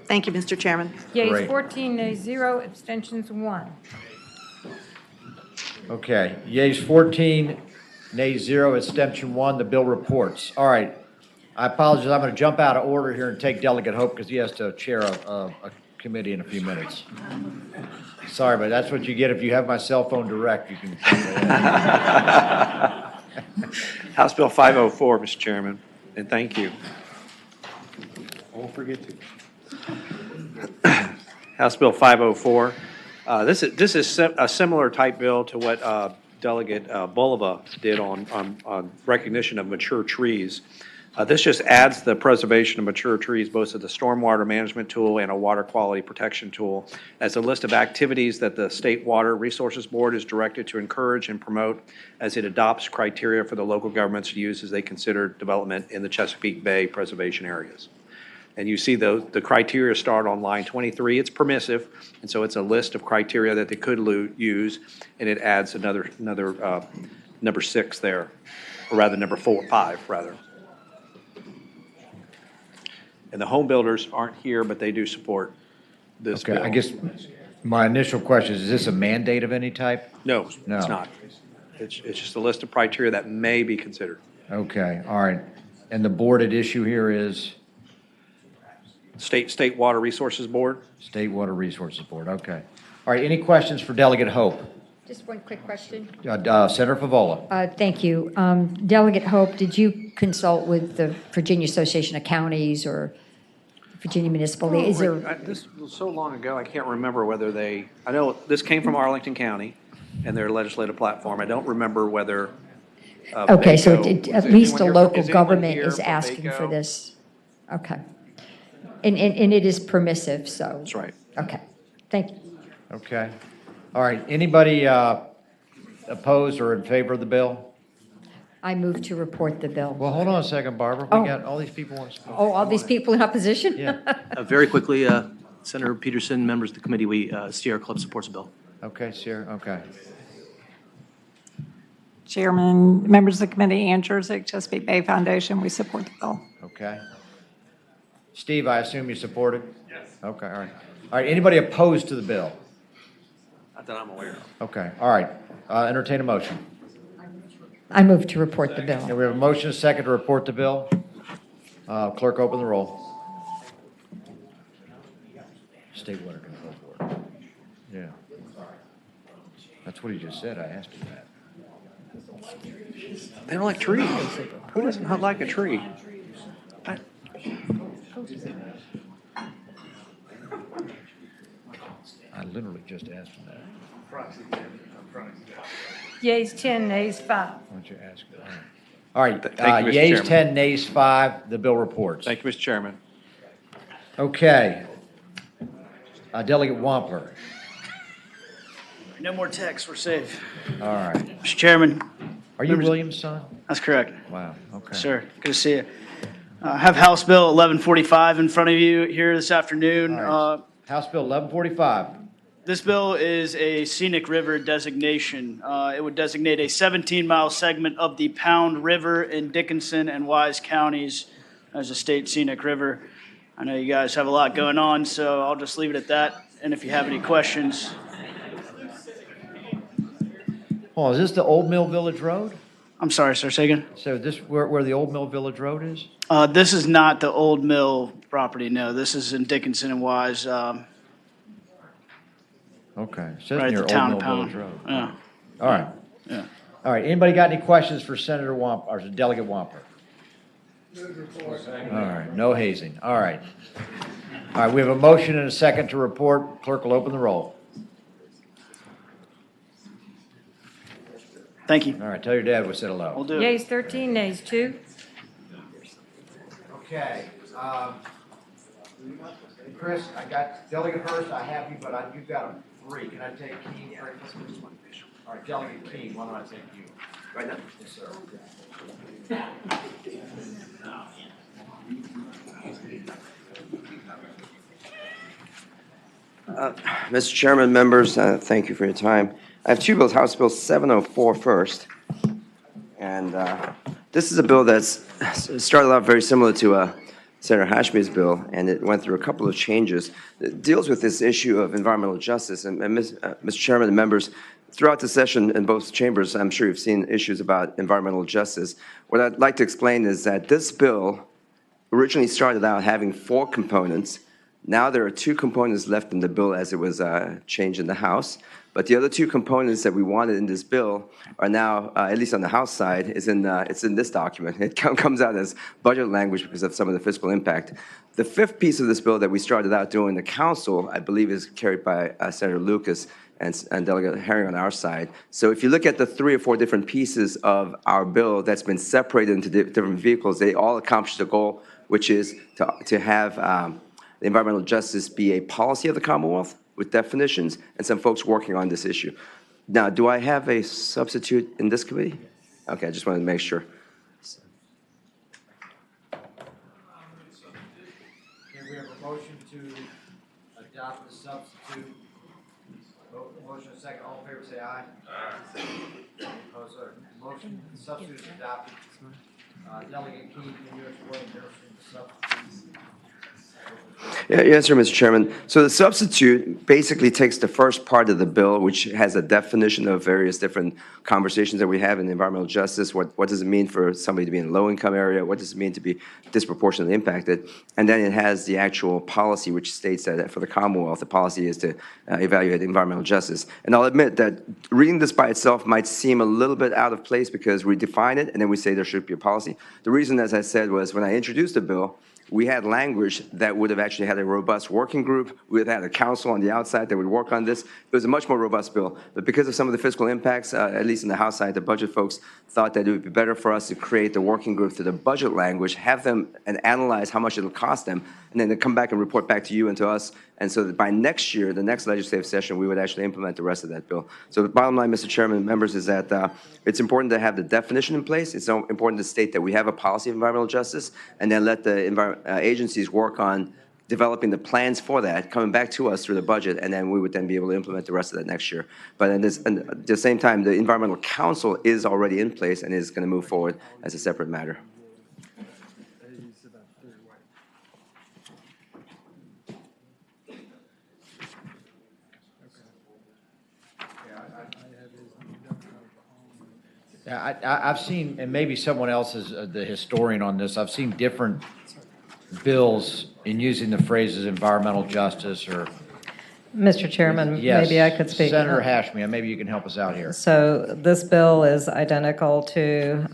Thank you, Mr. Chairman. Yeas Great. 14, nays 0, abstentions 1. Okay, yeas 14, nays 0, abstention 1, the bill reports. All right, I apologize, I'm going to jump out of order here and take Delegate Hope because he has to chair a committee in a few minutes. Sorry, but that's what you get if you have my cell phone direct, you can. House Bill 504, Mr. Chairman, and thank you. I won't forget to. House Bill 504. This is a similar type bill to what Delegate Bulova did on recognition of mature trees. This just adds the preservation of mature trees, both as a stormwater management tool and a water quality protection tool, as a list of activities that the State Water Resources Board is directed to encourage and promote as it adopts criteria for the local governments to use as they consider development in the Chesapeake Bay preservation areas. And you see the criteria start on line 23. It's permissive, and so it's a list of criteria that they could use, and it adds another number 6 there, or rather number 5 rather. And the home builders aren't here, but they do support this bill. Okay, I guess my initial question is this a mandate of any type? No, No. it's not. It's just a list of criteria that may be considered. Okay, all right. And the board at issue here is? State Water Resources Board. State Water Resources Board, okay. All right, any questions for Delegate Hope? Just one quick question. Senator Favola. Thank you. Delegate Hope, did you consult with the Virginia Association of Counties or Virginia Municipal League? Is there? This was so long ago, I can't remember whether I know this came from Arlington County and their legislative platform. I don't remember whether. Okay, so Baco- at is least anyone the here- local is anyone government here is from asking for Baco? this. Okay. And it is permissive, so. That's right. Okay, thank you. Okay. All right, anybody opposed or in favor of the bill? I move to report the bill. Well, hold on a second, Barbara. We got all these people want to speak. Oh, all these people in opposition? Yeah. Very quickly, Senator Peterson, members of the committee, Sierra Club supports the bill. Okay, Sierra, okay. Chairman, members of the committee, Ann Jerzyk, Chesapeake Bay Foundation, we support the bill. Okay. Steve, I assume you support it? Yes. Okay, all right. All right, anybody opposed to the bill? Not that I'm aware of. Okay, all right. Entertain a motion. I move to report the bill. Okay, we have a motion, a second to report the bill. Clerk, open the roll. State Water Control Board. Yeah. That's what he just said. I asked him that. They don't like trees. Who doesn't like a tree? I literally just asked him that. Yeas 10, nays 5. Why don't you ask him? All right. Thank you, Mr. Yeas Chairman. 10, nays 5. The bill reports. Thank you, Mr. Chairman. Okay. Delegate Wampler. No more texts, we're safe. All right. Mr. Chairman. Are you Williams' son? That's correct. Wow, okay. Sir, good to see you. I have House Bill 1145 in front of you here this afternoon. All right. House Bill 1145. This bill is a scenic river designation. It would designate a 17-mile segment of the Pound River in Dickinson and Wise counties as a state scenic river. I know you guys have a lot going on, so I'll just leave it at that. And if you have any questions, Oh, is this the Old Mill Village Road? I'm sorry, sir, say again? So this, where the Old Mill Village Road is? This is not the Old Mill property, no. This is in Dickinson and Wise, Okay, it says right at near the Old town Mill pound. Village Road. Yeah. All right. Yeah. All right, anybody got any questions for Senator Wamp, or Delegate Wamper? All right, no hazing, all right. All right, we have a motion and a second to report. Clerk will open the roll. Thank you. All right, tell your dad we said hello. We'll do it. Yeas 13, nays 2. Okay, Chris, I got Delegate Hurst, I have you, but you've got 3. Can I take Keen first? All right, Delegate Keen, why don't I take you? Right now? Yes, sir. Mr. Chairman, members, thank you for your time. I have 2 bills, House Bill 704 first. And this is a bill that's started out very similar to Senator Hashmi's bill, and it went through a couple of changes. It deals with this issue of environmental justice. And Mr. Chairman and members, throughout the session in both chambers, I'm sure you've seen issues about environmental justice. What I'd like to explain is that this bill originally started out having 4 components. Now there are 2 components left in the bill as it was changed in the House. But the other 2 components that we wanted in this bill are now, at least on the House side, it's in this document. It comes out as budget language because of some of the fiscal impact. The 5th piece of this bill that we started out doing in the Council, I believe, is carried by Senator Lucas and Delegate Herring on our side. So if you look at the 3 or 4 different pieces of our bill that's been separated into different vehicles, they all accomplish the goal, which is to have environmental justice be a policy of the Commonwealth with definitions and some folks working on this issue. Now, do I have a substitute in this committee? Okay, I just wanted to make sure. Okay, we have a motion to adopt the substitute. Motion and second, all in favor say aye. Aye. Opposed, motion, the substitute is adopted. Delegate Key, can you explain the substitute? Yes, sir, Mr. Chairman. So the substitute basically takes the first part of the bill, which has a definition of various different conversations that we have in environmental justice. What does it mean for somebody to be in a low-income area? What does it mean to be disproportionately impacted? And then it has the actual policy, which states that for the Commonwealth, the policy is to evaluate environmental justice. And I'll admit that reading this by itself might seem a little bit out of place because we define it and then we say there should be a policy. The reason, as I said, was when I introduced the bill, we had language that would have actually had a robust working group. We would have had a council on the outside that would work on this. It was a much more robust bill. But because of some of the fiscal impacts, at least in the House side, the budget folks thought that it would be better for us to create the working group through the budget language, have them and analyze how much it'll cost them, and then to come back and report back to you and to us. And so that by next year, the next legislative session, we would actually implement the rest of that bill. So the bottom line, Mr. Chairman and members, is that it's important to have the definition in place. It's so important to state that we have a policy of environmental justice, and then let the agencies work on developing the plans for that, coming back to us through the budget, and then we would then be able to implement the rest of that next year. But at the same time, the Environmental Council is already in place and is going to move forward as a separate matter. Yeah, I've seen, and maybe someone else is the historian on this, I've seen different bills in using the phrases environmental justice or. Mr. Chairman, Yes, maybe I could speak. Senator Hashmi, maybe you can help us out here. So this bill is identical to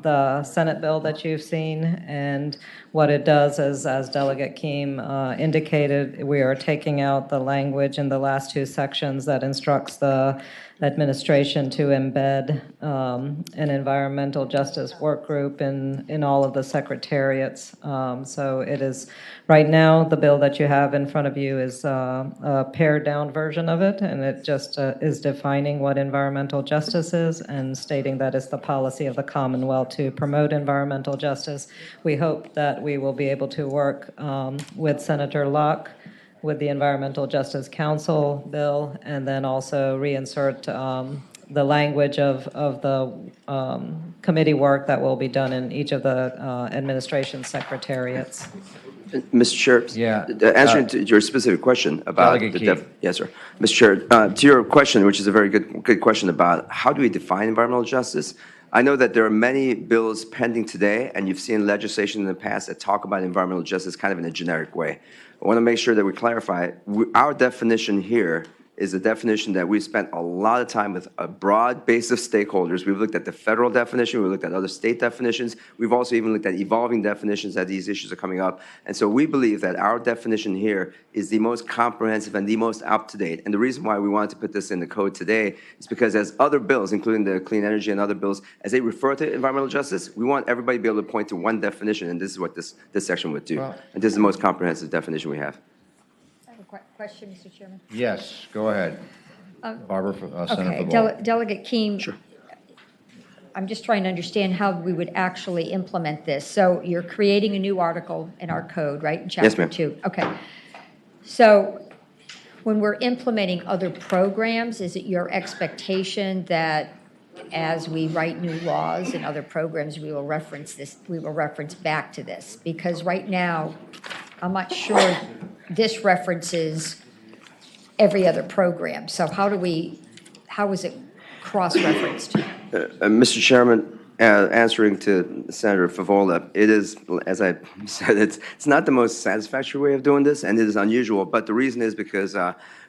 the Senate bill that you've seen, and what it does is, as Delegate Keem indicated, we are taking out the language in the last 2 sections that instructs the administration to embed an environmental justice work group in all of the secretariats. So it is, right now, the bill that you have in front of you is a pared-down version of it, and it just is defining what environmental justice is and stating that it's the policy of the Commonwealth to promote environmental justice. We hope that we will be able to work with Senator Locke, with the Environmental Justice Council bill, and then also reinsert the language of the committee work that will be done in each of the administration secretariats. Mr. Chair? Yeah. Answering to your specific question about Delegate the Key. yes, sir. Mr. Chair, to your question, which is a very good question about how do we define environmental justice? I know that there are many bills pending today, and you've seen legislation in the past that talk about environmental justice kind of in a generic way. I want to make sure that we clarify, our definition here is a definition that we've spent a lot of time with a broad base of stakeholders. We've looked at the federal definition, we've looked at other state definitions, we've also even looked at evolving definitions as these issues are coming up. And so we believe that our definition here is the most comprehensive and the most up-to-date. And the reason why we wanted to put this in the code today is because as other bills, including the clean energy and other bills, as they refer to environmental justice, we want everybody to be able to point to one definition, and this is what this section would do. Well, and this is the most comprehensive definition we have. I have a question, Mr. Chairman. Yes, go ahead. Barbara, Senator Okay, Faval. Delegate Keem. Sure. I'm just trying to understand how we would actually implement this. So you're creating a new article in our code, right? In Yes, Chapter ma'am. 2. Okay. So when we're implementing other programs, is it your expectation that as we write new laws and other programs, we will reference this, we will reference back to this? Because right now, I'm not sure this references every other program. So how is it cross-referenced? Mr. Chairman, answering to Senator Favola, it is, as I said, it's not the most satisfactory way of doing this, and it is unusual. But the reason is because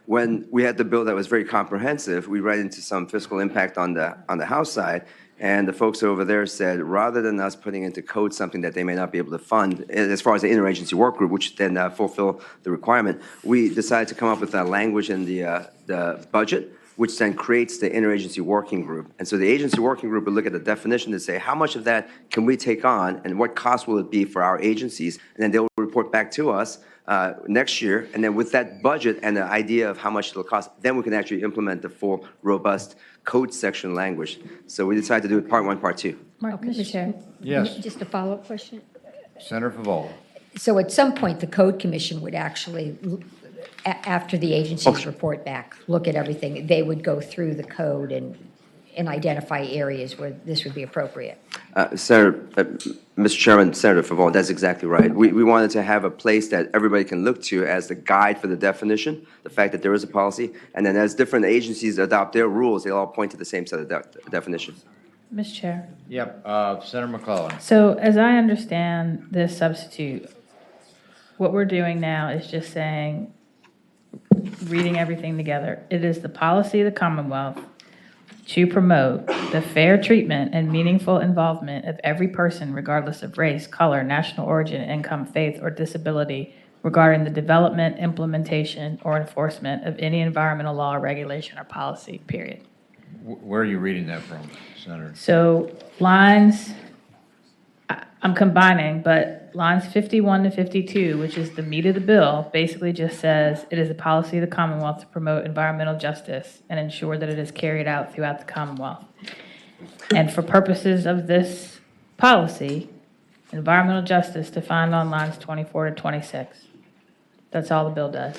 when we had the bill that was very comprehensive, we ran into some fiscal impact on the House side, and the folks over there said, rather than us putting into code something that they may not be able to fund, as far as the interagency work group, which then fulfill the requirement, we decided to come up with that language in the budget, which then creates the interagency working group. And so the agency working group will look at the definition and say, how much of that can we take on, and what cost will it be for our agencies? And then they'll report back to us next year, and then with that budget and the idea of how much it'll cost, then we can actually implement the full, robust code section language. So we decided to do it part one, part two. Okay, Mr. Chair. Yes. Just a follow-up question. Senator Faval. So at some point, the Code Commission would actually, after the agencies report back, look at everything. They would go through the code and identify areas where this would be appropriate. Mr. Chairman, Senator Favon, that's exactly right. We wanted to have a place that everybody can look to as the guide for the definition, the fact that there is a policy, and then as different agencies adopt their rules, they all point to the same set of definitions. Mr. Chair. Yep, Senator McClellan. So as I understand this substitute, what we're doing now is just saying, reading everything together, it is the policy of the Commonwealth to promote the fair treatment and meaningful involvement of every person regardless of race, color, national origin, income, faith, or disability regarding the development, implementation, or enforcement of any environmental law, regulation, or policy, period. Where are you reading that from, Senator? So lines, I'm combining, but lines 51 to 52, which is the meat of the bill, basically just says it is a policy of the Commonwealth to promote environmental justice and ensure that it is carried out throughout the Commonwealth. And for purposes of this policy, environmental justice defined on lines 24 to 26. That's all the bill does.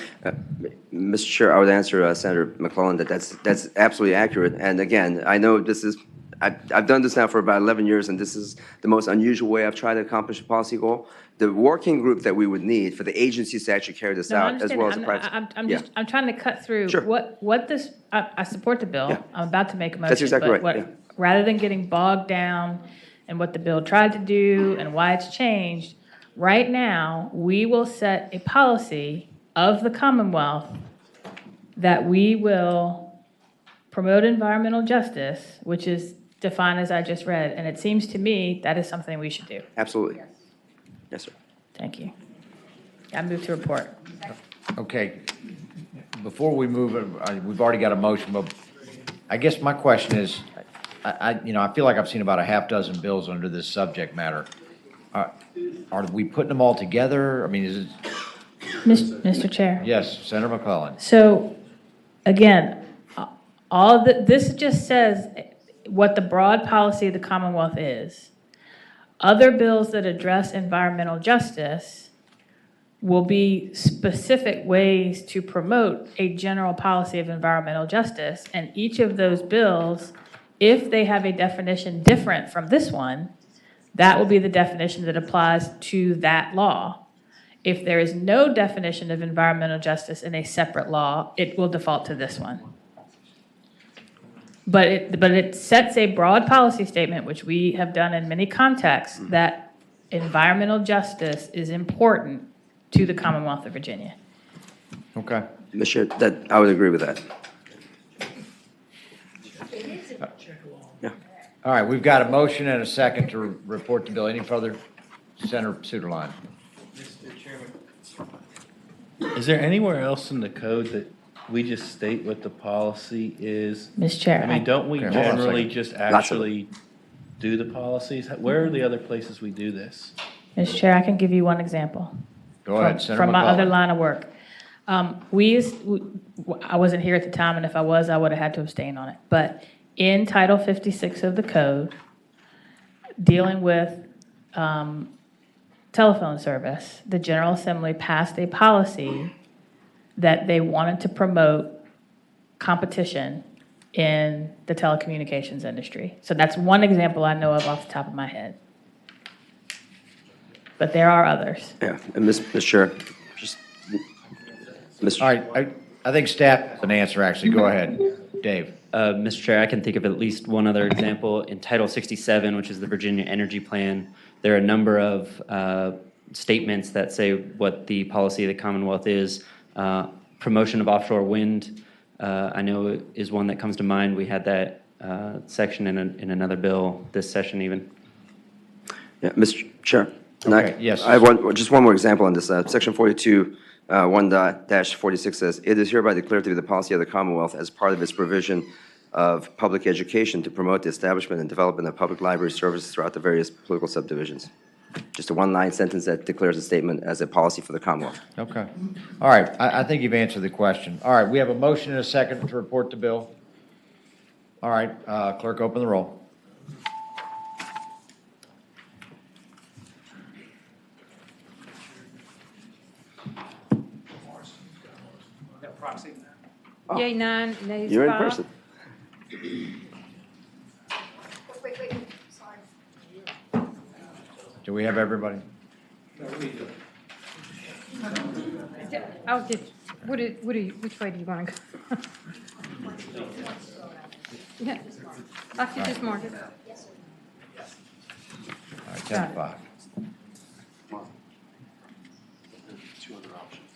Mr. Chair, I would answer Senator McClellan that that's absolutely accurate. And again, I know this is, I've done this now for about 11 years, and this is the most unusual way I've tried to accomplish a policy goal. The working group that we would need for the agencies to actually carry this No, I out, as understand well as that. the private. I'm trying to cut through Sure. what this, I support the bill. Yeah. I'm about to make a motion. That's exactly but right, yeah. Rather than getting bogged down in what the bill tried to do and why it's changed, right now, we will set a policy of the Commonwealth that we will promote environmental justice, which is defined as I just read. And it seems to me that is something we should do. Absolutely. Yes, sir. Thank you. I move to report. Okay. Before we move, we've already got a motion, but I guess my question is, I feel like I've seen about a half dozen bills under this subject matter. Are we putting them all together? I mean, is it? Mr. Chair. Yes, Senator McClellan. So, again, this just says what the broad policy of the Commonwealth is. Other bills that address environmental justice will be specific ways to promote a general policy of environmental justice. And each of those bills, if they have a definition different from this one, that will be the definition that applies to that law. If there is no definition of environmental justice in a separate law, it will default to this one. But it sets a broad policy statement, which we have done in many contexts, that environmental justice is important to the Commonwealth of Virginia. Okay. Mr. Chair, I would agree with that. All right, we've got a motion and a second to report the bill. Any further? Senator Suderline. Is there anywhere else in the code that we just state what the policy is? Ms. Chair, I mean, don't we Okay, hold on a generally second. just actually do the policies? Where are the other places we do this? Mr. Chair, I can give you one example. Go ahead, Senator From my other McCullough. line of work. I wasn't here at the time, and if I was, I would have had to abstain on it. But in Title 56 of the code, dealing with telephone service, the General Assembly passed a policy that they wanted to promote competition in the telecommunications industry. So that's one example I know of off the top of my head. But there are others. Yeah, and Mr. Chair, just, All right, I think staff has an answer, actually. Go ahead, Dave. Mr. Chair, I can think of at least one other example. In Title 67, which is the Virginia Energy Plan, there are a number of statements that say what the policy of the Commonwealth is. Promotion of offshore wind, I know is one that comes to mind. We had that section in another bill this session even. yeah, Mr. Chair. Okay, yes. I have just one more example on this. Section 42, 1-46 says, "It is hereby declared to be the policy of the Commonwealth as part of its provision of public education to promote the establishment and development of public library services throughout the various political subdivisions." Just a one-line sentence that declares a statement as a policy for the Commonwealth. Okay. All right, I think you've answered the question. All right, we have a motion and a second to report the bill. All right, clerk, open the roll. Yea, 9, nays 5. You're in person. Do we have everybody? I'll get, which way do you want to go? Yeah, I could just mark it. All right, 10 to 5. Two other options.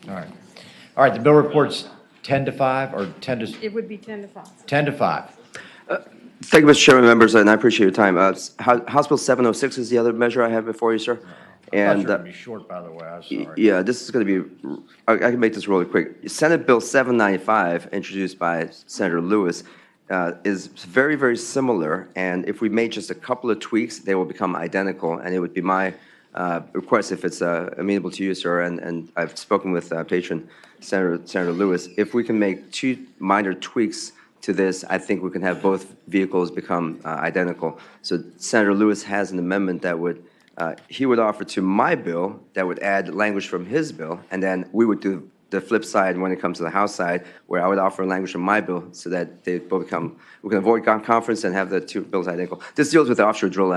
All right. All right, the bill reports 10 to 5 or 10 to, It would be 10 to 5. 10 to 5. Thank you, Mr. Chairman, members, and I appreciate your time. House Bill 706 is the other measure I have before you, sir. I thought you And were going to be short, by the way. I'm sorry. yeah, this is going to be, I can make this really quick. Senate Bill 795, introduced by Senator Lewis, is very, very similar, and if we made just a couple of tweaks, they will become identical, and it would be my request, if it's amenable to you, sir, and I've spoken with patron Senator Lewis, if we can make 2 minor tweaks to this, I think we can have both vehicles become identical. So Senator Lewis has an amendment that would, he would offer to my bill that would add language from his bill, and then we would do the flip side when it comes to the House side, where I would offer language from my bill so that they both become, we can avoid conference and have the 2 bills identical. This deals with the offshore drill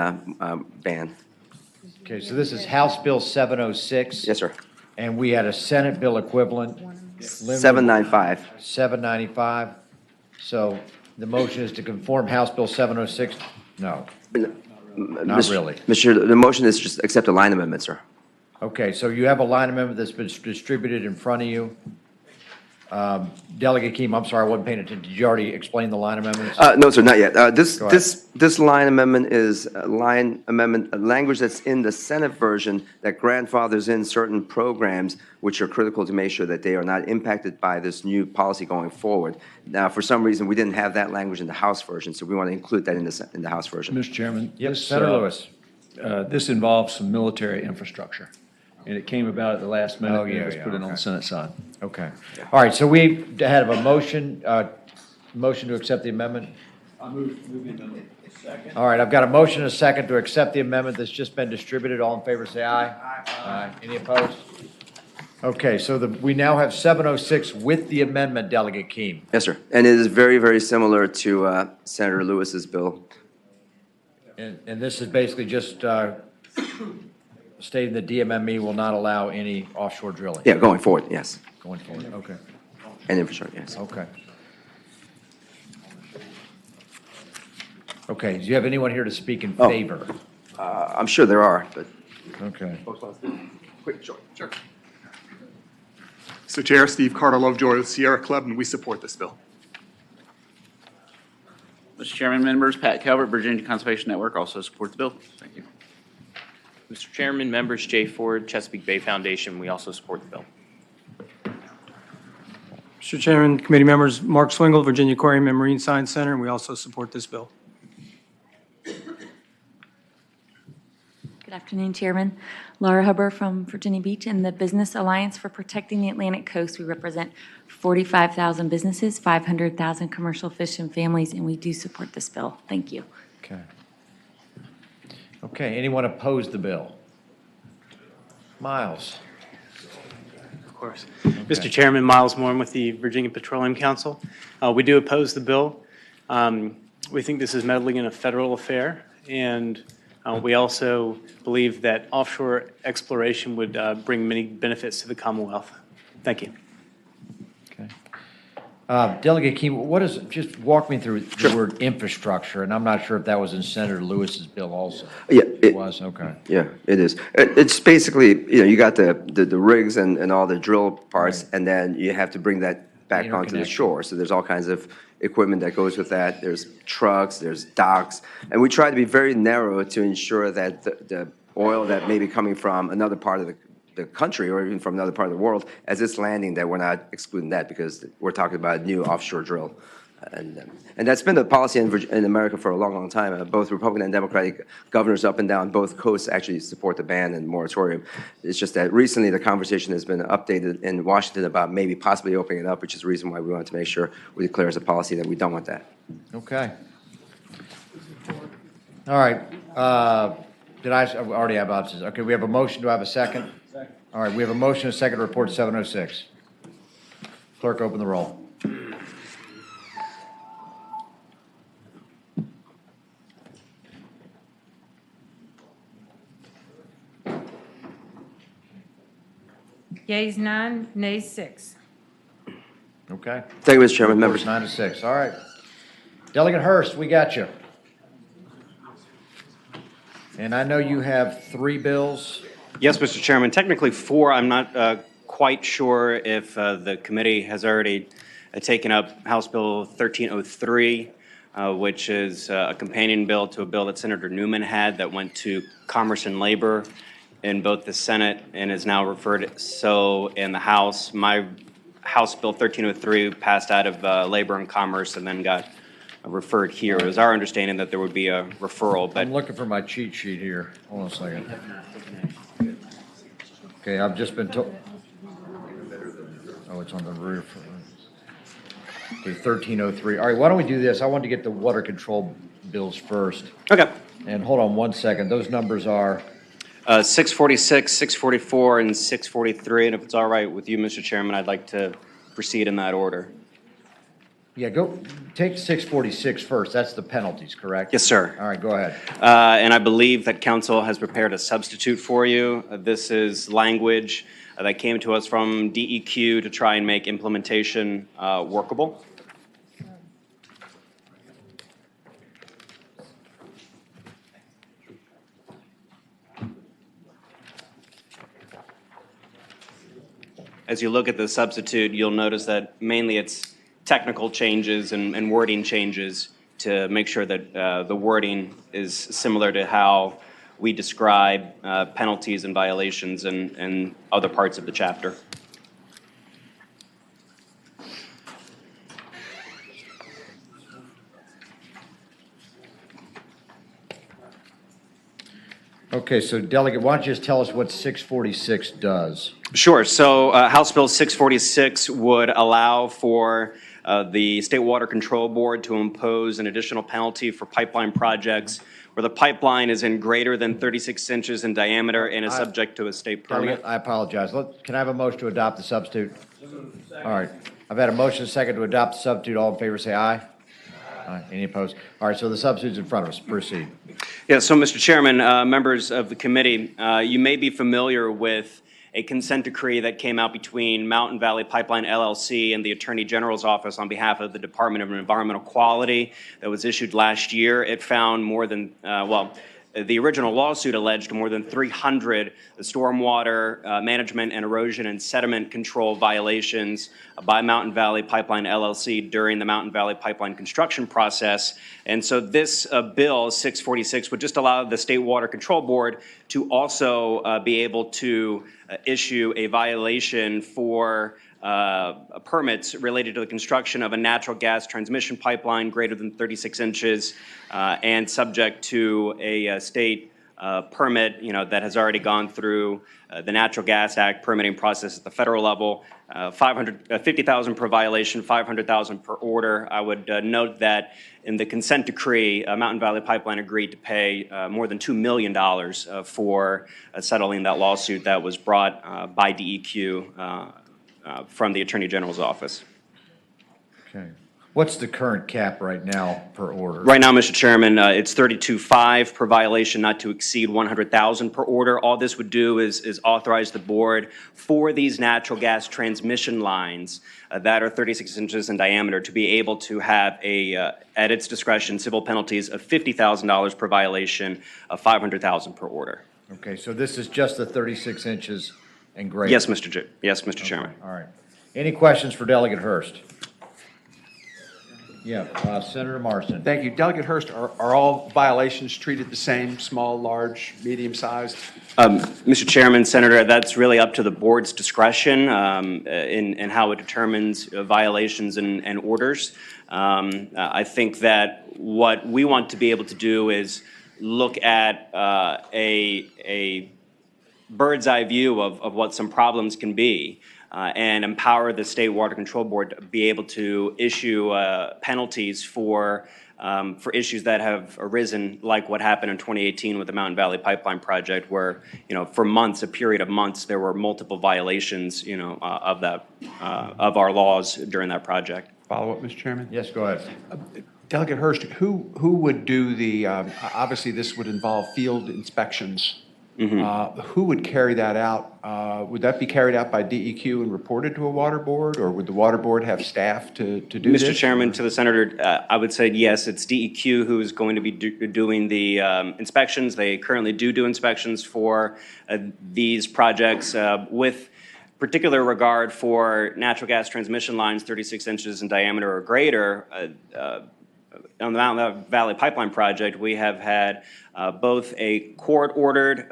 ban. Okay, so this is House Bill 706. Yes, sir. And we had a Senate bill equivalent. 795. 795. So the motion is to conform House Bill 706? No. Not really. Mr. The motion is just accept a line amendment, sir. Okay, so you have a line amendment that's been distributed in front of you. Delegate Keem, I'm sorry, I wasn't paying attention. Did you already explain the line amendments? No, sir, not yet. Go ahead. This line amendment is a line amendment, a language that's in the Senate version that grandfathers in certain programs which are critical to make sure that they are not impacted by this new policy going forward. Now, for some reason, we didn't have that language in the House version, so we want to include that in the House version. Mr. Chairman? Yes, this, Senator Lewis. This involves some military infrastructure, and it came about at the last minute. Oh, and yeah, it was yeah, put in on okay. the Senate side. Okay. All right, so we had a motion to accept the amendment. I move the amendment. Second. All right, I've got a motion and a second to accept the amendment that's just been distributed. All in favor, say aye. Aye. Any opposed? Okay, so we now have 706 with the amendment, Delegate Keem. Yes, sir. And it is very, very similar to Senator Lewis's bill. And this is basically just stating that DMME will not allow any offshore drilling. Yeah, going forward, yes. Going forward, okay. And infrastructure, yes. Okay. Okay, do you have anyone here to speak in favor? I'm sure there are, but. Okay. Quick, sure. Mr. Chair, Steve Carter Lovejoy with Sierra Club, and we support this bill. Mr. Chairman, members, Pat Calvert, Virginia Conservation Network, also support the bill. Thank you. Mr. Chairman, members, Jay Ford, Chesapeake Bay Foundation, we also support the bill. Mr. Chairman, committee members, Mark Swingle, Virginia Aquarium and Marine Science Center, and we also support this bill. Good afternoon, Chairman. Laura Huber from Virginia Beach and the Business Alliance for Protecting the Atlantic Coast. We represent 45,000 businesses, 500,000 commercial fish and families, and we do support this bill. Thank you. Okay. Okay, anyone oppose the bill? Miles? Of course. Mr. Chairman, Miles Moore with the Virginia Petroleum Council. We do oppose the bill. We think this is meddling in a federal affair, and we also believe that offshore exploration would bring many benefits to the Commonwealth. Thank you. Delegate Keem, just walk me through the word infrastructure, and I'm not sure if that was in Senator Lewis's bill also. Yeah. It was, okay. Yeah, it is. It's basically, you got the rigs and all the drill parts, and then you have to bring that back onto the shore. So there's all kinds of equipment that goes with that. There's trucks, there's docks, and we try to be very narrow to ensure that the oil that may be coming from another part of the country or even from another part of the world, as it's landing, that we're not excluding that because we're talking about a new offshore drill. And that's been the policy in America for a long, long time. Both Republican and Democratic governors up and down both coasts actually support the ban and moratorium. It's just that recently the conversation has been updated in Washington about maybe possibly opening it up, which is the reason why we wanted to make sure we declare as a policy that we don't want that. Okay. All right. I already have options. Okay, we have a motion. Do I have a second? Second. All right, we have a motion, a second to report 706. Clerk, open the roll. Yeas 9, nays 6. Okay. Thank you, Mr. Chairman. Members. 9 to 6. All right. Delegate Hurst, we got you. And I know you have 3 bills. Yes, Mr. Chairman. Technically 4. I'm not quite sure if the committee has already taken up House Bill 1303, which is a companion bill to a bill that Senator Newman had that went to Commerce and Labor in both the Senate and is now referred so in the House. My House Bill 1303 passed out of Labor and Commerce and then got referred here. It was our understanding that there would be a referral, but I'm looking for my cheat sheet here. Hold on a second. Okay, I've just been told. Oh, it's on the roof. Okay, 1303. All right, why don't we do this? I want to get the water control bills first. Okay. And hold on one second. Those numbers are 646, 644, and 643. And if it's all right with you, Mr. Chairman, I'd like to proceed in that order. Yeah, go take 646 first. That's the penalties, correct? Yes, sir. All right, go ahead. And I believe that council has prepared a substitute for you. This is language that came to us from DEQ to try and make implementation workable. As you look at the substitute, you'll notice that mainly it's technical changes and wording changes to make sure that the wording is similar to how we describe penalties and violations in other parts of the chapter. Okay, so Delegate, why don't you just tell us what 646 does? Sure. So House Bill 646 would allow for the State Water Control Board to impose an additional penalty for pipeline projects where the pipeline is in greater than 36 inches in diameter and is subject to a state permit. Delegate, I apologize. Can I have a motion to adopt the substitute? All right. I've had a motion and a second to adopt the substitute. All in favor, say aye. Aye. Any opposed? All right, so the substitute's in front of us. Proceed. Yeah, so Mr. Chairman, members of the committee, you may be familiar with a consent decree that came out between Mountain Valley Pipeline LLC and the Attorney General's Office on behalf of the Department of Environmental Quality that was issued last year. It found more than, the original lawsuit alleged more than 300 stormwater management and erosion and sediment control violations by Mountain Valley Pipeline LLC during the Mountain Valley Pipeline construction process. And so this bill, 646, would just allow the State Water Control Board to also be able to issue a violation for permits related to the construction of a natural gas transmission pipeline greater than 36 inches and subject to a state permit, that has already gone through the Natural Gas Act permitting process at the federal level. $50,000 per violation, $500,000 per order. I would note that in the consent decree, Mountain Valley Pipeline agreed to pay more than $2 million for settling that lawsuit that was brought by DEQ from the Attorney General's office. Okay. What's the current cap right now per order? Right now, Mr. Chairman, it's 32.5 per violation, not to exceed 100,000 per order. All this would do is authorize the board for these natural gas transmission lines that are 36 inches in diameter to be able to have at its discretion, civil penalties of $50,000 per violation, of $500,000 per order. Okay, so this is just the 36 inches and greater? Yes, Mr. Chairman. All right. Any questions for Delegate Hurst? Yeah, Senator Marston. Thank you. Delegate Hurst, are all violations treated the same, small, large, medium-sized? Mr. Chairman, Senator, that's really up to the board's discretion in how it determines violations and orders. I think that what we want to be able to do is look at a bird's eye view of what some problems can be. And empower the State Water Control Board to be able to issue penalties for issues that have arisen, like what happened in 2018 with the Mountain Valley Pipeline project, where for months, a period of months, there were multiple violations, of our laws during that project. Follow up, Mr. Chairman? Yes, go ahead. Delegate Hurst, who would do the? Obviously, this would involve field inspections. Mm-hmm. Who would carry that out? Would that be carried out by DEQ and reported to a water board, or would the water board have staff to do this? Mr. Chairman, to the Senator, I would say yes, it's DEQ who is going to be doing the inspections. They currently do inspections for these projects with particular regard for natural gas transmission lines 36 inches in diameter or greater. On the Mountain Valley Pipeline project, we have had both a court-ordered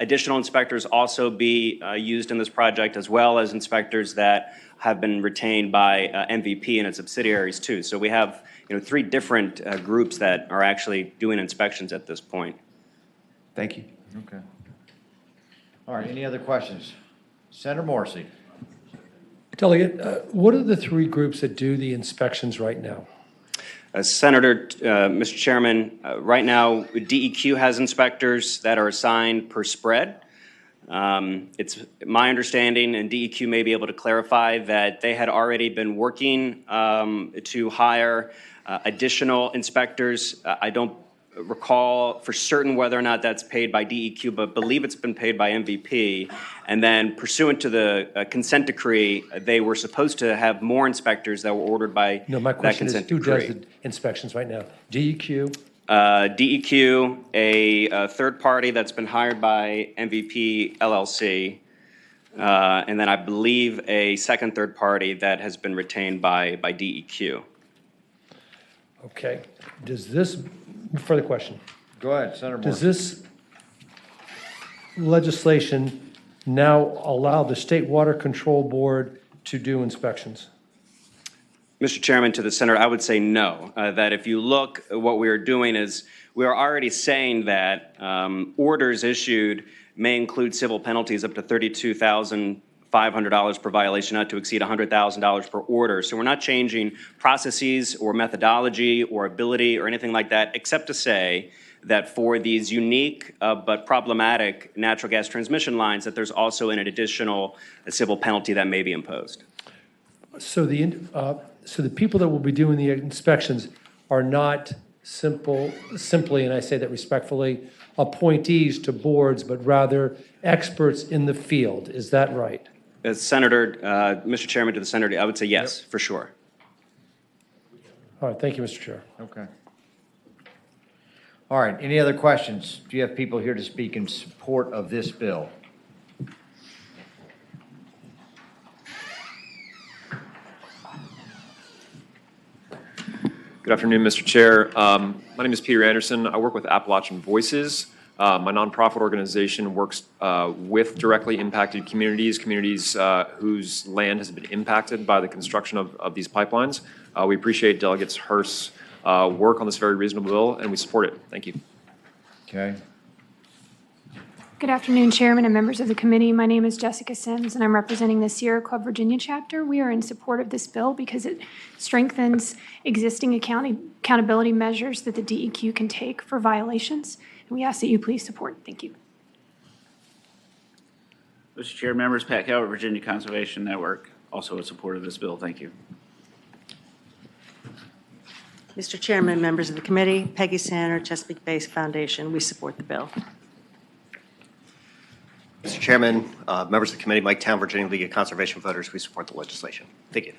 additional inspectors also be used in this project, as well as inspectors that have been retained by MVP and its subsidiaries too. So we have 3 different groups that are actually doing inspections at this point. Thank you. Okay. All right, any other questions? Senator Morrissey. Delegate, what are the 3 groups that do the inspections right now? Senator, Mr. Chairman, right now DEQ has inspectors that are assigned per spread. It's my understanding, and DEQ may be able to clarify, that they had already been working to hire additional inspectors. I don't recall for certain whether or not that's paid by DEQ, but believe it's been paid by MVP. And then pursuant to the consent decree, they were supposed to have more inspectors that were ordered by No, my that question is, consent who decree. does the inspections right now? DEQ? DEQ, a third party that's been hired by MVP LLC, and then I believe a second third party that has been retained by DEQ. Okay. Does this, further question. Go ahead, Senator Morrissey. Does this legislation now allow the State Water Control Board to do inspections? Mr. Chairman, to the Senator, I would say no. That if you look, what we are doing is we are already saying that orders issued may include civil penalties up to $32,500 per violation, not to exceed $100,000 per order. So we're not changing processes or methodology or ability or anything like that, except to say that for these unique but problematic natural gas transmission lines, that there's also an additional civil penalty that may be imposed. So the people that will be doing the inspections are not simply, and I say that respectfully, appointees to boards, but rather experts in the field. Is that right? Senator, Mr. Chairman, to the Senator, I would say yes, for sure. All right, thank you, Mr. Chair. Okay. All right, any other questions? Do you have people here to speak in support of this bill? Good afternoon, Mr. Chair. My name is Peter Anderson. I work with Appalachian Voices. My nonprofit organization works with directly impacted communities whose land has been impacted by the construction of these pipelines. We appreciate Delegate Hurst's work on this very reasonable bill, and we support it. Thank you. Okay. Good afternoon, Chairman and members of the committee. My name is Jessica Sims, and I'm representing the Sierra Club Virginia chapter. We are in support of this bill because it strengthens existing accountability measures that the DEQ can take for violations. And we ask that you please support. Thank you. Mr. Chair, members, Pat Calvert, Virginia Conservation Network, also in support of this bill. Thank you. Mr. Chairman, members of the committee, Peggy Sander, Chesapeake Bay Foundation, we support the bill. Mr. Chairman, members of the committee, Mike Town, Virginia League of Conservation Voters, we support the legislation. Thank you.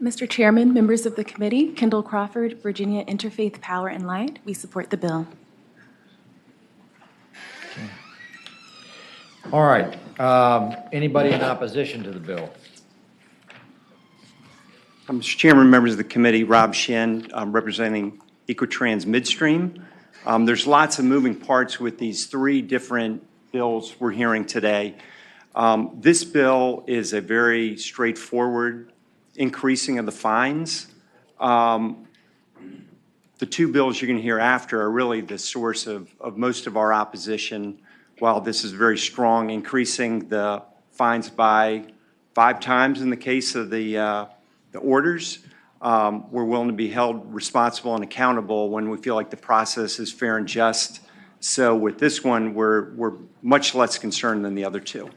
Mr. Chairman, members of the committee, Kendall Crawford, Virginia Interfaith Power and Light, we support the bill. All right, anybody in opposition to the bill? Mr. Chairman, members of the committee, Rob Shen, representing Equitrans Midstream. There's lots of moving parts with these three different bills we're hearing today. This bill is a very straightforward increasing of the fines. The two bills you're going to hear after are really the source of most of our opposition. While this is very strong, increasing the fines by 5 times in the case of the orders, we're willing to be held responsible and accountable when we feel like the process is fair and just. So with this one, we're much less concerned than the other two.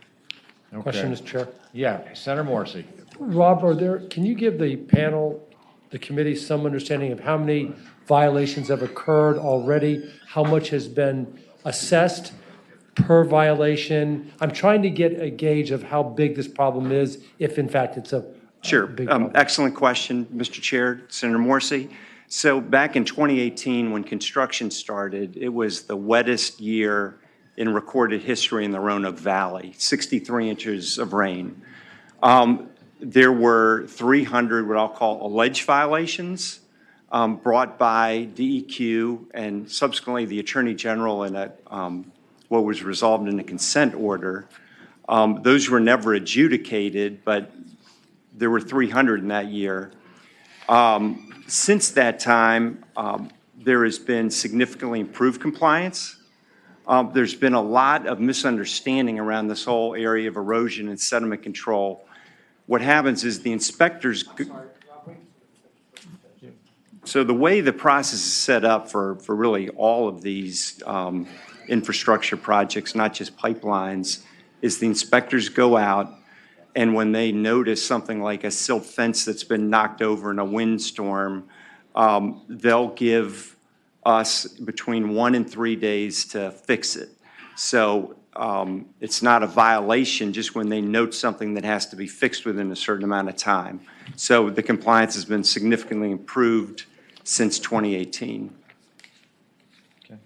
Okay. Question, Mr. Chair. Yeah, Senator Morrissey. Rob, can you give the panel, the committee, some understanding of how many violations have occurred already? How much has been assessed per violation? I'm trying to get a gauge of how big this problem is, if in fact it's a Sure. big problem. Excellent question, Mr. Chair, Senator Morrissey. So back in 2018, when construction started, it was the wettest year in recorded history in the Roanoke Valley, 63 inches of rain. There were 300 what I'll call alleged violations brought by DEQ and subsequently the Attorney General in what was resolved in a consent order. Those were never adjudicated, but there were 300 in that year. Since that time, there has been significantly improved compliance. There's been a lot of misunderstanding around this whole area of erosion and sediment control. What happens is the inspectors. So the way the process is set up for really all of these infrastructure projects, not just pipelines, is the inspectors go out, and when they notice something like a silt fence that's been knocked over in a windstorm, they'll give us between 1 and 3 days to fix it. So it's not a violation just when they note something that has to be fixed within a certain amount of time. So the compliance has been significantly improved since 2018. Okay.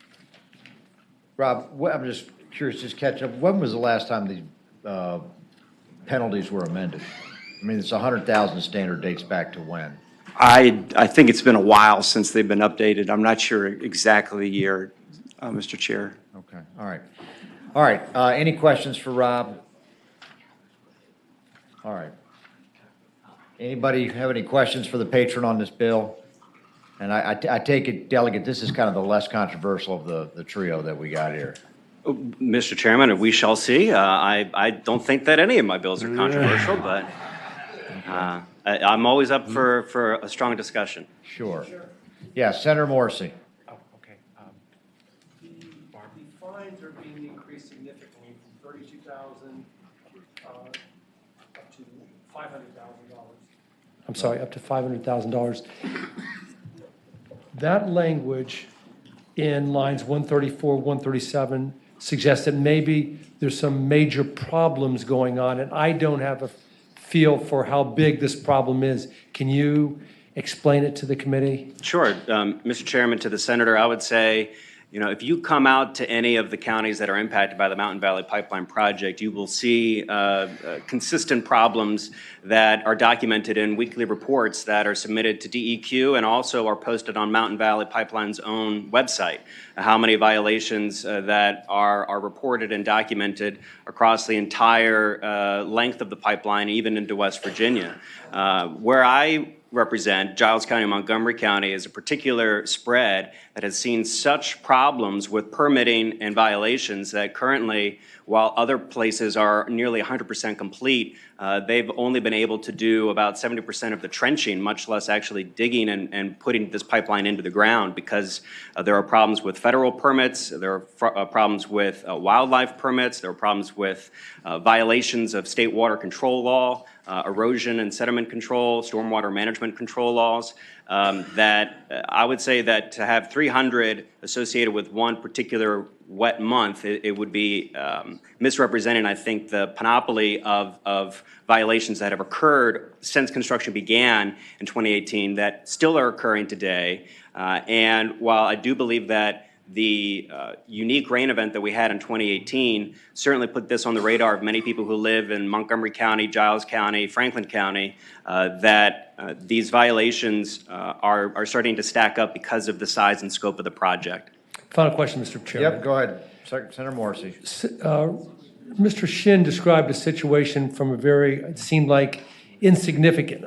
Rob, I'm just curious, just catch up. When was the last time these penalties were amended? I mean, it's 100,000 standard dates back to when? I think it's been a while since they've been updated. I'm not sure exactly the year, Mr. Chair. Okay, all right. All right, any questions for Rob? All right. Anybody have any questions for the patron on this bill? And I take it, Delegate, this is kind of the less controversial of the trio that we got here. Mr. Chairman, we shall see. I don't think that any of my bills are controversial, but I'm always up for a strong discussion. Sure. Yeah, Senator Morrissey. the fines are being increased significantly from 32,000 up to $500,000. I'm sorry, up to $500,000. That language in lines 134, 137 suggests that maybe there's some major problems going on, and I don't have a feel for how big this problem is. Can you explain it to the committee? Sure. Mr. Chairman, to the senator, I would say, if you come out to any of the counties that are impacted by the Mountain Valley Pipeline project, you will see consistent problems that are documented in weekly reports that are submitted to DEQ and also are posted on Mountain Valley Pipeline's own website. How many violations that are reported and documented across the entire length of the pipeline, even into West Virginia. Where I represent, Giles County and Montgomery County, is a particular spread that has seen such problems with permitting and violations that currently, while other places are nearly 100% complete, they've only been able to do about 70% of the trenching, much less actually digging and putting this pipeline into the ground, because there are problems with federal permits, there are problems with wildlife permits, there are problems with violations of state water control law, erosion and sediment control, stormwater management control laws, that I would say that to have 300 associated with one particular wet month, it would be misrepresenting, I think, the panoply of violations that have occurred since construction began in 2018 that still are occurring today. And while I do believe that the unique rain event that we had in 2018 certainly put this on the radar of many people who live in Montgomery County, Giles County, Franklin County, that these violations are starting to stack up because of the size and scope of the project. Final question, Mr. Chairman. Yep, go ahead. Senator Morrissey. Mr. Shin described a situation from a very, it seemed like, insignificant,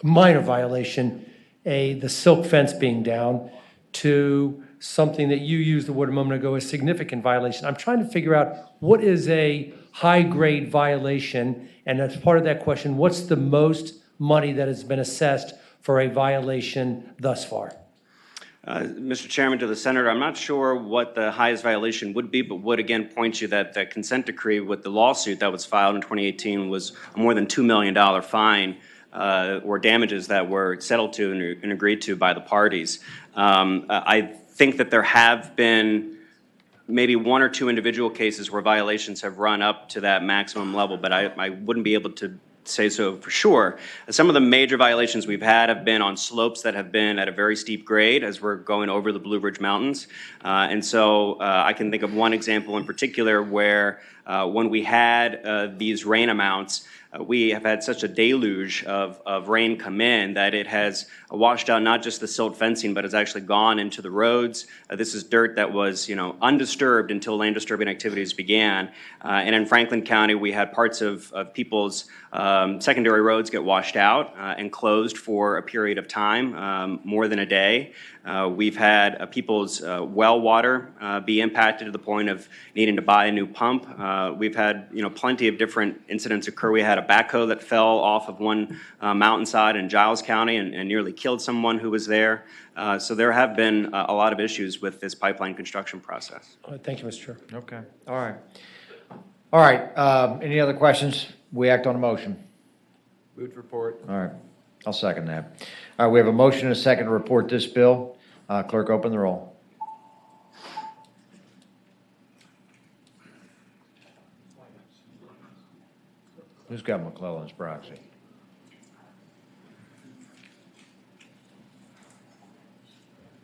minor violation, the silk fence being down, to something that you used the word a moment ago, a significant violation. I'm trying to figure out what is a high-grade violation, and as part of that question, what's the most money that has been assessed for a violation thus far? Mr. Chairman, to the senator, I'm not sure what the highest violation would be, but would again point you that the consent decree with the lawsuit that was filed in 2018 was a more than $2 million fine or damages that were settled to and agreed to by the parties. I think that there have been maybe one or two individual cases where violations have run up to that maximum level, but I wouldn't be able to say so for sure. Some of the major violations we've had have been on slopes that have been at a very steep grade as we're going over the Blue Ridge Mountains. And so I can think of one example in particular where when we had these rain amounts, we have had such a deluge of rain come in that it has washed out not just the silt fencing, but has actually gone into the roads. This is dirt that was, undisturbed until land disturbing activities began. And in Franklin County, we had parts of people's secondary roads get washed out and closed for a period of time, more than a day. We've had people's well water be impacted to the point of needing to buy a new pump. We've had, plenty of different incidents occur. We had a backhoe that fell off of one mountainside in Giles County and nearly killed someone who was there. So there have been a lot of issues with this pipeline construction process. Thank you, Mr. Chair. Okay, all right. All right, any other questions? We act on a motion. Move to report. All right, I'll second that. All right, we have a motion and a second to report this bill. Clerk, open the roll. Who's got McClellan's proxy?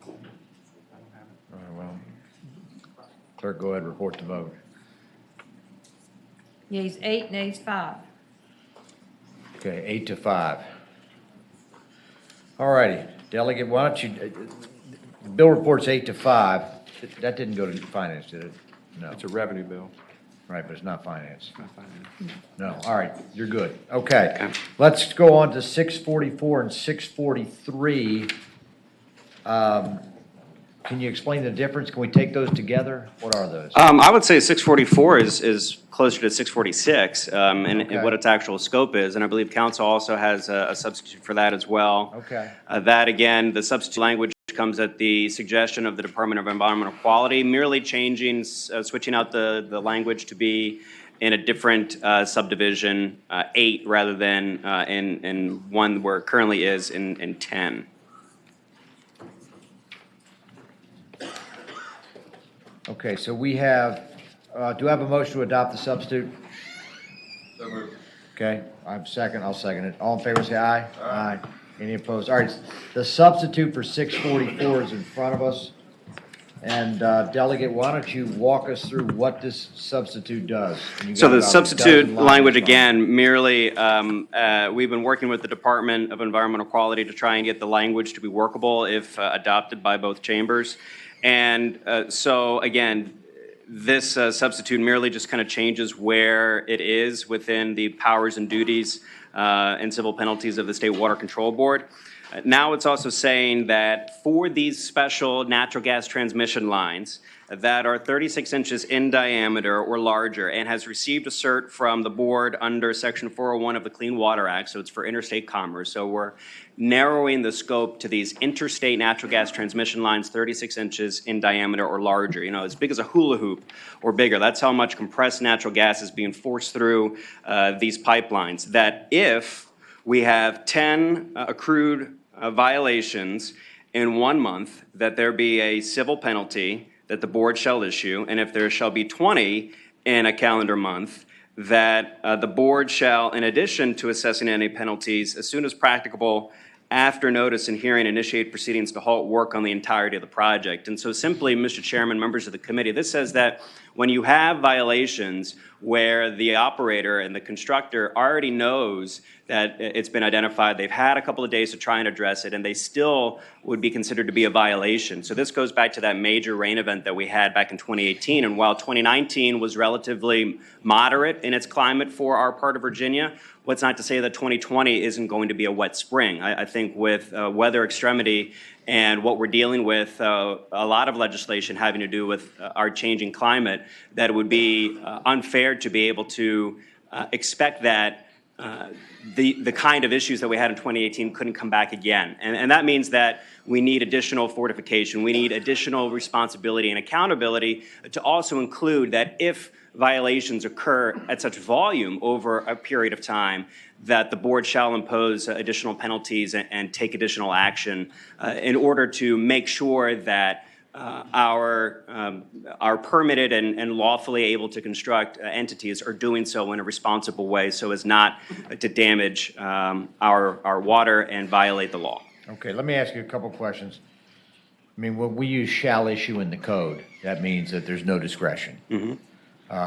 All right, well, clerk, go ahead and report the vote. Yeas 8, nays 5. Okay, 8-5. All righty, delegate, why don't you, the bill report's 8-5. That didn't go to finance, did it? No. It's a revenue bill. Right, but it's not finance. Not finance. No, all right, you're good. Okay, let's go on to 644 and 643. Can you explain the difference? Can we take those together? What are those? I would say 644 is closer to 646 and what its actual scope is. And I believe council also has a substitute for that as well. Okay. That, again, the substitute language comes at the suggestion of the Department of Environmental Quality, merely changing, switching out the language to be in a different subdivision, 8, rather than in one where it currently is in 10. Okay, so we have, do I have a motion to adopt the substitute? Okay, I'll second it. All in favor, say aye. Aye. Any opposed? All right, the substitute for 644 is in front of us. And Delegate, why don't you walk us through what this substitute does? And you So got the about a substitute dozen language, lines on it. again, merely, we've been working with the Department of Environmental Quality to try and get the language to be workable if adopted by both chambers. And so, again, this substitute merely just kind of changes where it is within the powers and duties and civil penalties of the State Water Control Board. Now it's also saying that for these special natural gas transmission lines that are 36 inches in diameter or larger and has received a cert from the board under Section 401 of the Clean Water Act, so it's for interstate commerce. So we're narrowing the scope to these interstate natural gas transmission lines 36 inches in diameter or larger, you know, as big as a hula hoop or bigger. That's how much compressed natural gas is being forced through these pipelines. That if we have 10 accrued violations in 1 month, that there be a civil penalty that the board shall issue, and if there shall be 20 in a calendar month, that the board shall, in addition to assessing any penalties, as soon as practicable, after notice and hearing, initiate proceedings to halt work on the entirety of the project. And so simply, Mr. Chairman, members of the committee, this says that when you have violations where the operator and the constructor already knows that it's been identified, they've had a couple of days to try and address it, and they still would be considered to be a violation. So this goes back to that major rain event that we had back in 2018. And while 2019 was relatively moderate in its climate for our part of Virginia, what's not to say that 2020 isn't going to be a wet spring. I think with weather extremity and what we're dealing with, a lot of legislation having to do with our changing climate, that it would be unfair to be able to expect that the kind of issues that we had in 2018 couldn't come back again. And that means that we need additional fortification. We need additional responsibility and accountability to also include that if violations occur at such volume over a period of time, that the board shall impose additional penalties and take additional action in order to make sure that our permitted and lawfully able to construct entities are doing so in a responsible way so as not to damage our water and violate the law. Okay, let me ask you a couple questions. I mean, when we use shall issue in the code, that means that there's no discretion.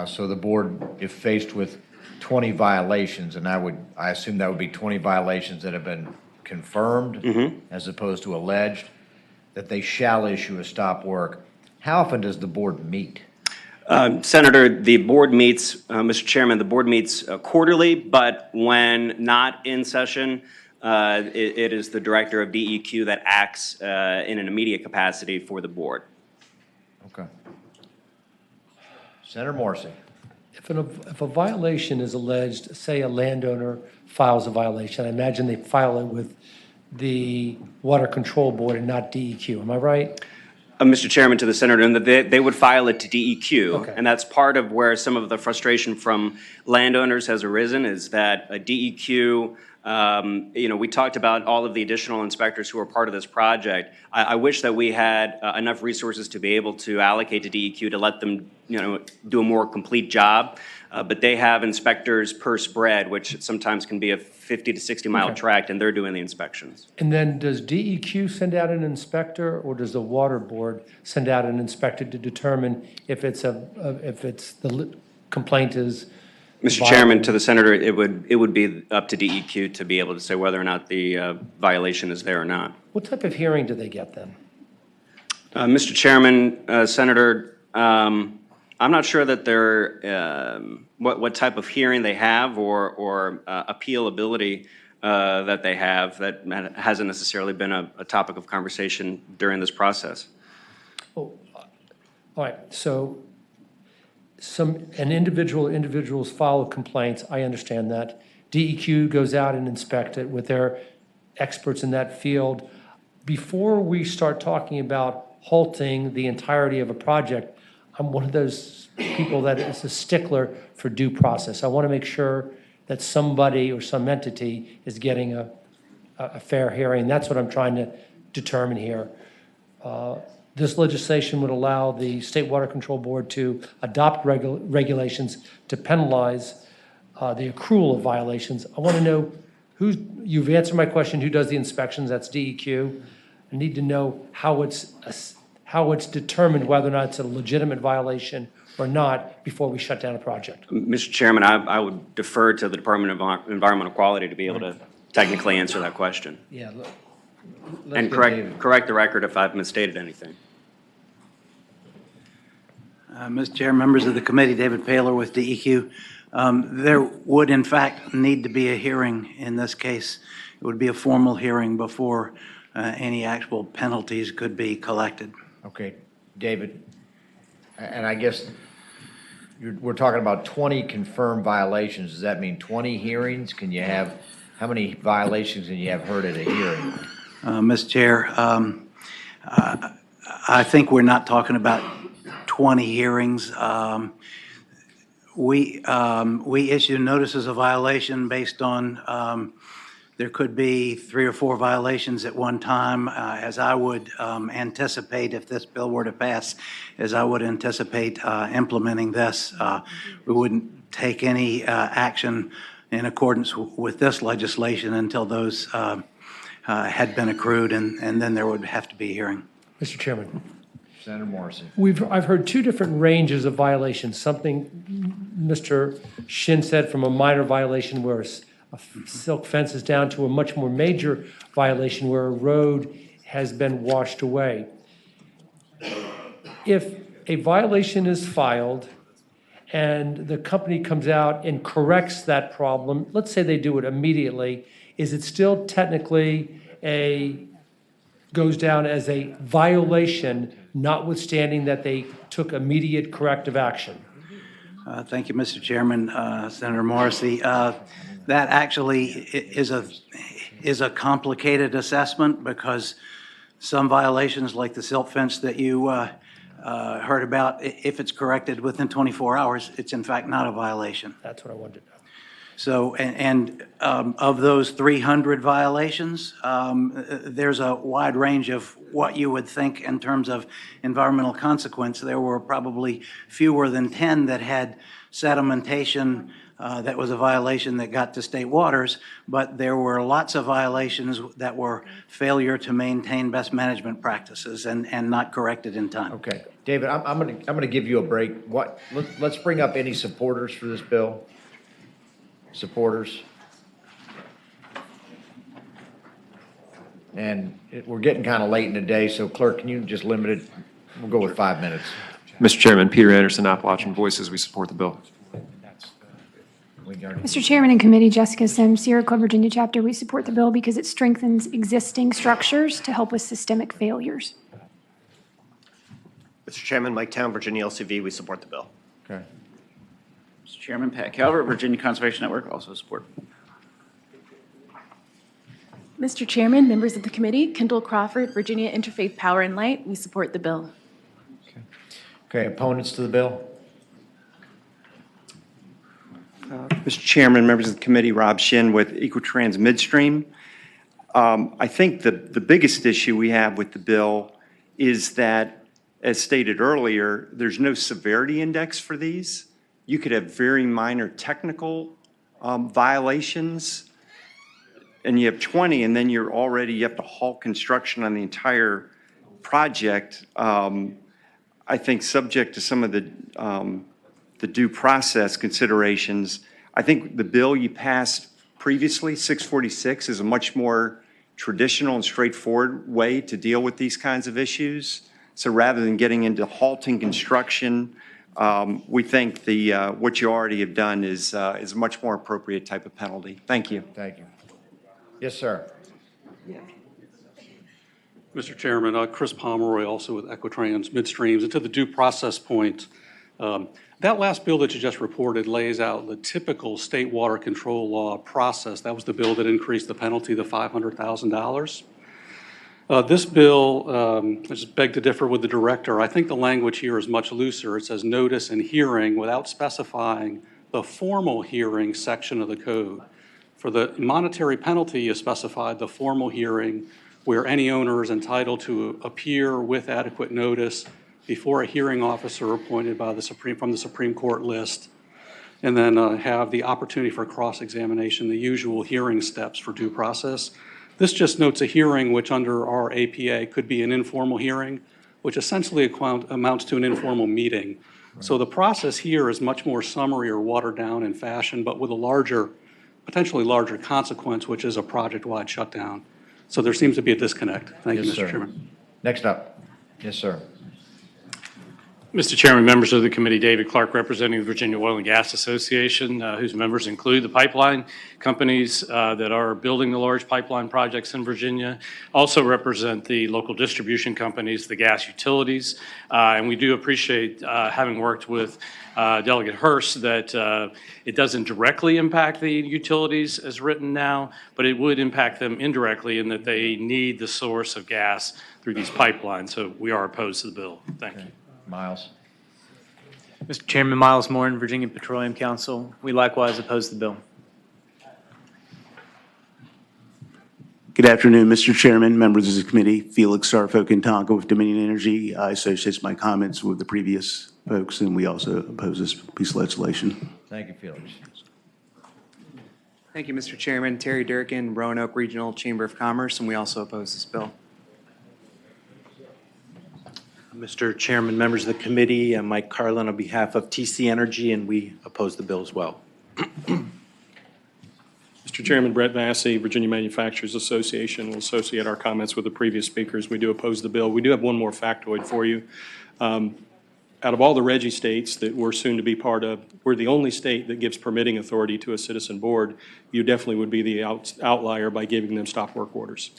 So the board, if faced with 20 violations, and I assume that would be 20 violations that have been confirmed as opposed to alleged, that they shall issue a stop work. How often does the board meet? Senator, the board meets, Mr. Chairman, the board meets quarterly, but when not in session, it is the director of DEQ that acts in an immediate capacity for the board. Okay. Senator Morrissey. If a violation is alleged, say a landowner files a violation, I imagine they file it with the Water Control Board and not DEQ. Am I right? Mr. Chairman, to the senator, and that they would file it to DEQ. Okay. And that's part of where some of the frustration from landowners has arisen, is that DEQ, we talked about all of the additional inspectors who are part of this project. I wish that we had enough resources to be able to allocate to DEQ to let them, do a more complete job. But they have inspectors per spread, which sometimes can be a 50 to 60 mile tract, and they're doing the inspections. And then does DEQ send out an inspector, or does the Water Board send out an inspector to determine if it's the complaint is Mr. Chairman, to the senator, it would be up to DEQ to be able to say whether or not the violation is there or not. What type of hearing do they get then? Mr. Chairman, Senator, I'm not sure that they're what type of hearing they have or appealability that they have. That hasn't necessarily been a topic of conversation during this process. Oh, all right. So individuals file complaints. I understand that. DEQ goes out and inspect it with their experts in that field. before we start talking about halting the entirety of a project, I'm one of those people that is a stickler for due process. I want to make sure that somebody or some entity is getting a fair hearing. That's what I'm trying to determine here. This legislation would allow the State Water Control Board to adopt regulations to penalize the accrual of violations. I want to know you've answered my question, who does the inspections? That's DEQ. I need to know how it's determined whether or not it's a legitimate violation or not before we shut down a project. Mr. Chairman, I would defer to the Department of Environmental Quality to be able to technically answer that question. Yeah. And correct the record if I've misstated anything. Mr. Chair, members of the committee, David Paler with DEQ. There would, in fact, need to be a hearing in this case. It would be a formal hearing before any actual penalties could be collected. Okay, David, and I guess we're talking about 20 confirmed violations. Does that mean 20 hearings? How many violations can you have heard at a hearing? Mr. Chair, I think we're not talking about 20 hearings. We issue notices of violation based on there could be 3 or 4 violations at one time, as I would anticipate if this bill were to pass, as I would anticipate implementing this. We wouldn't take any action in accordance with this legislation until those had been accrued, and then there would have to be a hearing. Mr. Chairman. Senator Morrissey. I've heard 2 different ranges of violations. Something Mr. Shin said from a minor violation where a silk fence is down to a much more major violation where a road has been washed away. If a violation is filed and the company comes out and corrects that problem, let's say they do it immediately, is it still technically goes down as a violation, notwithstanding that they took immediate corrective action? Thank you, Mr. Chairman. Senator Morrissey, that actually is a complicated assessment because some violations, like the silt fence that you heard about, if it's corrected within 24 hours, it's in fact not a violation. That's what I wanted to know. So, of those 300 violations, there's a wide range of what you would think in terms of environmental consequence. There were probably fewer than 10 that had sedimentation that was a violation that got to state waters, but there were lots of violations that were failure to maintain best management practices and not corrected in time. Okay, David, I'm gonna give you a break. Let's bring up any supporters for this bill. Supporters. And we're getting kind of late in the day, so clerk, can you just limit it? We'll go with 5 minutes. Mr. Chairman, Peter Anderson, Appalachian Voices, we support the bill. Mr. Chairman and Committee, Jessica Sims, Sierra Club Virginia Chapter, we support the bill because it strengthens existing structures to help with systemic failures. Mr. Chairman, Mike Town, Virginia LCV, we support the bill. Okay. Mr. Chairman, Pat Calvert, Virginia Conservation Network, also support. Mr. Chairman, members of the committee, Kendall Crawford, Virginia Interfaith Power and Light, we support the bill. Okay, opponents to the bill? Mr. Chairman, members of the committee, Rob Shin with Equitrans Midstream. I think the biggest issue we have with the bill is that, as stated earlier, there's no severity index for these. You could have very minor technical violations, and you have 20, and then you have to halt construction on the entire project. I think subject to some of the due process considerations, I think the bill you passed previously, 646, is a much more traditional and straightforward way to deal with these kinds of issues. So rather than getting into halting construction, we think what you already have done is a much more appropriate type of penalty. Thank you. Thank you. Yes, sir. Mr. Chairman, Chris Pomeroy, also with Equitrans Midstreams. And to the due process point, that last bill that you just reported lays out the typical state water control law process. That was the bill that increased the penalty to $500,000. This bill, I just beg to differ with the director. I think the language here is much looser. It says notice and hearing without specifying the formal hearing section of the code. For the monetary penalty, you specified the formal hearing where any owner is entitled to appear with adequate notice before a hearing officer appointed by from the Supreme Court list, and then have the opportunity for cross-examination, the usual hearing steps for due process. This just notes a hearing which under our APA could be an informal hearing, which essentially amounts to an informal meeting. So the process here is much more summary or watered down in fashion, but with a potentially larger consequence, which is a project-wide shutdown. So there seems to be a disconnect. Thank you, Yes, Mr. sir. Chairman. Next up. Yes, sir. Mr. Chairman, members of the committee, David Clark representing the Virginia Oil and Gas Association, whose members include the pipeline companies that are building the large pipeline projects in Virginia, also represent the local distribution companies, the gas utilities, and we do appreciate having worked with Delegate Hurst that it doesn't directly impact the utilities as written now, but it would impact them indirectly in that they need the source of gas through these pipelines. So we are opposed to the bill. Thank you. Miles. Mr. Chairman, Miles Moore, Virginia Petroleum Council. We likewise oppose the bill. Good afternoon, Mr. Chairman, members of the committee. Felix Sarfo-Quintango with Dominion Energy. I associate my comments with the previous folks, and we also oppose this piece of legislation. Thank you, Felix. Thank you, Mr. Chairman. Terry Durkin, Roanoke Regional Chamber of Commerce, and we also oppose this bill. Mr. Chairman, members of the committee, I'm Mike Carlin on behalf of TC Energy, and we oppose the bill as well. Mr. Chairman, Brett Massey, Virginia Manufacturers Association, will associate our comments with the previous speakers. We do oppose the bill. We do have one more factoid for you. Out of all the RGGI states that we're soon to be part of, we're the only state that gives permitting authority to a citizen board. You definitely would be the outlier by giving them stop work orders.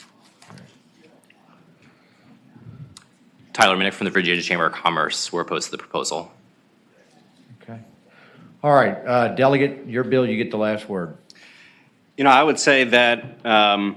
Tyler Minnick from the Virginia Chamber of Commerce. We're opposed to the proposal. Okay. All right, Delegate, your bill, you get the last word. You know, I would say that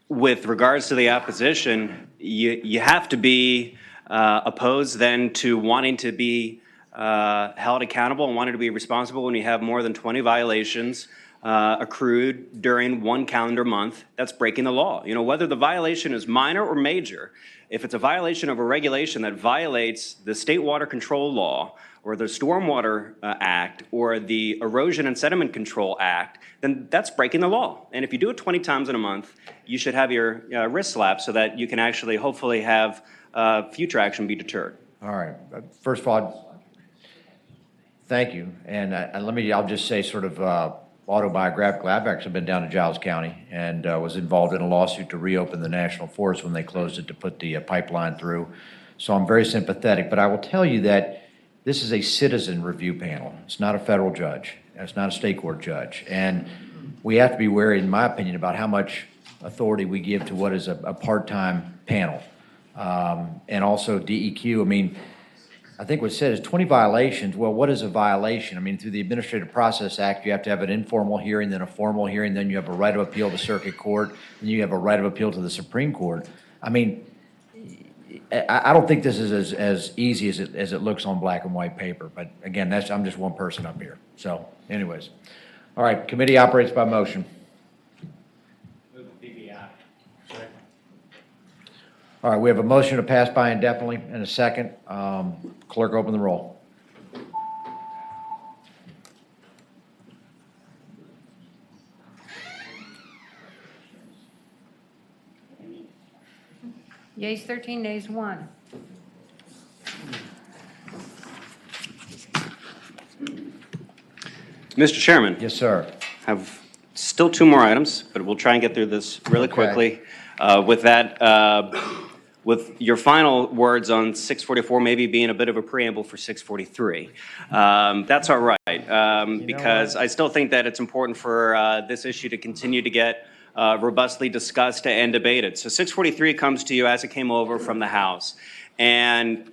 with regards to the opposition, you have to be opposed then to wanting to be held accountable and wanting to be responsible when you have more than 20 violations accrued during one calendar month. That's breaking the law. You know, whether the violation is minor or major, if it's a violation of a regulation that violates the State Water Control Law or the Stormwater Act or the Erosion and Sediment Control Act, then that's breaking the law. And if you do it 20 times in a month, you should have your wrist slapped so that you can actually hopefully have future action be deterred. All right. First of all, thank you. And I'll just say sort of autobiographically, I've actually been down to Giles County and was involved in a lawsuit to reopen the National Forest when they closed it to put the pipeline through. So I'm very sympathetic. But I will tell you that this is a citizen review panel. It's not a federal judge. It's not a state court judge. And we have to be wary, in my opinion, about how much authority we give to what is a part-time panel. And also DEQ, I mean, I think what's said is 20 violations. Well, what is a violation? I mean, through the Administrative Process Act, you have to have an informal hearing, then a formal hearing, then you have a right of appeal to circuit court, and you have a right of appeal to the Supreme Court. I mean, I don't think this is as easy as it looks on black and white paper. But again, I'm just one person up here. So anyways. All right, committee operates by motion. All right, we have a motion to pass by indefinitely and a second. Clerk, open the roll. Yeas 13, nays 1. Mr. Chairman. Yes, sir. I have still two more items, but we'll try and get through this really quickly. With that, with your final words on 644 maybe being a bit of a preamble for 643. That's all right, because I still think that it's important for this issue to continue to get robustly discussed and debated. So 643 comes to you as it came over from the House. And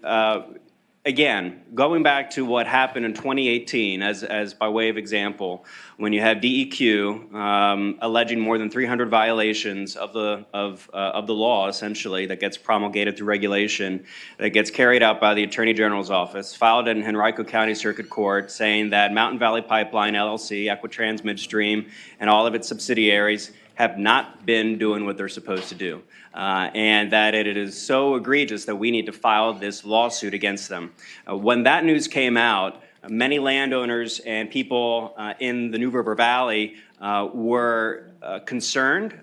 again, going back to what happened in 2018, as by way of example, when you have DEQ alleging more than 300 violations of the law, essentially, that gets promulgated through regulation, that gets carried out by the Attorney General's office, filed in Henrico County Circuit Court, saying that Mountain Valley Pipeline LLC, Equitrans Midstream, and all of its subsidiaries have not been doing what they're supposed to do, and that it is so egregious that we need to file this lawsuit against them. When that news came out, many landowners and people in the New River Valley were concerned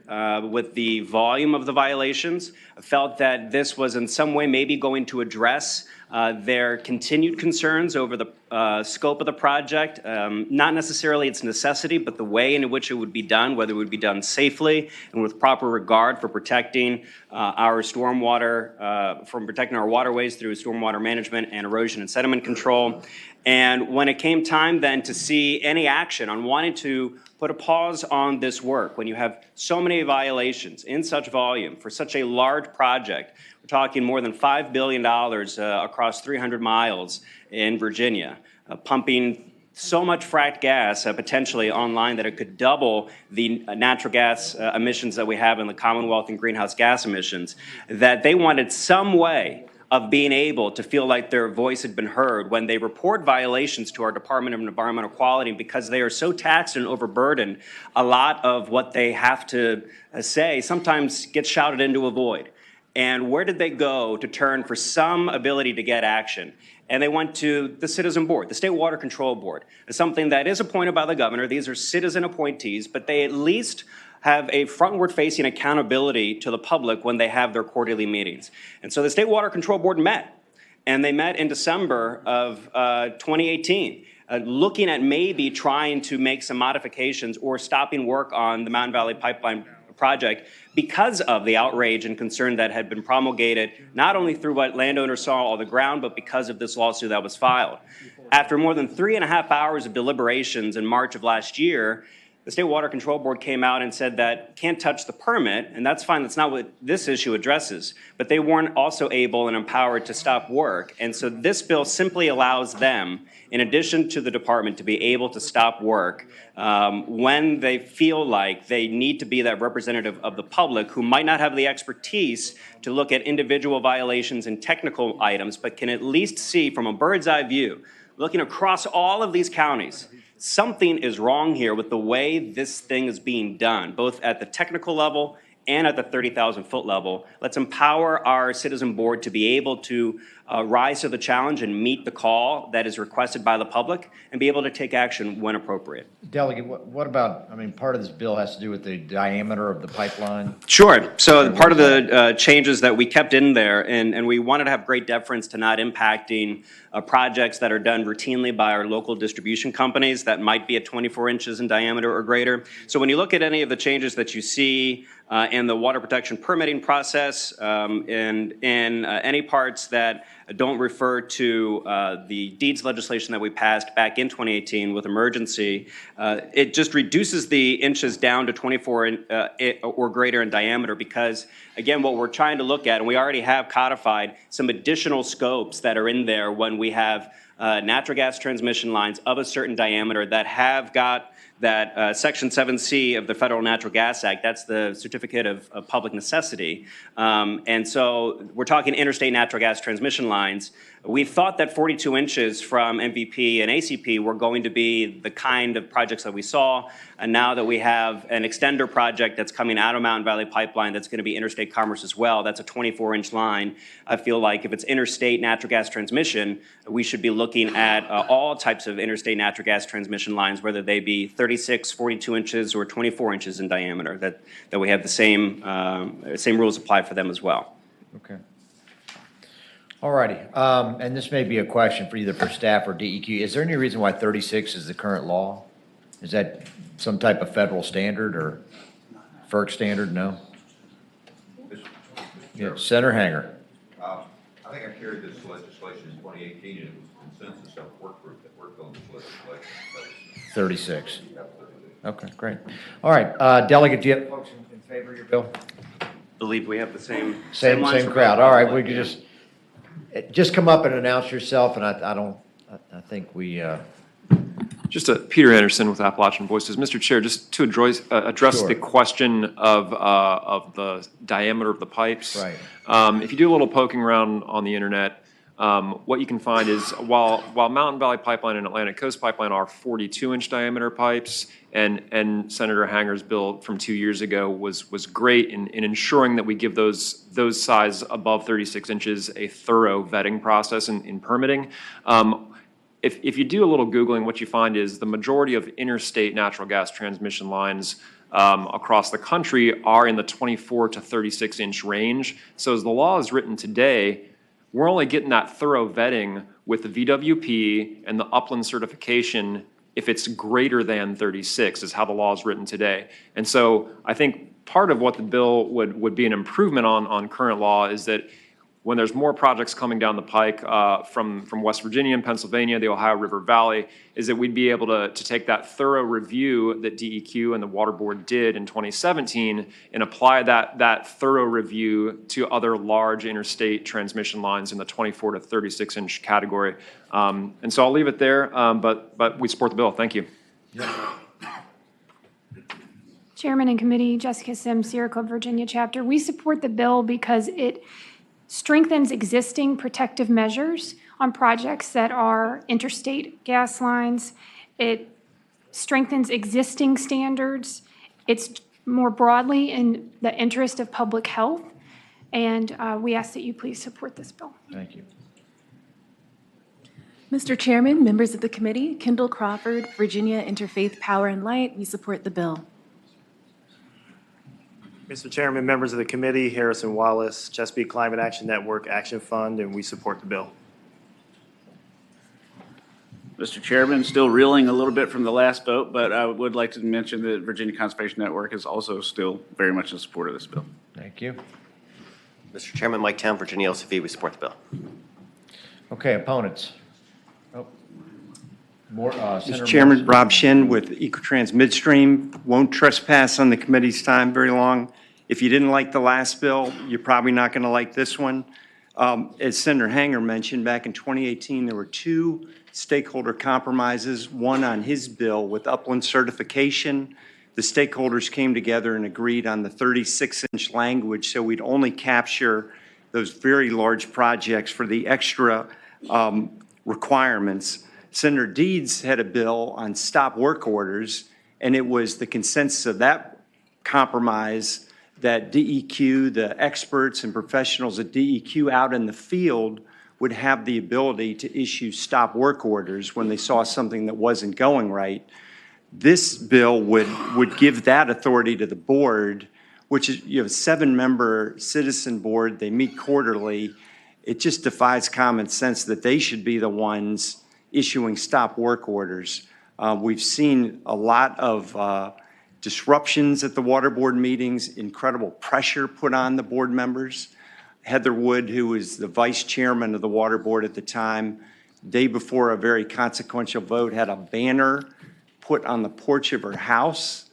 with the volume of the violations, felt that this was in some way maybe going to address their continued concerns over the scope of the project, not necessarily its necessity, but the way in which it would be done, whether it would be done safely and with proper regard for protecting our stormwater, from protecting our waterways through stormwater management and erosion and sediment control. And when it came time then to see any action on wanting to put a pause on this work, when you have so many violations in such volume for such a large project, we're talking more than $5 billion across 300 miles in Virginia, pumping so much fracked gas potentially online that it could double the natural gas emissions that we have in the Commonwealth and greenhouse gas emissions, that they wanted some way of being able to feel like their voice had been heard when they report violations to our Department of Environmental Quality. Because they are so taxed and overburdened, a lot of what they have to say sometimes gets shouted into a void. And where did they go to turn for some ability to get action? And they went to the Citizen Board, the State Water Control Board, something that is appointed by the governor. These are citizen appointees, but they at least have a frontward-facing accountability to the public when they have their quarterly meetings. And so the State Water Control Board met, and they met in December of 2018, looking at maybe trying to make some modifications or stopping work on the Mountain Valley Pipeline project because of the outrage and concern that had been promulgated, not only through what landowners saw on the ground, but because of this lawsuit that was filed. After more than 3.5 hours of deliberations in March of last year, the State Water Control Board came out and said that can't touch the permit, and that's fine, that's not what this issue addresses, but they weren't also able and empowered to stop work. And so this bill simply allows them, in addition to the department, to be able to stop work when they feel like they need to be that representative of the public who might not have the expertise to look at individual violations and technical items, but can at least see from a bird's eye view, looking across all of these counties, something is wrong here with the way this thing is being done, both at the technical level and at the 30,000-foot level. Let's empower our citizen board to be able to rise to the challenge and meet the call that is requested by the public and be able to take action when appropriate. Delegate, what about, I mean, part of this bill has to do with the diameter of the pipeline? Sure. So part of the changes that we kept in there, and we wanted to have great deference to not impacting projects that are done routinely by our local distribution companies that might be at 24 inches in diameter or greater. So when you look at any of the changes that you see in the water protection permitting process, and in any parts that don't refer to the deeds legislation that we passed back in 2018 with emergency, it just reduces the inches down to 24 or greater in diameter because, again, what we're trying to look at, and we already have codified some additional scopes that are in there when we have natural gas transmission lines of a certain diameter that have got that Section 7C of the Federal Natural Gas Act, that's the Certificate of Public Necessity. And so we're talking interstate natural gas transmission lines. We thought that 42 inches from MVP and ACP were going to be the kind of projects that we saw. And now that we have an extender project that's coming out of Mountain Valley Pipeline that's going to be interstate commerce as well, that's a 24-inch line. I feel like if it's interstate natural gas transmission, we should be looking at all types of interstate natural gas transmission lines, whether they be 36, 42 inches, or 24 inches in diameter, that we have the same rules apply for them as well. Okay. All righty. And this may be a question for either for staff or DEQ. Is there any reason why 36 is the current law? Is that some type of federal standard or FERC standard? No? Yeah, Senator Hanger. I think I carried this legislation in 2018, and it was consensus of work group that worked on this legislation. 36. Okay, great. All right, Delegate, do you have folks in favor of your bill? Believe we have the same Same crowd. All right, we could just, just come up and announce yourself, and I think we, Just Peter Anderson with Appalachian Voices. Mr. Chair, just to address Sure. the question of the diameter of the pipes. Right. If you do a little poking around on the internet, what you can find is while Mountain Valley Pipeline and Atlantic Coast Pipeline are 42-inch diameter pipes, and Senator Hanger's bill from 2 years ago was great in ensuring that we give those size above 36 inches a thorough vetting process in permitting. If you do a little Googling, what you find is the majority of interstate natural gas transmission lines across the country are in the 24 to 36 inch range. So as the law is written today, we're only getting that thorough vetting with the VWP and the upland certification if it's greater than 36 is how the law is written today. And so I think part of what the bill would be an improvement on current law is that when there's more projects coming down the pike from West Virginia and Pennsylvania, the Ohio River Valley, is that we'd be able to take that thorough review that DEQ and the Water Board did in 2017 and apply that thorough review to other large interstate transmission lines in the 24 to 36 inch category. And so I'll leave it there, but we support the bill. Thank you. Chairman and Committee, Jessica Sims, Sierra Club Virginia Chapter. We support the bill because it strengthens existing protective measures on projects that are interstate gas lines. It strengthens existing standards. It's more broadly in the interest of public health. And we ask that you please support this bill. Thank you. Mr. Chairman, members of the committee, Kendall Crawford, Virginia Interfaith Power and Light, we support the bill. Mr. Chairman, members of the committee, Harrison Wallace, Chesapeake Climate Action Network Action Fund, and we support the bill. Mr. Chairman, still reeling a little bit from the last vote, but I would like to mention that Virginia Conservation Network is also still very much in support of this bill. Thank you. Mr. Chairman, Mike Town, Virginia LCV, we support the bill. Okay, opponents. Senator Mr. Chairman, Morrison. Rob Shin with Ecotrans Midstream. Won't trespass on the committee's time very long. If you didn't like the last bill, you're probably not going to like this one. As Senator Hanger mentioned, back in 2018, there were two stakeholder compromises, one on his bill with upland certification. The stakeholders came together and agreed on the 36-inch language, so we'd only capture those very large projects for the extra requirements. Senator Deeds had a bill on stop work orders, and it was the consensus of that compromise that DEQ, the experts and professionals at DEQ out in the field would have the ability to issue stop work orders when they saw something that wasn't going right. This bill would give that authority to the board, which is, you have a 7-member citizen board, they meet quarterly. It just defies common sense that they should be the ones issuing stop work orders. We've seen a lot of disruptions at the water board meetings, incredible pressure put on the board members. Heather Wood, who was the vice chairman of the water board at the time, day before a very consequential vote, had a banner put on the porch of her house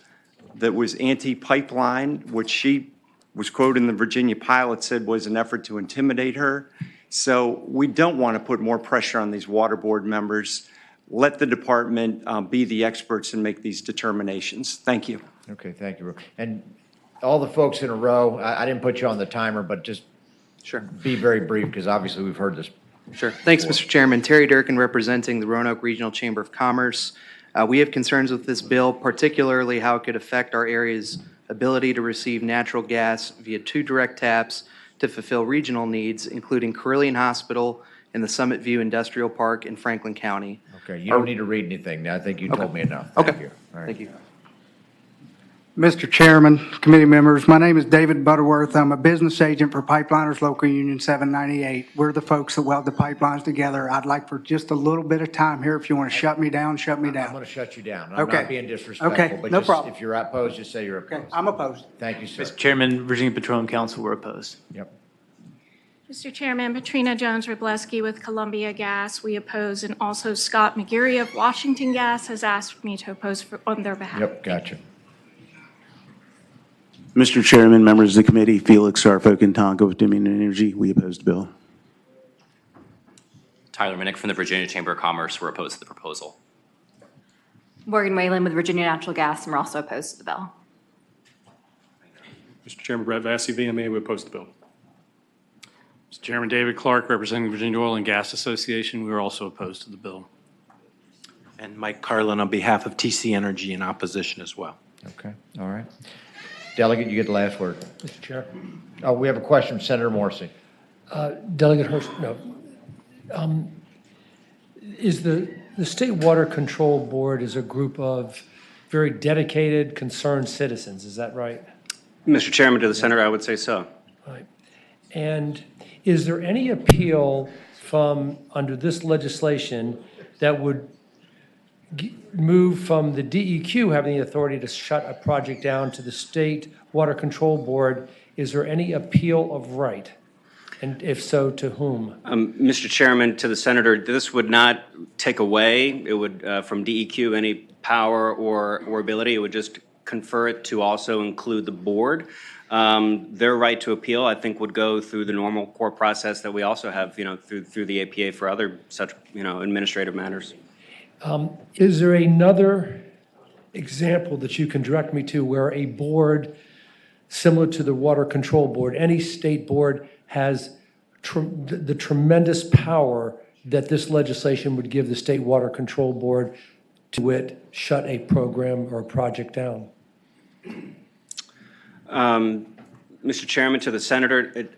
that was anti-pipeline, which she was quoted in the Virginia Pilot said was an effort to intimidate her. So we don't want to put more pressure on these water board members. Let the department be the experts and make these determinations. Thank you. Okay, thank you. And all the folks in a row, I didn't put you on the timer, but just be very brief because obviously we've heard this. Sure. Thanks, Mr. Chairman. Terry Durkin representing the Roanoke Regional Chamber of Commerce. We have concerns with this bill, particularly how it could affect our area's ability to receive natural gas via 2 direct taps to fulfill regional needs, including Carillion Hospital and the Summit View Industrial Park in Franklin County. Okay, you don't need to read anything. I think you told me enough. Okay. Thank you. All right. Thank you. Mr. Chairman, committee members, my name is David Butterworth. I'm a business agent for Pipeliners Local Union 798. We're the folks that weld the pipelines together. I'd like for just a little bit of time here. If you want to shut me down, shut me down. I'm going to shut you down. I'm Okay. not being disrespectful. Okay, but no just, problem. If you're opposed, just say you're opposed. Okay, I'm opposed. Thank you, sir. Mr. Chairman, Virginia Petroleum Council, we're opposed. Yep. Mr. Chairman, Patrina Jones-Rubleski with Columbia Gas. We oppose, and also Scott McGeary of Washington Gas has asked me to oppose on their behalf. Yep, gotcha. Mr. Chairman, members of the committee, Felix Sarfo Tonga with Dominion Energy, we oppose the bill. Tyler Minnick from the Virginia Chamber of Commerce. We're opposed to the proposal. Morgan Whalen with Virginia Natural Gas, and we're also opposed to the bill. Mr. Chairman, Brett Vassy, VMA, we oppose the bill. Mr. Chairman, David Clark, representing the Virginia Oil and Gas Association. We are also opposed to the bill. And Mike Carlin on behalf of TC Energy in opposition as well. Okay, all right. Delegate, you get the last word. Mr. Chair. Oh, we have a question from Senator Morrissey. Delegate Hurst, no. Is the State Water Control Board is a group of very dedicated, concerned citizens, is that right? Mr. Chairman, to the Senator, I would say so. Right. And is there any appeal from, under this legislation, that would move from the DEQ having the authority to shut a project down to the State Water Control Board? Is there any appeal of right? And if so, to whom? Mr. Chairman, to the Senator, this would not take away, it would, from DEQ, any power or ability. It would just confer it to also include the board. Their right to appeal, I think, would go through the normal court process that we also have, through the APA for other such, administrative matters. Is there another example that you can direct me to where a board similar to the Water Control Board, any state board, has the tremendous power that this legislation would give the State Water Control Board to shut a program or a project down? Mr. Chairman, to the Senator,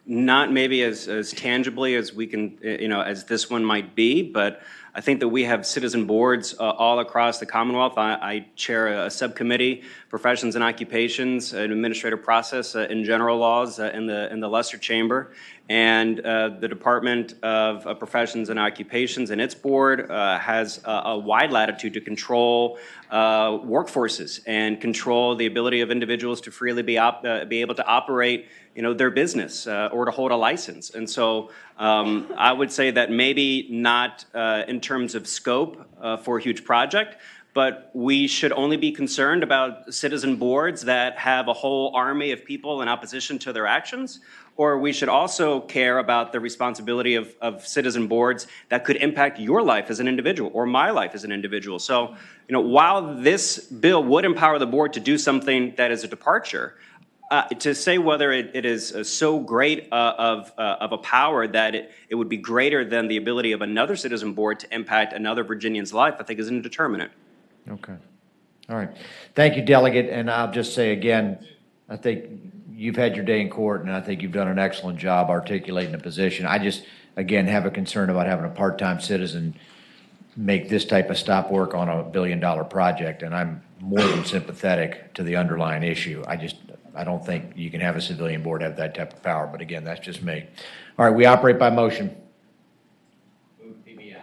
not maybe as tangibly as we can, as this one might be, but I think that we have citizen boards all across the Commonwealth. I chair a subcommittee, professions and occupations, an administrative process in general laws in the lesser chamber, and the Department of Professions and Occupations and its board has a wide latitude to control workforces and control the ability of individuals to freely be able to operate their business or to hold a license. And so I would say that maybe not in terms of scope for a huge project, but we should only be concerned about citizen boards that have a whole army of people in opposition to their actions, or we should also care about the responsibility of citizen boards that could impact your life as an individual or my life as an individual. So, while this bill would empower the board to do something that is a departure, to say whether it is so great of a power that it would be greater than the ability of another citizen board to impact another Virginian's life, I think is indeterminate. Okay. All right. Thank you, Delegate. And I'll just say again, I think you've had your day in court, and I think you've done an excellent job articulating the position. I just, again, have a concern about having a part-time citizen make this type of stop work on a $1 billion project, and I'm more than sympathetic to the underlying issue. I don't think you can have a civilian board have that type of power, but again, that's just me. All right, we operate by motion. Move PBI.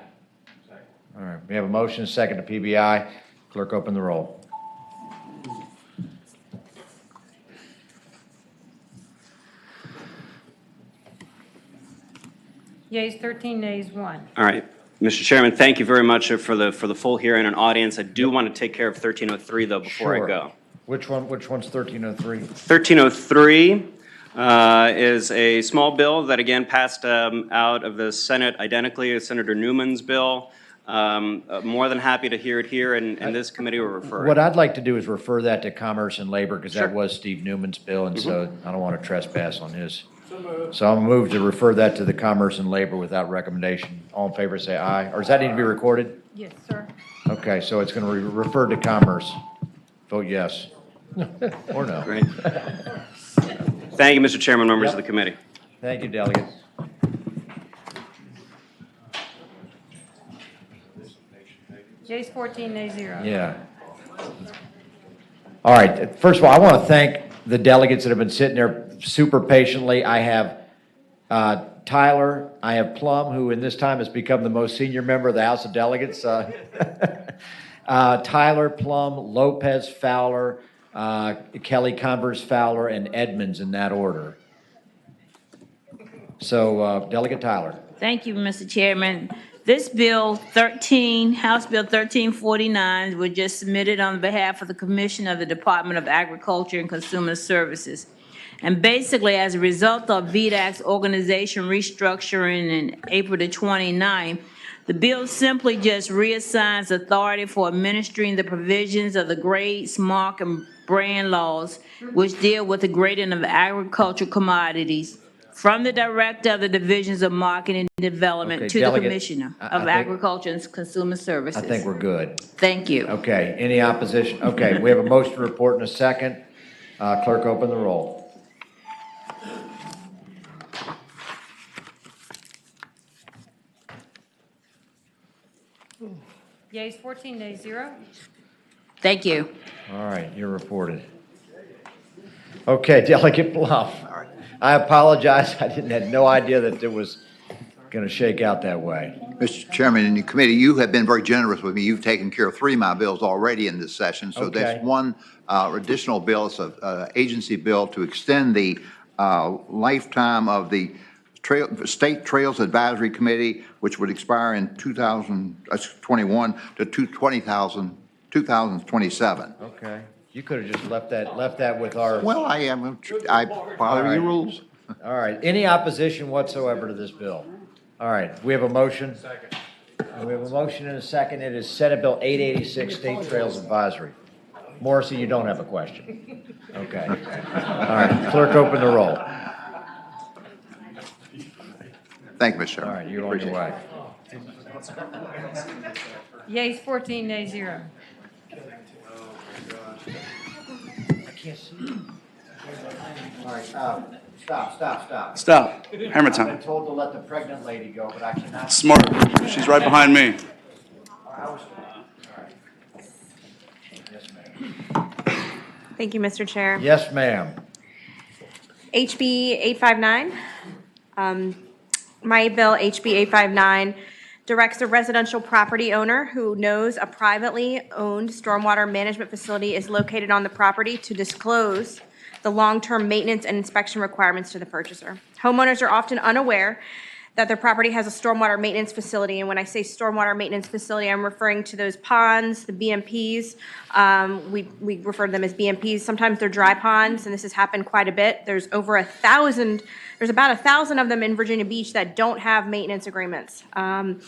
Second. All right, we have a motion, second to PBI. Clerk, open the roll. Yeas 13, nays 1. All right. Mr. Chairman, thank you very much for the full hearing and audience. I do want to take care of 1303, though, before I go. Which one's 1303? 1303 is a small bill that, again, passed out of the Senate identically as Senator Newman's bill. More than happy to hear it here in this committee or refer it. What I'd like to do is refer that to Commerce and Labor, because that was Steve Newman's bill, and so I don't want to trespass on his. So I'll move to refer that to the Commerce and Labor without recommendation. All in favor, say aye. Or does that need to be recorded? Yes, sir. Okay, so it's going to be referred to Commerce. Vote yes. Or no. Great. Thank you, Mr. Chairman, members of the committee. Thank you, delegates. Yeas 14, nays 0. Yeah. All right. First of all, I want to thank the delegates that have been sitting there super patiently. I have Tyler, I have Plum, who in this time has become the most senior member of the House of Delegates. Tyler, Plum, Lopez, Fowler, Kelly, Converse, Fowler, and Edmonds in that order. So, Delegate Tyler. Thank you, Mr. Chairman. This bill, House Bill 1349, was just submitted on behalf of the Commission of the Department of Agriculture and Consumer Services. And basically, as a result of VDAC's organization restructuring in April the 29th, the bill simply just reassigns authority for administering the provisions of the grades, mark, and brand laws, which deal with the grading of agricultural commodities, from the Director of the Divisions of Marketing and Development Okay, to the Delegate, Commissioner I of think- Agriculture and Consumer I Services. think we're good. Thank you. Okay, any opposition? Okay, we have a motion to report in a second. Clerk, open the roll. Yeas 14, nays 0. Thank you. All right, you're reported. Okay, Delegate Bluff. I apologize, I had no idea that it was going to shake out that way. Mr. Chairman, in the committee, you have been very generous with me. You've taken care of 3 of my bills already in this session. So Okay. there's one additional bill, it's an agency bill to extend the lifetime of the State Trails Advisory Committee, which would expire in 2021 to 2027. Okay, you could have just left that with our. Well, I follow your rules. All right, any opposition whatsoever to this bill? All right, we have a motion. Second. We have a motion and a second. It is Senate Bill 886, State Trails Advisory. Morrissey, you don't have a question? Okay. All right, clerk, open the roll. Thank you, Mr. Chairman. All right, you're on your way. Yeas 14, nays 0. I can't see. All right, stop. Stop. Hammer I've time. been told to let the pregnant lady go, but I cannot. Smart. She's right behind me. Thank you, Mr. Chair. Yes, ma'am. HB 859. My bill, HB 859, directs a residential property owner who knows a privately owned stormwater management facility is located on the property to disclose the long-term maintenance and inspection requirements to the purchaser. Homeowners are often unaware that their property has a stormwater maintenance facility, and when I say stormwater maintenance facility, I'm referring to those ponds, the BMPs. We refer to them as BMPs. Sometimes they're dry ponds, and this has happened quite a bit. There's over 1,000, there's about 1,000 of them in Virginia Beach that don't have maintenance agreements. And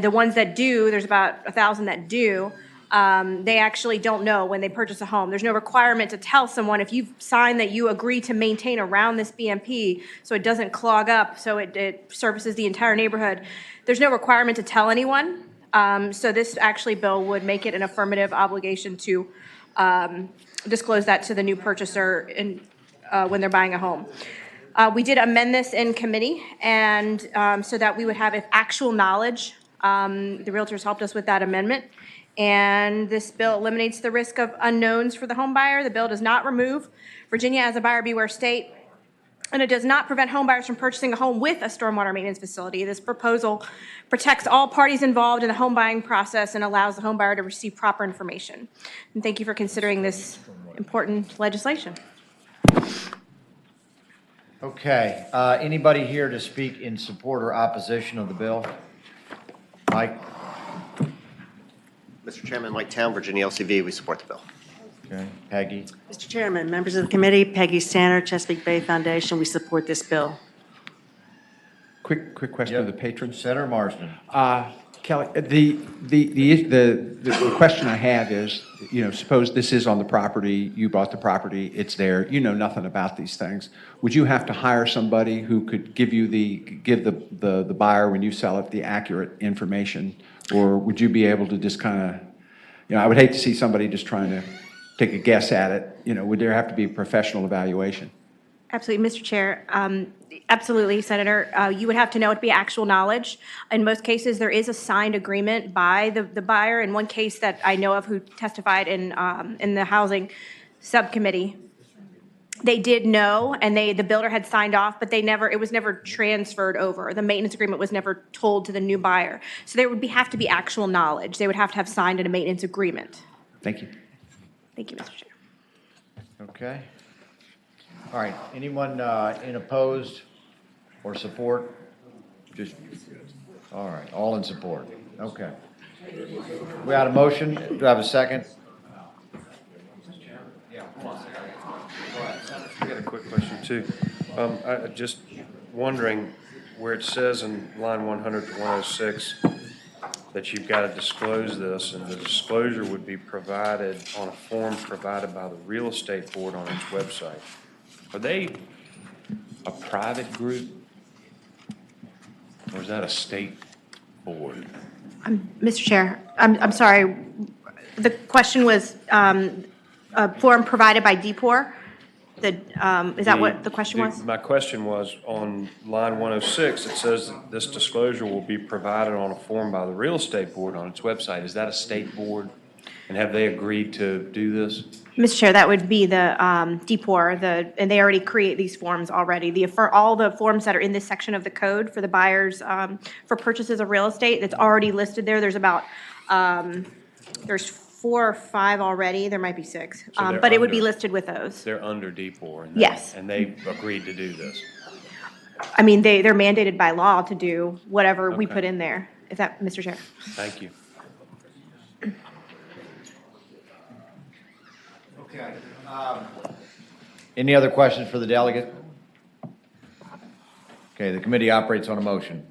the ones that do, there's about 1,000 that do, they actually don't know when they purchase a home. There's no requirement to tell someone if you've signed that you agree to maintain around this BMP so it doesn't clog up, so it services the entire neighborhood. There's no requirement to tell anyone. So this actually bill would make it an affirmative obligation to disclose that to the new purchaser in, when they're buying a home. We did amend this in committee, and so that we would have actual knowledge. The realtors helped us with that amendment. And this bill eliminates the risk of unknowns for the home buyer. The bill does not remove Virginia as a buyer beware state, and it does not prevent home buyers from purchasing a home with a stormwater maintenance facility. This proposal protects all parties involved in the home buying process and allows the home buyer to receive proper information. And thank you for considering this important legislation. Okay, anybody here to speak in support or opposition of the bill? Mike? Mr. Chairman, Mike Town, Virginia LCV, we support the bill. Okay, Peggy? Mr. Chairman, members of the committee, Peggy Stanner, Chesapeake Bay Foundation, we support this bill. Quick question of the patrons. Senator Marsden. Kelly, the question I have is, suppose this is on the property, you bought the property, it's there, you know nothing about these things. Would you have to hire somebody who could give the buyer, when you sell it, the accurate information? Or would you be able to just kind of, I would hate to see somebody just trying to take a guess at it. Would there have to be a professional evaluation? Absolutely, Mr. Chair. Absolutely, Senator. You would have to know it to be actual knowledge. In most cases, there is a signed agreement by the buyer. In one case that I know of who testified in the housing subcommittee, they did know, and the builder had signed off, but it was never transferred over. The maintenance agreement was never told to the new buyer. So there would have to be actual knowledge. They would have to have signed a maintenance agreement. Thank you. Thank you, Mr. Chair. Okay. All right, anyone in opposed or support? Just, all right, all in support. Okay. We got a motion. Do I have a second? Yeah. quick question too. I just wondering where it says in line 100 to 106 that you've got to disclose this, and the disclosure would be provided on a form provided by the real estate board on its website. Are they a private group, or is that a state board? Mr. Chair, I'm sorry. The question was a form provided by DPOR? Is that what the question was? My question was, on line 106, it says that this disclosure will be provided on a form by the real estate board on its website. Is that a state board? And have they agreed to do this? Mr. Chair, that would be the DPOR, and they already create these forms already. For all the forms that are in this section of the code for the buyers, for purchases of real estate, that's already listed there. There's about, there's 4 or 5 already. There might be 6, So but it would be under- listed with those. They're under DPOR. And Yes. And they agreed to do this. I mean, they're mandated by law to do whatever we Okay. put in there, if that, Mr. Chair. Thank you. Okay. Any other questions for the delegate? Okay, the committee operates on a motion.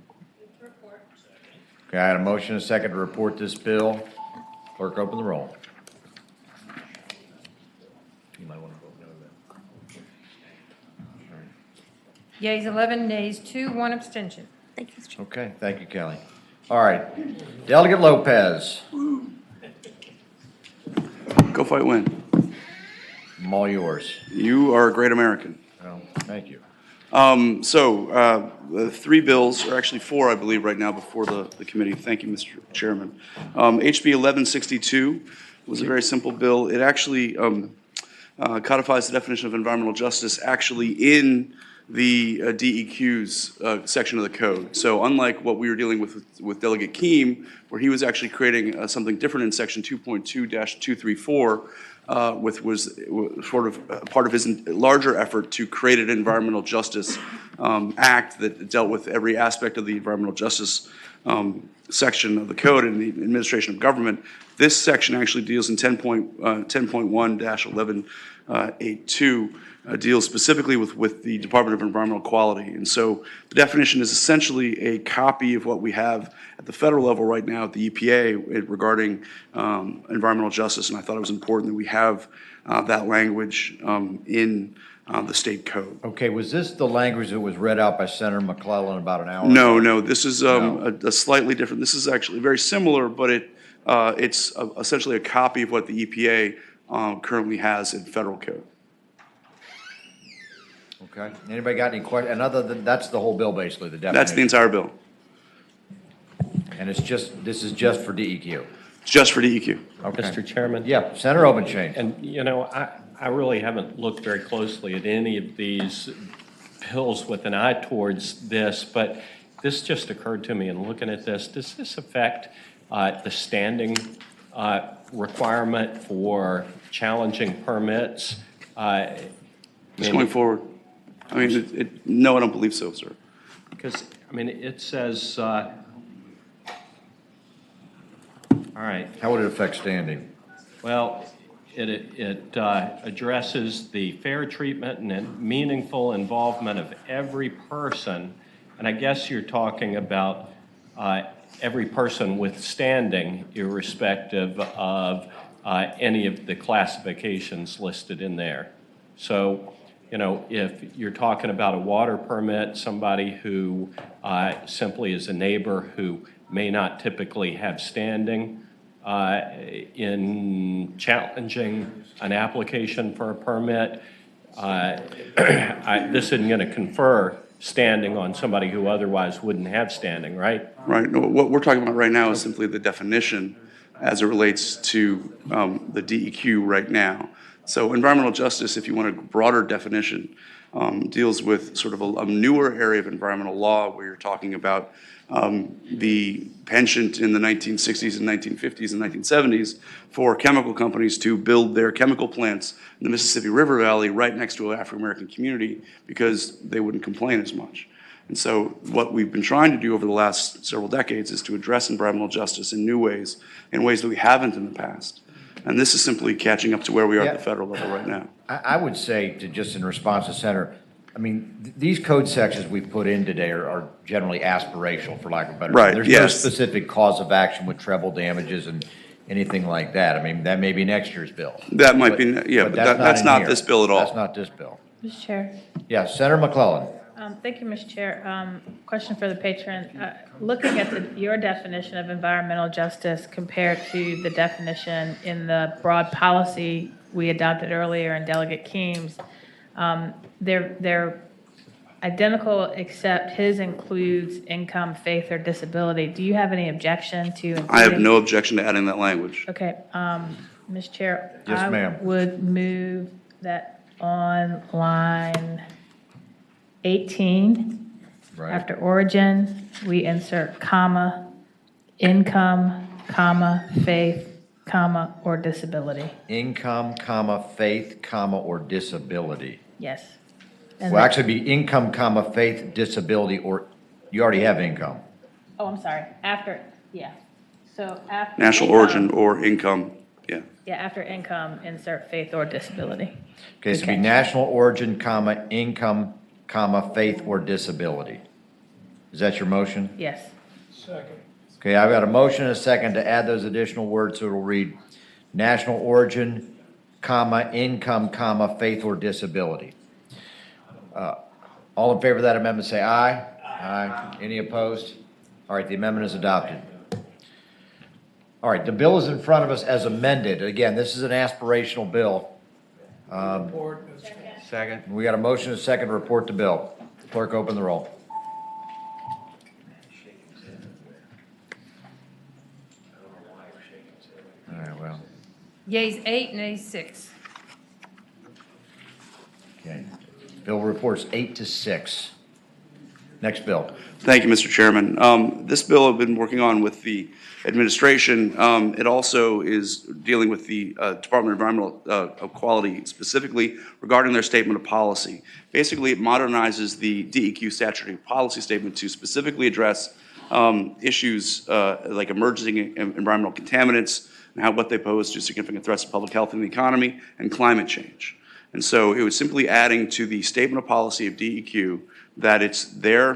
Okay, I had a motion and a second to report this bill. Clerk, open the roll. You might want to vote no then. Yeas 11, nays 2, 1 abstention. Thank you, Mr. Chair. Okay, thank you, Kelly. All right, Delegate Lopez. Go fight, win. I'm all yours. You are a great American. Well, thank you. 3 bills, or actually 4, I believe, right now before the committee. Thank you, Mr. Chairman. HB 1162 was a very simple bill. It actually codifies the definition of environmental justice actually in the DEQ's section of the code. So unlike what we were dealing with Delegate Keem, where he was actually creating something different in section 2.2-234, which was sort of part of his larger effort to create an environmental justice act that dealt with every aspect of the environmental justice section of the code and the administration of government. This section actually deals in 10.1-1182, deals specifically with the Department of Environmental Quality. And so the definition is essentially a copy of what we have at the federal level right now at the EPA regarding environmental justice. And I thought it was important that we have that language in the state code. Okay, was this the language that was read out by Senator McClellan about an hour ago? No, this is a slightly different. This is actually very similar, but it's essentially a copy of what the EPA currently has in federal code. Okay, anybody got any questions? And other than, that's the whole bill basically, the definition? That's the entire bill. And it's just, this is just for DEQ? It's just for DEQ. Okay. Mr. Chairman? Yeah, Senator Obenshain. And, you know, I really haven't looked very closely at any of these bills with an eye towards this, but this just occurred to me in looking at this. Does this affect the standing requirement for challenging permits? Just going forward. I mean, no, I don't believe so, sir. Because, I mean, it says, all right. How would it affect standing? Well, it addresses the fair treatment and meaningful involvement of every person. And I guess you're talking about every person with standing, irrespective of any of the classifications listed in there. So, you know, if you're talking about a water permit, somebody who simply is a neighbor who may not typically have standing in challenging an application for a permit, this isn't going to confer standing on somebody who otherwise wouldn't have standing, right? Right. No, what we're talking about right now is simply the definition as it relates to the DEQ right now. So environmental justice, if you want a broader definition, deals with sort of a newer area of environmental law where you're talking about the penchant in the 1960s and 1950s and 1970s for chemical companies to build their chemical plants in the Mississippi River Valley right next to an African-American community because they wouldn't complain as much. And so what we've been trying to do over the last several decades is to address environmental justice in new ways, in ways that we haven't in the past. And this is simply catching up to where we are at Yeah. the federal level right now. I would say, to just in response to Senator, I mean, these code sections we put in today are generally aspirational, for lack of a better term. Right, There's no yes. specific cause of action with treble damages and anything like that. I mean, that may be next year's bill. That might be, yeah, but that's in not here. this bill at all. That's not this bill. Mr. Chair. Yeah, Senator McClellan. Thank you, Mr. Chair. Question for the patron. Looking at your definition of environmental justice compared to the definition in the broad policy we adopted earlier in Delegate Keem's, they're identical except his includes income, faith, or disability. Do you have any objection to including? I have no objection to adding that language. Okay, Mr. Chair. Yes, ma'am. I would move that on line 18, Right. after origin, we insert comma, income, comma, faith, comma, or disability. Income, comma, faith, comma, or disability. Yes. And Will then- actually be income, comma, faith, disability, or you already have income. Oh, I'm sorry, after, yeah. So after. National income- origin or income, yeah. Yeah, after income, insert faith or disability. Okay, so it'd be Okay. national origin, comma, income, comma, faith, or disability. Is that your motion? Yes. Okay, I've got a motion and a second to add those additional words, so it'll read national origin, comma, income, comma, faith, or disability. All in favor of that amendment, say aye. Aye. Any opposed? All right, the amendment is adopted. All right, the bill is in front of us as amended. Again, this is an aspirational bill. Second. We got a motion and a second to report the bill. Clerk, open the roll. All right, well, Yeas 8, nays 6. okay. Bill reports 8-6. Next bill. Thank you, Mr. Chairman. This bill I've been working on with the administration. It also is dealing with the Department of Environmental Quality specifically regarding their statement of policy. Basically, it modernizes the DEQ statutory policy statement to specifically address issues like emerging environmental contaminants and what they pose to significant threats to public health and the economy, and climate change. And so it was simply adding to the statement of policy of DEQ that it's their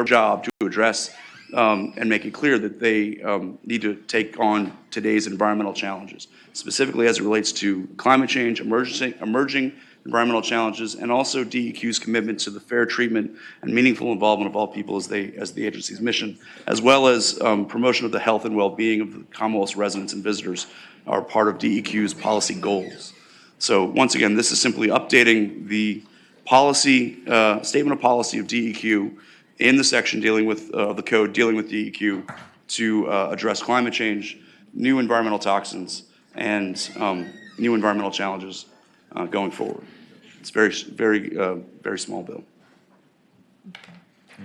job to address and make it clear that they need to take on today's environmental challenges, specifically as it relates to climate change, emerging environmental challenges, and also DEQ's commitment to the fair treatment and meaningful involvement of all people as the agency's mission, as well as promotion of the health and well-being of the Commonwealth's residents and visitors are part of DEQ's policy goals. So once again, this is simply updating the policy, statement of policy of DEQ in the section dealing with the code dealing with DEQ to address climate change, new environmental toxins, and new environmental challenges going forward. It's very small bill.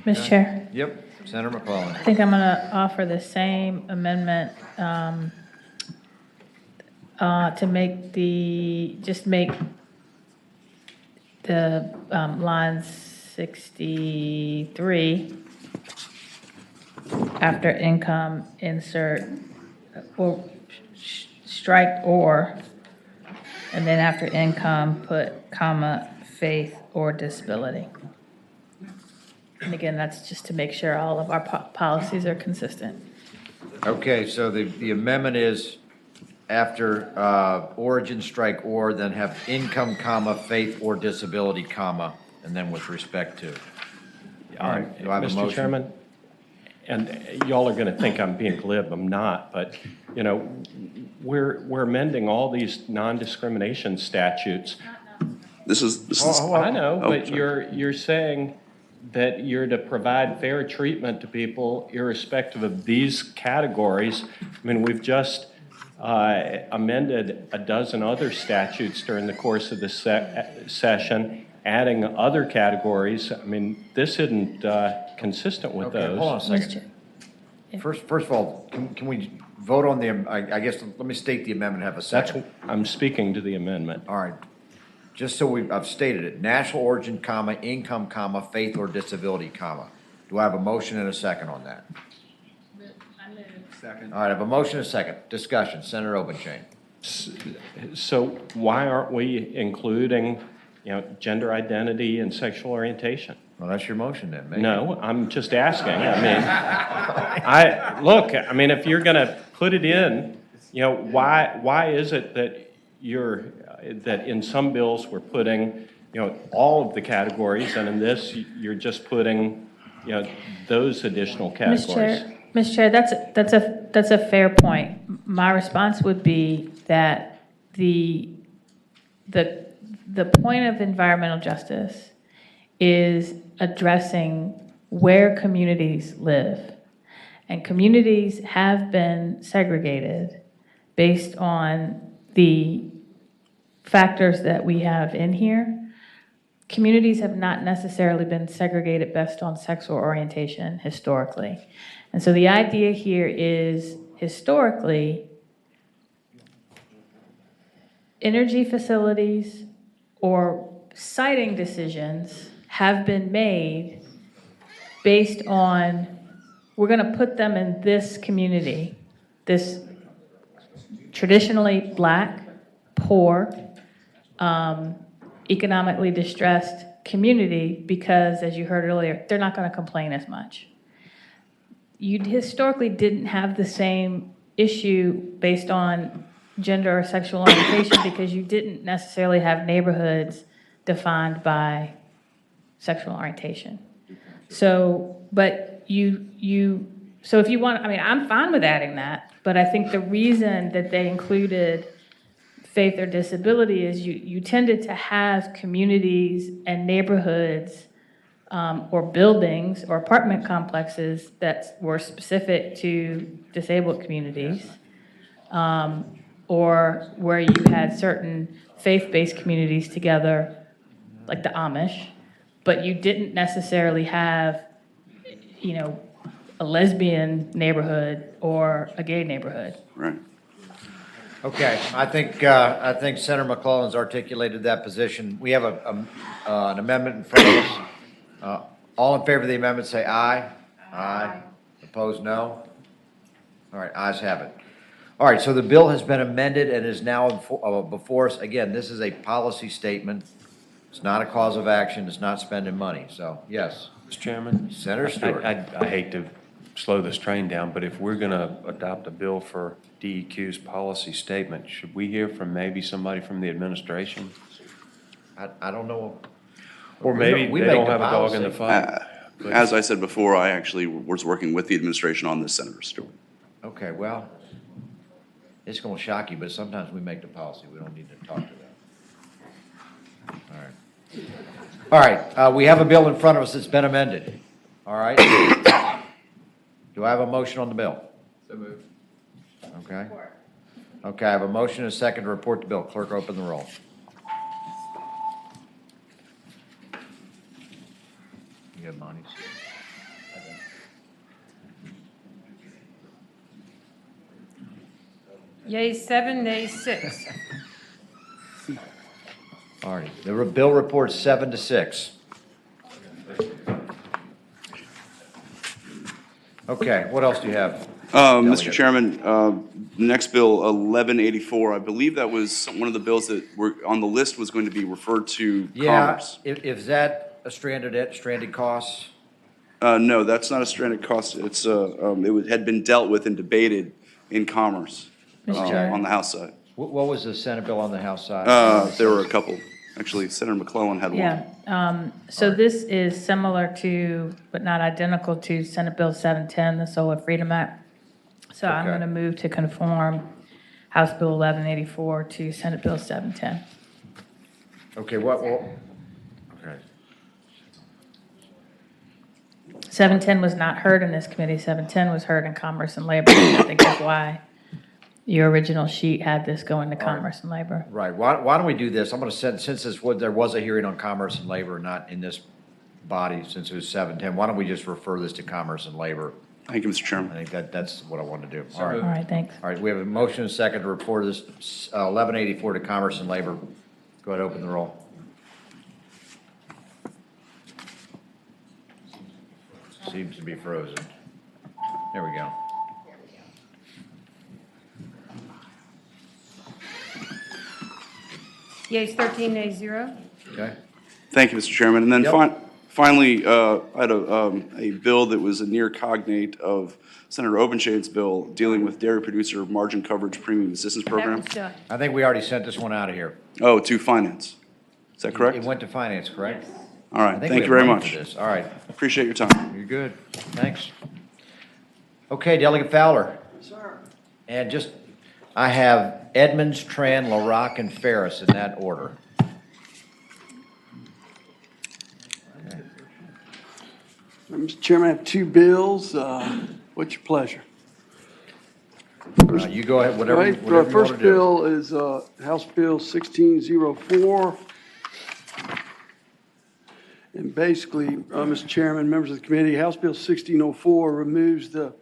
Mr. Chair, Yep, Senator McClellan. I think I'm going to offer the same amendment to make make the line 63, after income, insert, or strike or, and then after income, put comma, faith, or disability. And again, that's just to make sure all of our policies are consistent. Okay, so the amendment is after origin, strike or, then have income, comma, faith, or disability, comma, and then with respect to. All right, do I have a Mr. motion? Chairman, and y'all are going to think I'm being glib, I'm not, but, you know, we're amending all these non-discrimination statutes. This is. I know, Oh, but sorry. you're saying that you're to provide fair treatment to people irrespective of these categories. I mean, we've just amended a dozen other statutes during the course of the session, adding other categories. I mean, this isn't consistent with Okay, those. hold on a second. First of all, can we vote on the, I guess, let me state the amendment, have a second. I'm speaking to the amendment. All right. Just so I've stated it, national origin, comma, income, comma, faith or disability, comma. Do I have a motion and a second on that? Second. All right, I have a motion and a second. Discussion, Senator Obenshain. So why aren't we including, gender identity and sexual orientation? Well, that's your motion then, maybe. No, I'm just asking. I mean, if you're going to put it in, why is it that that in some bills we're putting, all of the categories, and in this, you're just putting, those additional categories? Mr. Chair, that's a fair point. My response would be that the point of environmental justice is addressing where communities live. And communities have been segregated based on the factors that we have in here. Communities have not necessarily been segregated based on sexual orientation historically. And so the idea here is, historically, energy facilities or siting decisions have been made based on, we're going to put them in this community, this traditionally Black, poor, economically distressed community, because, as you heard earlier, they're not going to complain as much. You historically didn't have the same issue based on gender or sexual orientation because you didn't necessarily have neighborhoods defined by sexual orientation. So, but so if you want, I mean, I'm fine with adding that, but I think the reason that they included faith or disability is you tended to have communities and neighborhoods or buildings or apartment complexes that were specific to disabled communities, or where you had certain faith-based communities together, like the Amish, but you didn't necessarily have, a lesbian neighborhood or a gay neighborhood. Right. Okay, I think Senator McClellan's articulated that position. We have an amendment in front of us. All in favor of the amendment, say aye. Aye. Opposed, no. All right, ayes have it. All right, so the bill has been amended and is now before us. Again, this is a policy statement. It's not a cause of action. It's not spending money. So, yes. Mr. Chairman? Senator Stewart. I hate to slow this train down, but if we're going to adopt a bill for DEQ's policy statement, should we hear from maybe somebody from the administration? I don't know. Or maybe they don't have a dog in the fight. As I said before, I actually was working with the administration on this, Senator Stewart. Okay, well, it's going to shock you, but sometimes we make the policy. We don't need to talk to them. All right, we have a bill in front of us that's been amended. All right. Do I have a motion on the bill? So moved. Okay. Okay, I have a motion and a second to report the bill. Clerk, open the roll. You have Monty's? Yea, 7, nay, 6. All right, the bill reports 7-6. Okay, what else do you have? Mr. Chairman, next bill, 1184, I believe that was one of the bills that were on the list was going to be referred to Commerce. Is that a stranded costs? No, that's not a stranded cost. It's, had been dealt with and debated in Commerce on the House side. What was the Senate bill on the House side? There were a couple. Actually, Senator McClellan had one. Yeah, so this is similar to, but not identical to, Senate Bill 710, the Solar Freedom Act. So I'm Okay. going to move to conform House Bill 1184 to Senate Bill 710. Okay, okay. 710 was not heard in this committee. 710 was heard in Commerce and Labor. I think that's why your original sheet had this going to Commerce and Labor. Right, why don't we do this? I'm going to send, since there was a hearing on Commerce and Labor, not in this body, since it was 710, why don't we just refer this to Commerce and Labor? Thank you, Mr. Chairman. I think that's what I wanted to do. All right, thanks. All right, we have a motion and a second to report this 1184 to Commerce and Labor. Go ahead, open the roll. Seems to be frozen. There we go. Yeas 13, nays 0. Okay. Thank you, Mr. Chairman. And then Yep. finally, I had a bill that was a near cognate of Senator Obenshade's bill dealing with dairy producer margin coverage premium assistance That program. was done. I think we already sent this one out of here. Oh, to finance. Is that correct? It went to finance, correct? All right, I think thank we you have very money much. for this. All right. Appreciate your time. You're good. Thanks. Okay, Delegate Fowler. Sir. And just, I have Edmonds, Tran, LaRock, and Ferris in that order. Mr. Chairman, I have two bills. What's your pleasure? You go ahead, whatever, Right, whatever you want first to do. bill is House Bill 1604. And basically, Mr. Chairman, members of the committee, House Bill 1604 removes the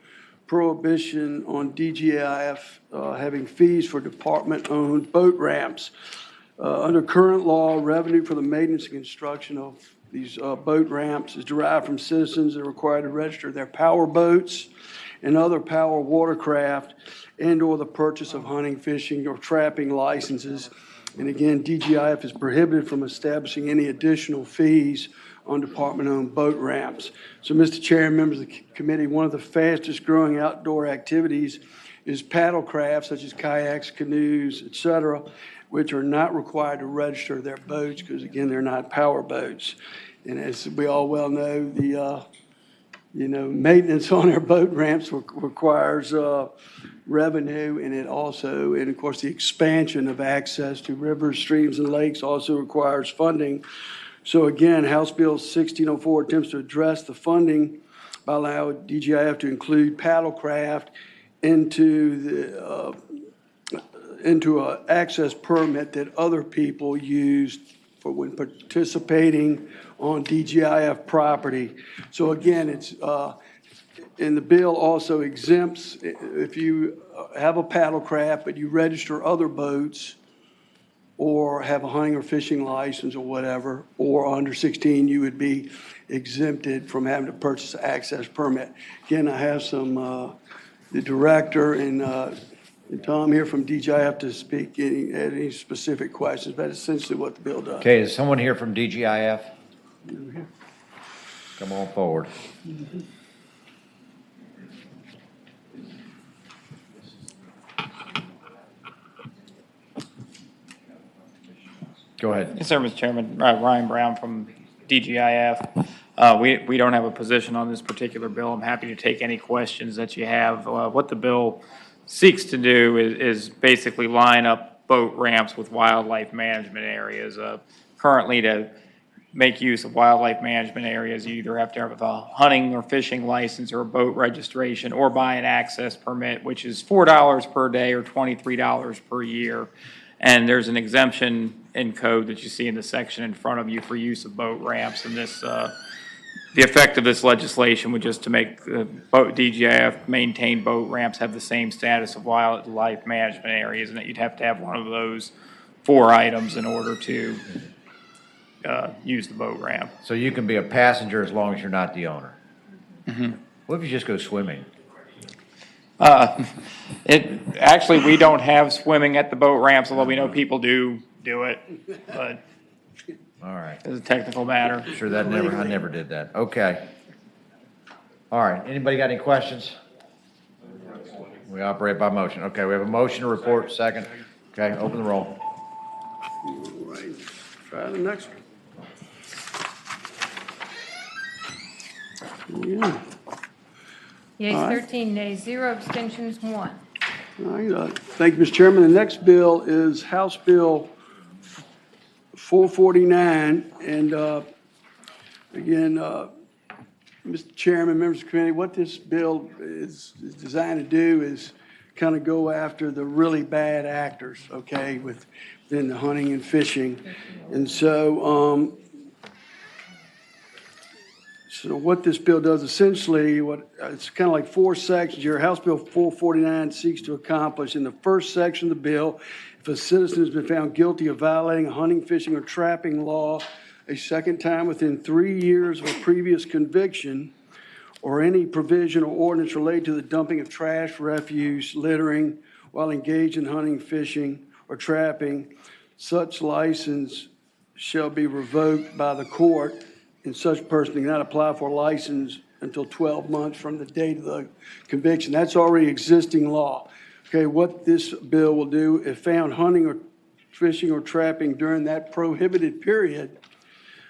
prohibition on DGIF having fees for department-owned boat ramps. Under current law, revenue for the maintenance and construction of these boat ramps is derived from citizens that are required to register their power boats and other power watercraft and/or the purchase of hunting, fishing, or trapping licenses. And again, DGIF is prohibited from establishing any additional fees on department-owned boat ramps. So, Mr. Chair and members of the committee, one of the fastest-growing outdoor activities is paddle crafts such as kayaks, canoes, et cetera, which are not required to register their boats because, again, they're not power boats. And as we all well know, the maintenance on our boat ramps requires revenue, and it also, and of course, the expansion of access to rivers, streams, and lakes also requires funding. So again, House Bill 1604 attempts to address the funding by allowing DGIF to include paddlecraft into an access permit that other people use for when participating on DGIF property. So again, it's and the bill also exempts if you have a paddlecraft but you register other boats or have a hunting or fishing license or whatever, or under 16, you would be exempted from having to purchase an access permit. Again, I have the director and Tom here from DGIF to speak any specific questions, but that's essentially what the bill does. Okay, is someone here from DGIF? Come on forward. Go ahead. Yes, sir, Mr. Chairman. Ryan Brown from DGIF. We don't have a position on this particular bill. I'm happy to take any questions that you have. What the bill seeks to do is basically line up boat ramps with wildlife management areas. Currently, to make use of wildlife management areas, you either have to have a hunting or fishing license or a boat registration or buy an access permit, which is $4 per day or $23 per year. And there's an exemption in code that you see in the section in front of you for use of boat ramps. And this, the effect of this legislation would just to make DGIF maintain boat ramps have the same status of wildlife management areas, and that you'd have to have one of those 4 items in order to use the boat ramp. So you can be a passenger as long as you're not the owner. Mm-hmm. What if you just go swimming? Actually, we don't have swimming at the boat ramps, although we know people do it, but all right, it's a technical matter. Sure, I never did that. Okay. All right, anybody got any questions? We operate by motion. Okay, we have a motion to report, second. Okay, open the roll. All right, try the next one. Yeah. Yeas All right. 13, nays 0, abstentions 1. All right, thank you, Mr. Chairman. The next bill is House Bill 449. And again, Mr. Chairman, members of the committee, what this bill is designed to do is kind of go after the really bad actors, okay, within the hunting and fishing. And so, so what this bill does essentially, it's kind of like 4 sections here. House Bill 449 seeks to accomplish in the first section of the bill, if a citizen has been found guilty of violating a hunting, fishing, or trapping law a second time within 3 years of a previous conviction, or any provision or ordinance related to the dumping of trash, refuse, littering while engaged in hunting, fishing, or trapping, such license shall be revoked by the court, and such person cannot apply for a license until 12 months from the date of the conviction. That's already existing law. Okay, what this bill will do, if found hunting or fishing or trapping during that prohibited period,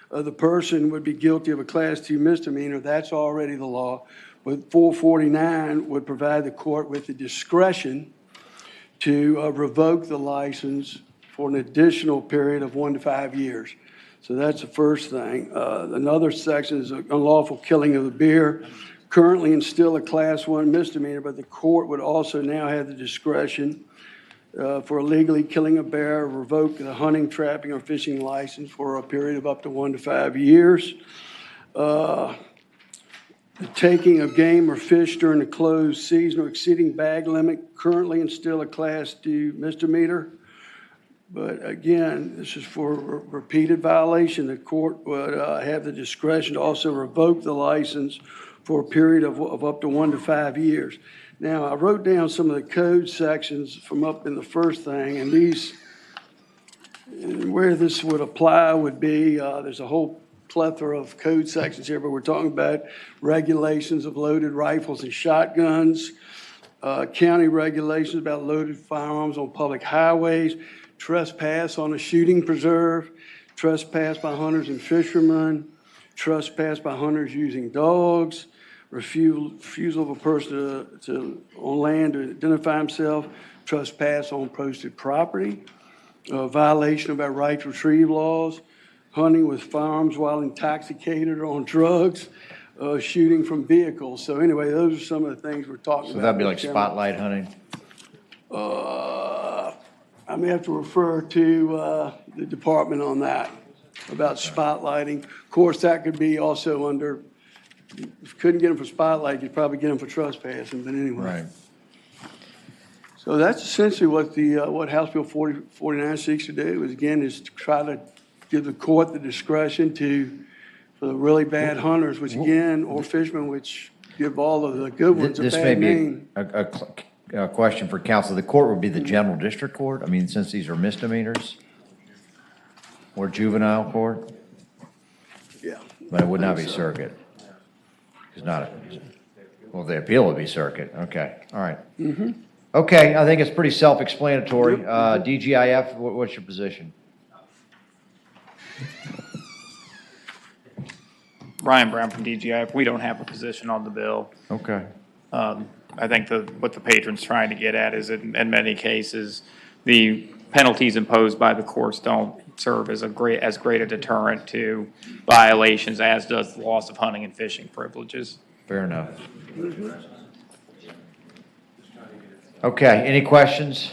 the person would be guilty of a Class 2 misdemeanor. That's already the law. But 449 would provide the court with the discretion to revoke the license for an additional period of 1 to 5 years. So that's the first thing. Another section is unlawful killing of the bear. Currently and still a Class 1 misdemeanor, but the court would also now have the discretion for illegally killing a bear, revoke the hunting, trapping, or fishing license for a period of up to 1 to 5 years. The taking of game or fish during the closed season or exceeding bag limit, currently and still a Class 2 misdemeanor. But again, this is for repeated violation. The court would have the discretion to also revoke the license for a period of up to 1 to 5 years. Now, I wrote down some of the code sections from up in the first thing, and these, where this would apply would be, there's a whole plethora of code sections here, but we're talking about regulations of loaded rifles and shotguns, county regulations about loaded firearms on public highways, trespass on a shooting preserve, trespass by hunters and fishermen, trespass by hunters using dogs, refusal of a person on land to identify himself, trespass on posted property, violation of our right to retrieve laws, hunting with firearms while intoxicated or on drugs, shooting from vehicles. So anyway, those are some of the things we're talking about. So that'd be like spotlight hunting? I may have to refer to the department on that, about spotlighting. Of course, that could be also under, if you couldn't get them for spotlight, you'd probably get them for trespassing, but anyway. Right. So that's essentially what what House Bill 49 seeks to do, is to try to give the court the discretion for the really bad hunters, which again, or fishermen, which give all of the good ones a This may bad be name. a question for council. The court would be the general district court? I mean, since these are misdemeanors? Or juvenile court? Yeah. But it would not be circuit? It's not, well, the appeal would be circuit. Okay, all right. Okay, I think it's pretty self-explanatory. DGIF, what's your position? Ryan Brown from DGI. We don't have a position on the bill. Okay. I think what the patron's trying to get at is in many cases, the penalties imposed by the courts don't serve as great a deterrent to violations as does the loss of hunting and fishing privileges. Fair enough. Okay, any questions?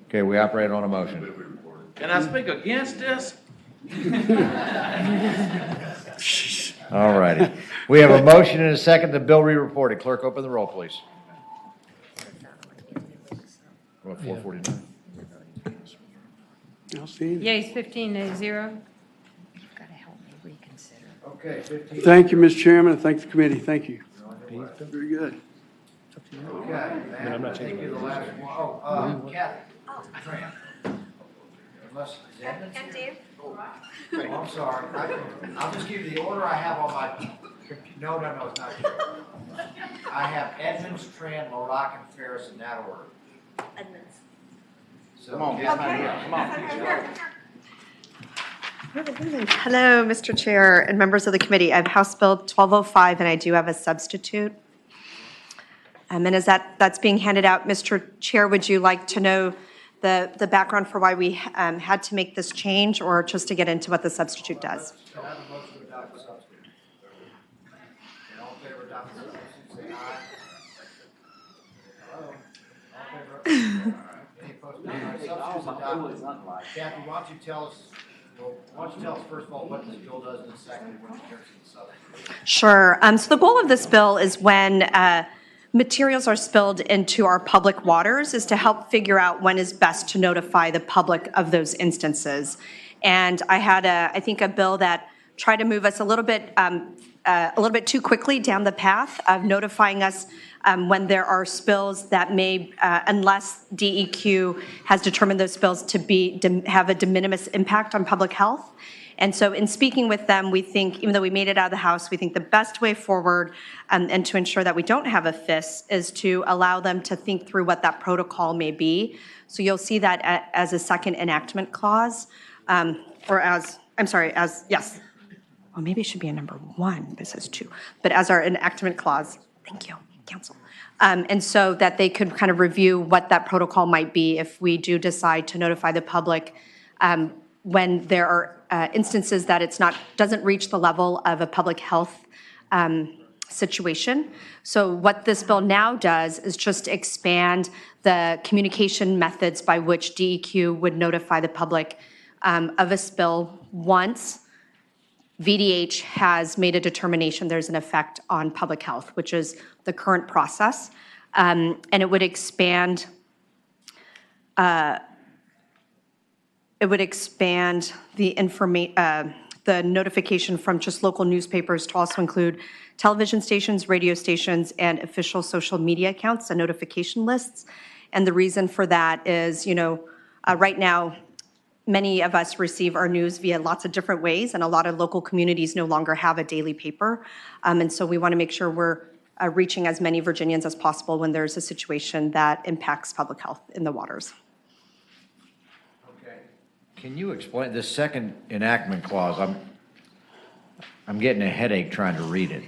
Okay, we operate on a motion. Can I speak against this? All righty. We have a motion and a second. The bill re-reported. Clerk, open the roll, please. 449. Yeas 15, nays 0. Okay, 15. Thank you, Mr. Chairman, and thank the committee. Thank you. Very good. Okay, and I think you're the last one. Oh, Kathy. Tran. Unless, is Edmonds here? Oh, I'm sorry. I'll just give you the order I have on my, no, it's not true. I have Edmonds, Tran, Lorac, and Ferris in that order. Edmonds. So, come on, come on. Hello, Mr. Chair and members of the committee. I have House Bill 1205, and I do have a substitute. And as that's being handed out, Mr. Chair, would you like to know the background for why we had to make this change, or just to get into what the substitute does? Kathy, why don't you tell us first of all what this bill does, and then secondly what you care to the substitute? Sure. So the goal of this bill is when materials are spilled into our public waters is to help figure out when is best to notify the public of those instances. And I had, I think, a bill that tried to move us a little bit a little bit too quickly down the path of notifying us when there are spills that may, unless DEQ has determined those spills to have a de minimis impact on public health. And so in speaking with them, we think, even though we made it out of the House, we think the best way forward and to ensure that we don't have a FIS is to allow them to think through what that protocol may be. So you'll see that as a second enactment clause, or as, I'm sorry, as, yes. Well, maybe it should be a number 1, but it says 2. But as our enactment clause, thank you, Council. And so that they could kind of review what that protocol might be if we do decide to notify the public when there are instances that it's not, doesn't reach the level of a public health situation. So what this bill now does is just expand the communication methods by which DEQ would notify the public of a spill once VDH has made a determination there's an effect on public health, which is the current process. And it would expand the notification from just local newspapers to also include television stations, radio stations, and official social media accounts and notification lists. And the reason for that is, right now, many of us receive our news via lots of different ways, and a lot of local communities no longer have a daily paper. And so we want to make sure we're reaching as many Virginians as possible when there's a situation that impacts public health in the waters. Can you explain this second enactment clause? I'm getting a headache trying to read it.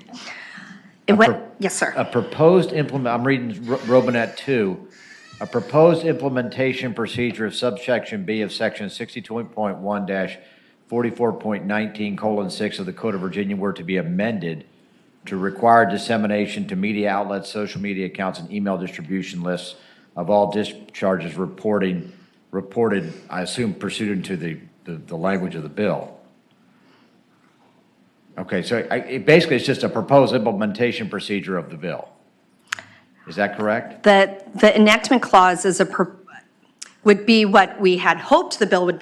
Yes, sir. A proposed I'm reading Robinette 2. A proposed implementation procedure of subsection B of section 62.1-44.19:6 of the Code of Virginia were to be amended to require dissemination to media outlets, social media accounts, and email distribution lists of all discharges reported, I assume, pursuant to the language of the bill. Okay, so basically it's just a proposed implementation procedure of the bill. Is that correct? The enactment clause would be what we had hoped the bill would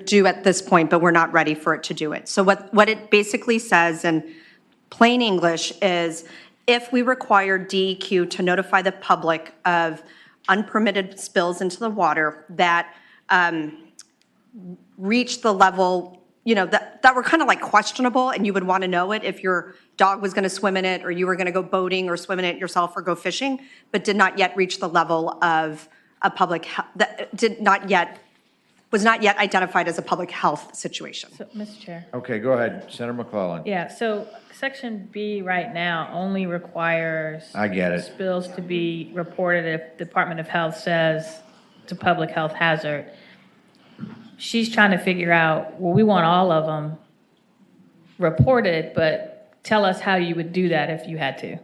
do at this point, but we're not ready for it to do it. So what it basically says in plain English is if we require DEQ to notify the public of unpermitted spills into the water that reach the level, that were kind of like questionable, and you would want to know it if your dog was going to swim in it, or you were going to go boating or swim in it yourself or go fishing, but did not yet reach the level of a public health, that was not yet identified as a public health situation. So, Mr. Chair. Okay, go ahead, Senator McClellan. Yeah, so section B right now only requires I get it. spills to be reported if Department of Health says it's a public health hazard. She's trying to figure out, well, we want all of them reported, but tell us how you would do that if you had to.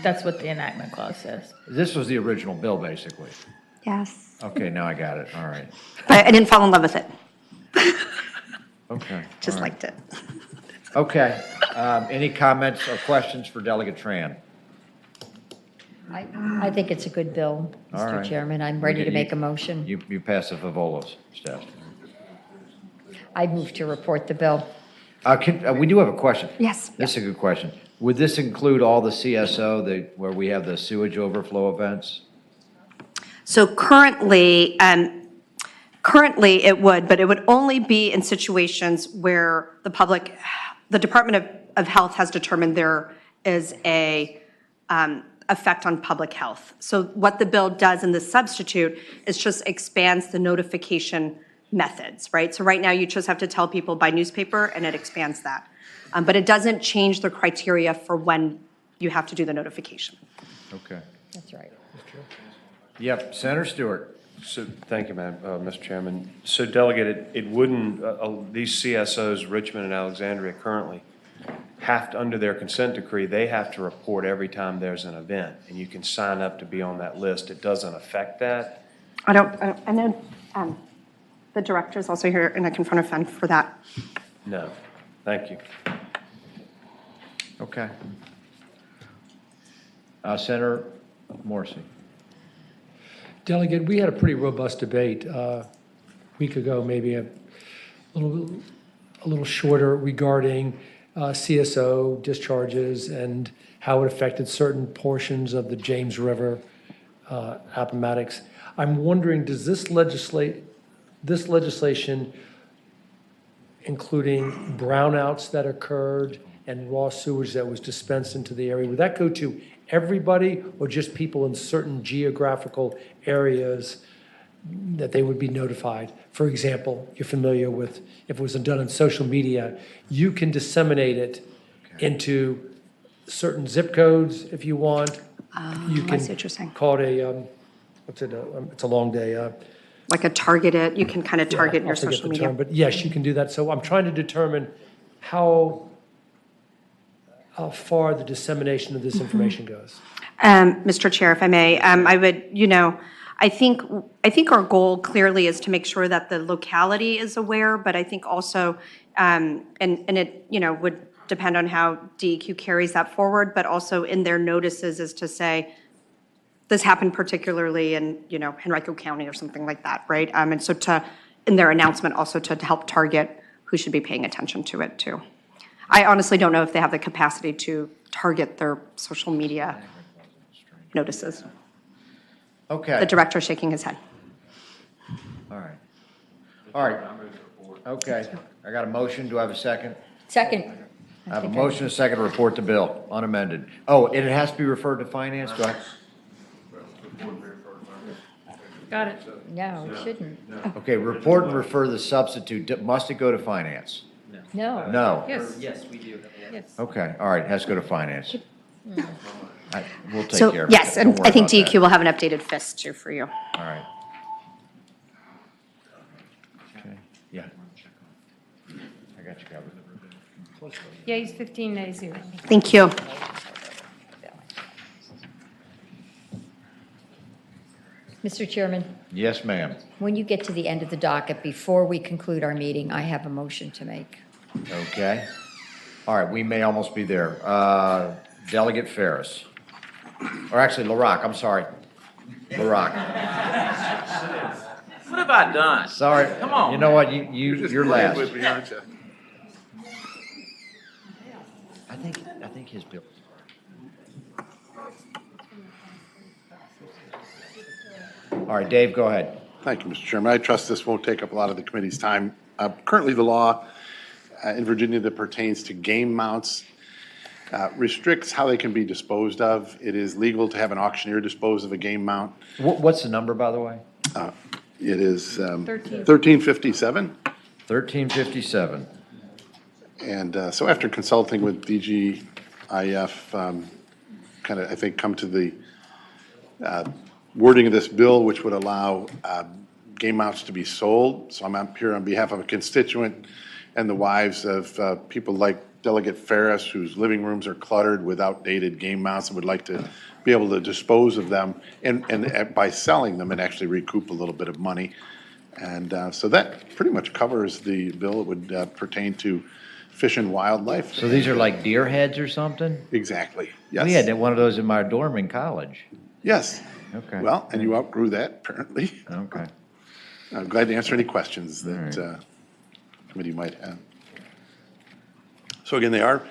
That's what the enactment clause says. This was the original bill, basically. Yes. Okay, now I got it. All right. But I didn't fall in love with it. Okay. Just all right. liked it. Okay. Any comments or questions for Delegate Tran? I think it's a good bill, All Mr. right. Chairman. I'm ready to Okay, make a motion. You pass the Favolos, Steph. I move to report the bill. We do have a question. Yes. This is a good question. Would this include all the CSO, where we have the sewage overflow events? So currently it would, but it would only be in situations where the Department of Health has determined there is a effect on public health. So what the bill does in the substitute is just expands the notification methods, right? So right now you just have to tell people by newspaper, and it expands that. But it doesn't change the criteria for when you have to do the notification. Okay. That's right. Yep, Senator Stewart. So, thank you, Mr. Chairman. So Delegate, it wouldn't, these CSOs, Richmond and Alexandria currently, have to, under their consent decree, they have to report every time there's an event, and you can sign up to be on that list. It doesn't affect that? I know the director is also here, and I can phone a friend for that. No. Thank you. Okay. Senator Morrissey. Delegate, we had a pretty robust debate a week ago, maybe a little shorter, regarding CSO discharges and how it affected certain portions of the James River Appomattox. I'm wondering, does this legislation, including brownouts that occurred and raw sewage that was dispensed into the area, would that go to everybody or just people in certain geographical areas that they would be notified? For example, you're familiar with, if it was done on social media, you can disseminate it into certain zip codes if you want. You I see what you're can saying. call it a, it's a long day. Like a targeted, you can kind of target Yeah, your I'll forget social the media. term, but yes, you can do that. So I'm trying to determine how far the dissemination of this information goes. Mr. Chair, if I may, I would, I think our goal clearly is to make sure that the locality is aware, but I think also, and it, would depend on how DEQ carries that forward, but also in their notices is to say, this happened particularly in, Henrico County or something like that, right? And so in their announcement also to help target who should be paying attention to it too. I honestly don't know if they have the capacity to target their social media notices. Okay. The director's shaking his head. All right. All right. Okay. I got a motion. Do I have a second? Second. I have a motion, a second to report the bill, unamended. Oh, and it has to be referred to finance? Do I? Got it. No, it shouldn't. Okay, report and refer the substitute. Must it go to finance? No. No. Yes. Yes, we do. Yes. Okay, all right, has to go to finance. We'll take So, care of it. yes, and Don't worry I think about that. DEQ will have an updated FIST too for you. All right. Okay, yeah. I got you covered. Yeas 15, nays 0. Thank you. Mr. Chairman, Yes, ma'am. when you get to the end of the docket, before we conclude our meeting, I have a motion to make. Okay. All right, we may almost be there. Delegate Ferris. Or actually, LaRock, I'm sorry. LaRock. What have I done? Sorry. Come on. You know what, you're last. I think his bill. All right, Dave, go ahead. Thank you, Mr. Chairman. I trust this won't take up a lot of the committee's time. Currently, the law in Virginia that pertains to game mounts restricts how they can be disposed of. It is legal to have an auctioneer dispose of a game mount. What's the number, by the way? It is 1357. 1357. And so after consulting with DGIF, kind of, I think, come to the wording of this bill, which would allow game mounts to be sold. So I'm up here on behalf of a constituent and the wives of people like Delegate Ferris, whose living rooms are cluttered with outdated game mounts and would like to be able to dispose of them and by selling them and actually recoup a little bit of money. And so that pretty much covers the bill. It would pertain to fish and wildlife. So these are like deer heads or something? Exactly, yes. We had one of those in my dorm in college. Yes. Okay. Well, and you outgrew that, apparently. Okay. I'm glad to answer any questions that committee might have. So again, they are,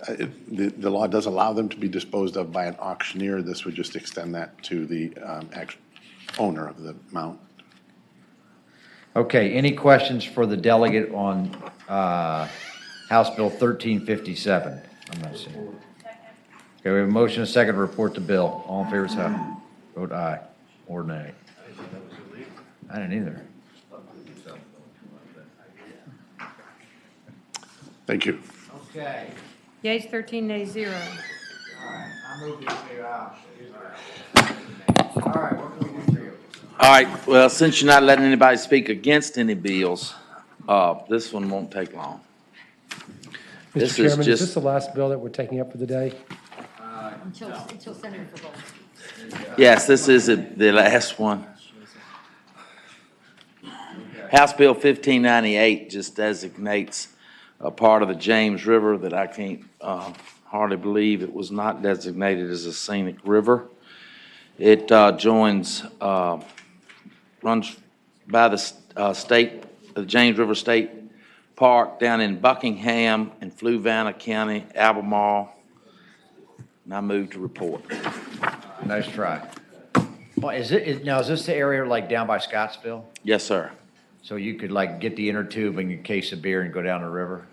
the law does allow them to be disposed of by an auctioneer. This would just extend that to the owner of the mount. Okay, any questions for the delegate on House Bill 1357? I'm not seeing. Okay, we have a motion, a second to report the bill. All in favor, say aye. Vote aye or nay. I didn't either. Thank you. Okay. Yeas 13, nays 0. All right, I move this All right, what can we do for you? All right, well, since you're not letting anybody speak against any bills, this one won't take long. This Mr. is Chairman, is just- this the last bill that we're taking up for the day? Until Senator for vote. Yes, this is the last one. House Bill 1598 just designates a part of the James River that I can't hardly believe it was not designated as a scenic river. It runs by the state, the James River State Park down in Buckingham and Fluvanna County, Albemarle. And I move to report. Nice try. Well, is this the area like down by Scottsville? Yes, sir. So you could like get the inner tube and a case of beer and go down the river?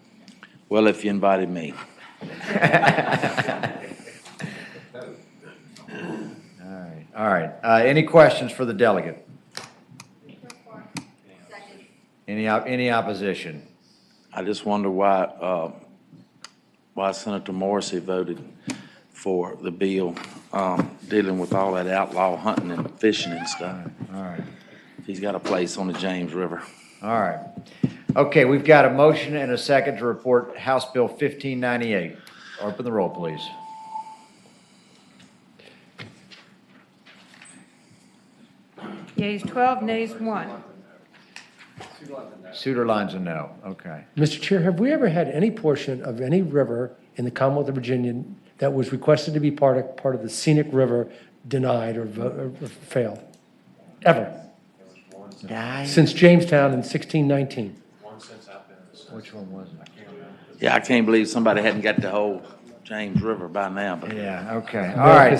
Well, if you invited me. All right. Any questions for the delegate? Any opposition? I just wonder why Senator Morrissey voted for the bill dealing with all that outlaw hunting and fishing and stuff. All right. He's got a place on the James River. All right. Okay, we've got a motion and a second to report House Bill 1598. Open the roll, please. Yeas 12, nays 1. Suitor line's a no. Okay. Mr. Chair, have we ever had any portion of any river in the Commonwealth of Virginia that was requested to be part of the scenic river denied or failed? Ever? Since Jamestown in 1619. Which one was it? Yeah, I can't believe somebody hadn't got the whole James River by now, but. Yeah, okay. All right.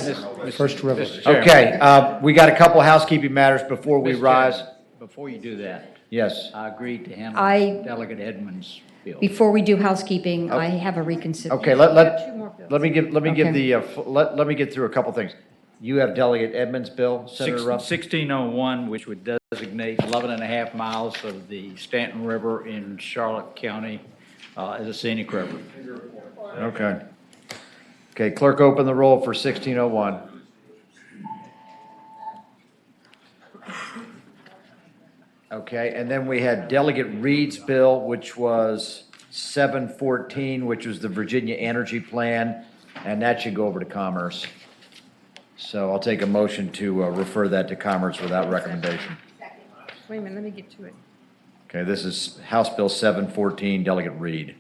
First river. Okay, we got a couple housekeeping matters before we rise. Before you do that. Yes. I agree to handle I- Delegate Edmonds' bill. Before we do housekeeping, I have a reconsideration. Okay, let me give Okay. the, let me get through a couple things. You have Delegate Edmonds' bill, Senator Ruff? 1601, which would designate 11 and a half miles of the Stanton River in Charlotte County as a scenic river. Okay. Okay, clerk, open the roll for 1601. Okay, and then we had Delegate Reed's bill, which was 714, which was the Virginia Energy Plan, and that should go over to Commerce. So I'll take a motion to refer that to Commerce without recommendation. Wait a minute, let me get to it. Okay, this is House Bill 714, Delegate Reed.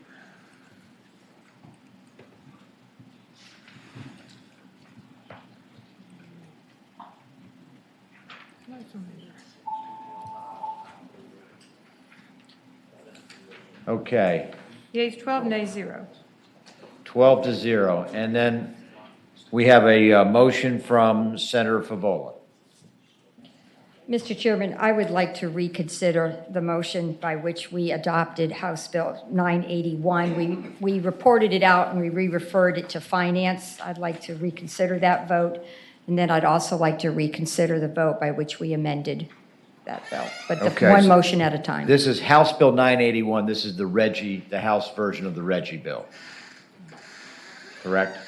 Okay, Yeas 12, nays 0. 12 to 0. And then we have a motion from Senator Favola. Mr. Chairman, I would like to reconsider the motion by which we adopted House Bill 981. We reported it out and we re-referred it to Finance. I'd like to reconsider that vote. And then I'd also like to reconsider the vote by which we amended that bill. But Okay, one so motion at a time. This is House Bill 981. This is the House version of the Reggie bill. Correct?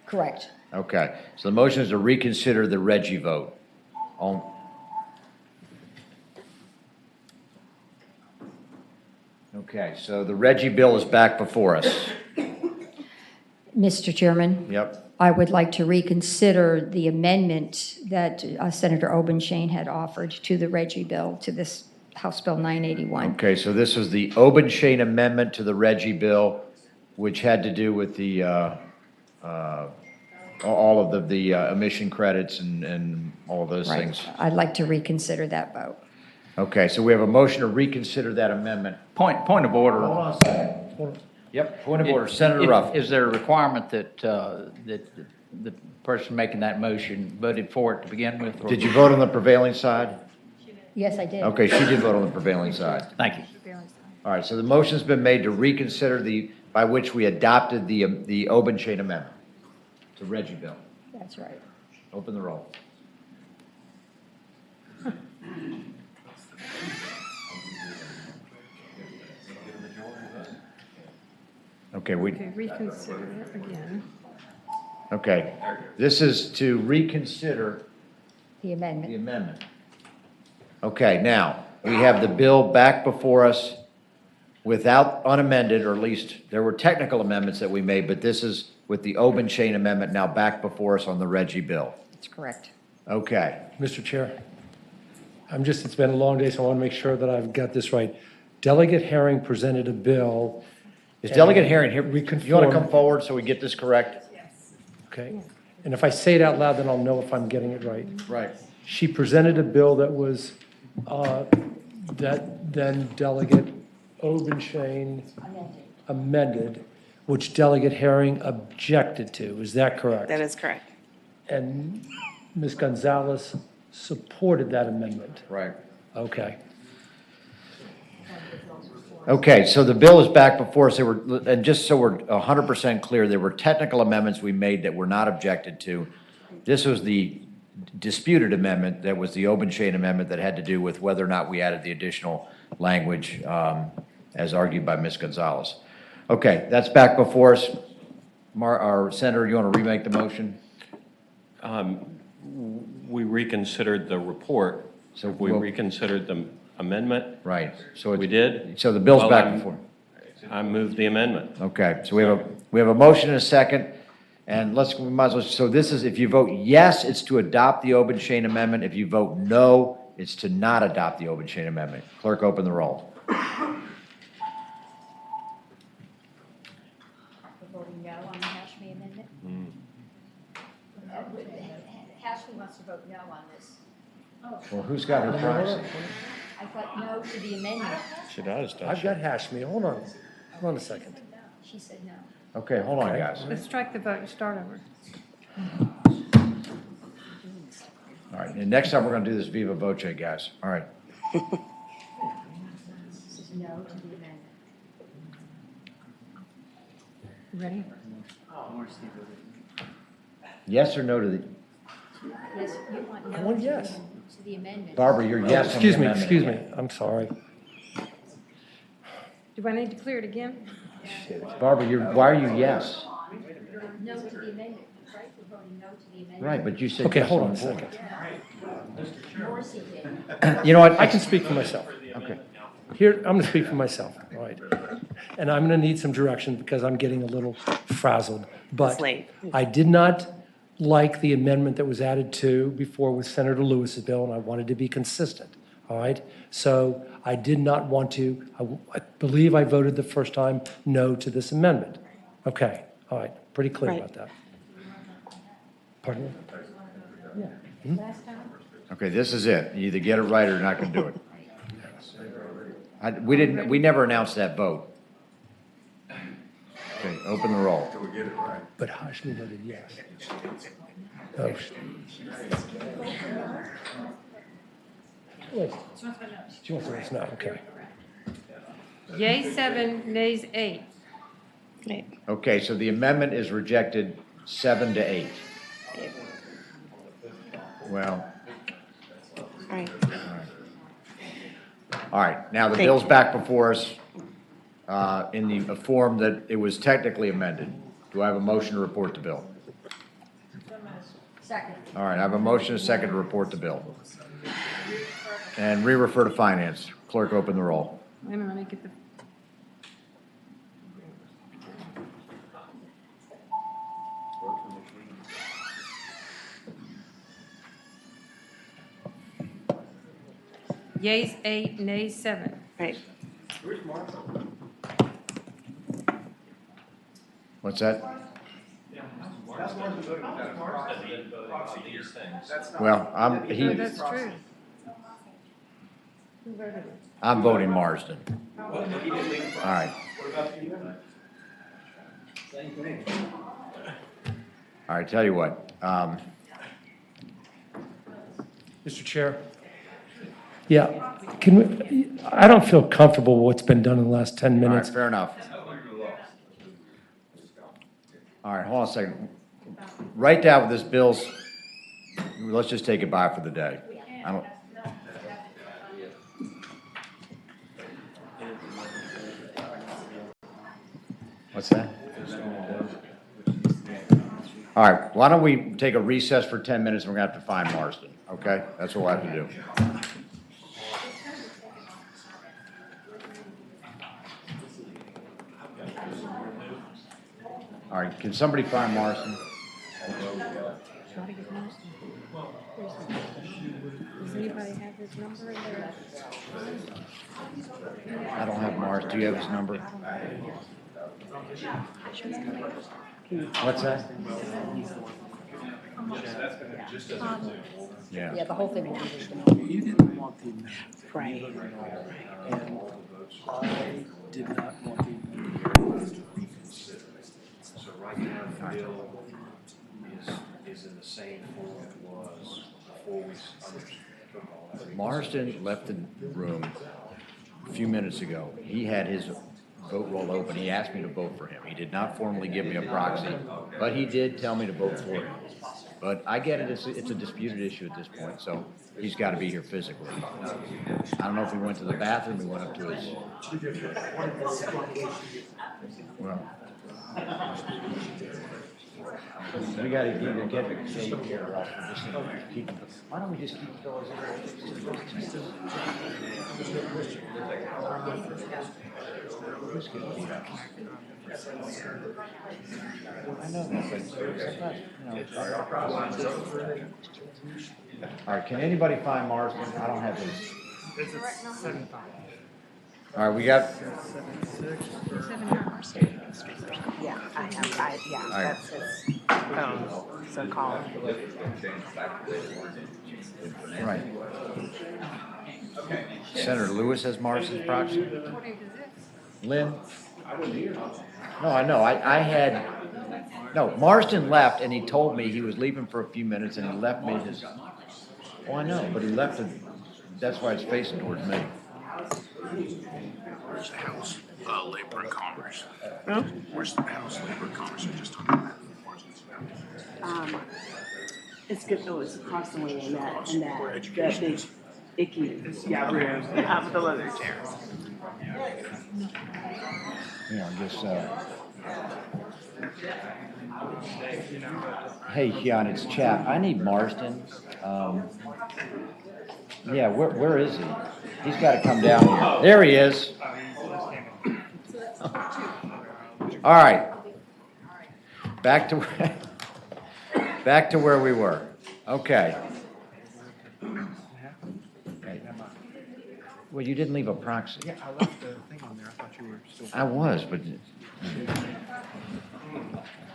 Correct. Okay, so the motion is to reconsider the Reggie vote. Okay, so the Reggie bill is back before us. Mr. Chairman? Yep. I would like to reconsider the amendment that Senator Obenshain had offered to the Reggie bill, to this House Bill 981. Okay, so this was the Obenshain amendment to the Reggie bill, which had to do with the, all of the emission credits and all of those Right. things. I'd like to reconsider that vote. Okay, so we have a motion to reconsider that amendment. Point of order. Hold on a second. Yep, point of order. Senator Is- Ruff. Is there a requirement that the person making that motion voted for it to begin with? or- Did you vote on the prevailing side? Yes, I did. Okay, she did vote on the prevailing side. Thank you. All right, so the motion's been made to reconsider by which we adopted the Obenshain amendment to Reggie bill. That's right. Open the roll. Okay, Okay, reconsider it again. okay. This is to reconsider The amendment. the amendment. Okay, now, we have the bill back before us without unamended, or at least there were technical amendments that we made, but this is with the Obenshain amendment now back before us on the Reggie bill. That's correct. Okay. Mr. Chair, it's been a long day, so I want to make sure that I've got this right. Delegate Herring presented a bill. Is Delegate Herring here? We You want to conform- come forward so we get this correct? Okay. And if I say it out loud, then I'll know if I'm getting it right. Right. She presented a bill that was, that then Delegate Obenshain amended, which Delegate Herring objected to. Is that correct? That is correct. And Ms. Gonzalez supported that amendment? Right. Okay. Okay, so the bill is back before us. There were, and just so we're 100% clear, there were technical amendments we made that were not objected to. This was the disputed amendment, that was the Obenshain amendment that had to do with whether or not we added the additional language as argued by Ms. Gonzalez. Okay, that's back before us. Our Senator, you want to remake the motion? We reconsidered the report. So We reconsidered the amendment. Right. So We did? So the bill's Well, back before. I moved the amendment. Okay, so we have a motion and a second, and we might as well, so this is, if you vote yes, it's to adopt the Obenshain amendment. If you vote no, it's to not adopt the Obenshain amendment. Clerk, open the roll. We're voting no on the Hashmi amendment? Hashmi wants to vote no on this. Well, who's got her proxy? I thought no to the amendment. She does, doesn't I've she? got Hashmi. Hold on a second. She said no. Okay, hold on, guys. Let's strike the vote and start over. All right, and next time we're gonna do this viva voce, guys. All right. This is no to the amendment. Ready? Yes or no to the, Yes, you want I no want to yes. the amendment. Barbara, you're yes on the amendment. Excuse me, I'm sorry. Do I need to clear it again? Barbara, why are you yes? No to the amendment, right? We're voting no to the amendment. Right, but you said Okay, yes hold on on a the board. second. Morrissey did. You know what? I can speak for myself. Okay. Here, I'm gonna speak for myself, all right? And I'm gonna need some direction because I'm getting a little frazzled. But late. I did not like the amendment that was added to before with Senator Lewis's bill, and I wanted to be consistent, all right? So I did not want to, I believe I voted the first time no to this amendment. Okay, all right, pretty clear Right. about that. Pardon me? Okay, this is it. You either get it right or you're not gonna do it. We never announced that vote. Okay, open the roll. But Hashmi voted yes. Oh, wait. She wants to vote no, okay. Yay, 7, nays 8. Okay, so the amendment is rejected 7-8. Well, Right. all right, now the bill's back before us in the form that it was technically amended. Do I have a motion to report the bill? Second. All right, I have a motion, a second to report the bill. And re-refer to finance. Clerk, open the roll. Wait a minute, let me get the. Yeas 8, nays 7. Right. What's that? Well, No, that's true. Who voted it? I'm voting Marsden. All right. All right, tell you what, Mr. Chair? Yeah, I don't feel comfortable with what's been done in the last 10 all right, minutes. fair enough. All right, hold on a second. Write down this bill's, let's just take it by for the day. I don't. What's that? All right, why don't we take a recess for 10 minutes and we're gonna have to find Marsden, okay? That's what we'll have to do. All right, can somebody find Marsden? Does anybody have his number in there? I don't have Marsden. Do you have his number? What's that? Yeah, the whole thing will be You didn't want the amendment. Right. And I did not want the amendment. So right now, the bill is in the same form it was before we took all that. Marsden left the room a few minutes ago. He had his vote roll open. He asked me to vote for him. He did not formally give me a proxy, but he did tell me to vote for him. But I get it, it's a disputed issue at this point, so he's got to be here physically. I don't know if he went to the bathroom, he went up to his, well, we got to either get the tape here or else we're just going to keep, why don't we just keep those? I know that, but sometimes, all right, can anybody find Marsden? I don't have his. All right, we got. Yeah, I have, yeah, All right. that's his phone, so call him. Right. Senator Lewis has Marsden's proxy. Lynn? No, I know, I had, no, Marsden left and he told me he was leaving for a few minutes and he left me his, oh, I know, but he left it, that's why it's facing towards me. Where's the House, Labor and Commerce? Huh? Where's the House, Labor and Commerce? I just talked about It's good, oh, it's across the way in that big icky room with the leather chairs. You know, just, hey, Keon, it's Chap. I need Marsden. Yeah, where is he? He's got to come down here. There he is. All right. Back to where we were. Okay. Well, you didn't leave a proxy. Yeah, I left the thing on there. I thought you were still. I was, but.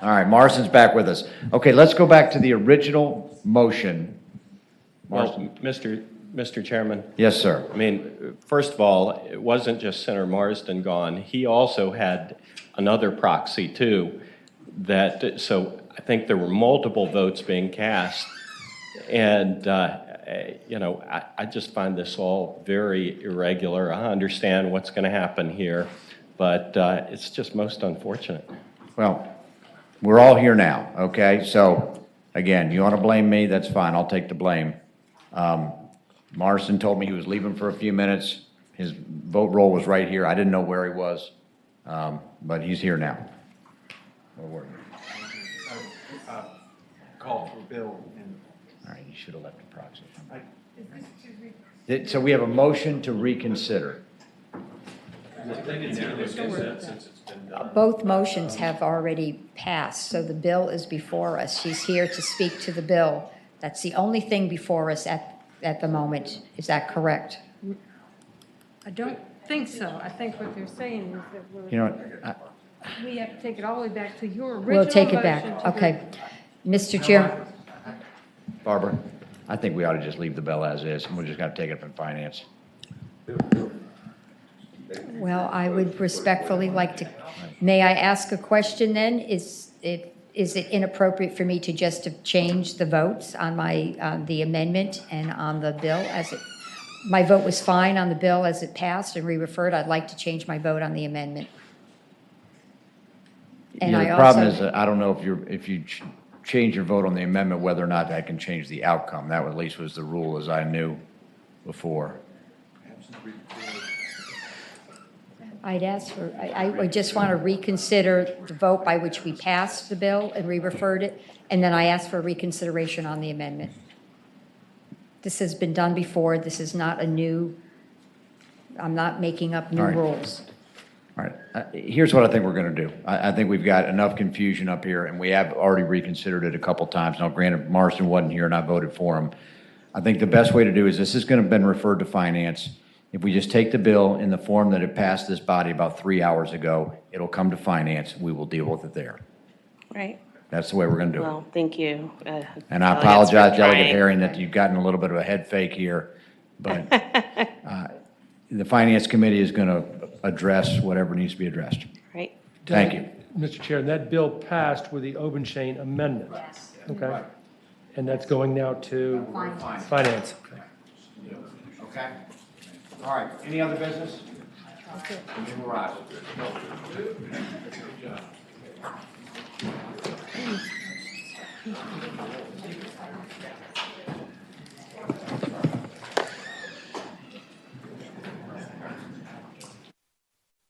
All right, Marsden's back with us. Okay, let's go back to the original motion. Well, Mr. Chairman? Yes, sir. I mean, first of all, it wasn't just Senator Marsden gone. He also had another proxy too, so I think there were multiple votes being cast. And, I just find this all very irregular. I understand what's going to happen here, but it's just most unfortunate. Well, we're all here now, okay? So, again, you want to blame me, that's fine, I'll take the blame. Marsden told me he was leaving for a few minutes. His vote roll was right here. I didn't know where he was, but he's here now. Where were you? Call for Bill. All right, you should have left the proxy. So we have a motion to reconsider. Both motions have already passed, so the bill is before us. She's here to speak to the bill. That's the only thing before us at the moment. Is that correct? I don't think so. I think what they're saying is that You know what? we have to take it all the way back to your original We'll take it motion back. to Okay. Mr. Chair, Barbara, I think we ought to just leave the bill as is, and we're just going to take it up in finance. well, I would respectfully like to, may I ask a question then? Is it inappropriate for me to just to change the votes on the amendment and on the bill as it, my vote was fine on the bill as it passed and re-referred. I'd like to change my vote on the amendment. And The I problem also- is, that I don't know if you change your vote on the amendment, whether or not that can change the outcome. That at least was the rule as I knew before. I'd ask for, I just want to reconsider the vote by which we passed the bill and re-referred it, and then I ask for reconsideration on the amendment. This has been done before. This is not a new, I'm not making up new All right. rules. All right, here's what I think we're going to do. I think we've got enough confusion up here, and we have already reconsidered it a couple times. Now, granted, Marsden wasn't here, and I voted for him. I think the best way to do is, this is going to have been referred to finance. If we just take the bill in the form that it passed this body about 3 hours ago, it'll come to finance, and we will deal with it there. Right. That's the way we're going to do it. Well, thank you. And I delegates, for apologize, Delegate trying. Herring, that you've gotten a little bit of a head fake here, but the Finance Committee is going to address whatever needs to be addressed. Right. Thank you. Mr. Chair, and that bill passed with the Obenshain amendment. Yes. Okay. And that's going now to Finance. Okay. All right. Any other business? All right.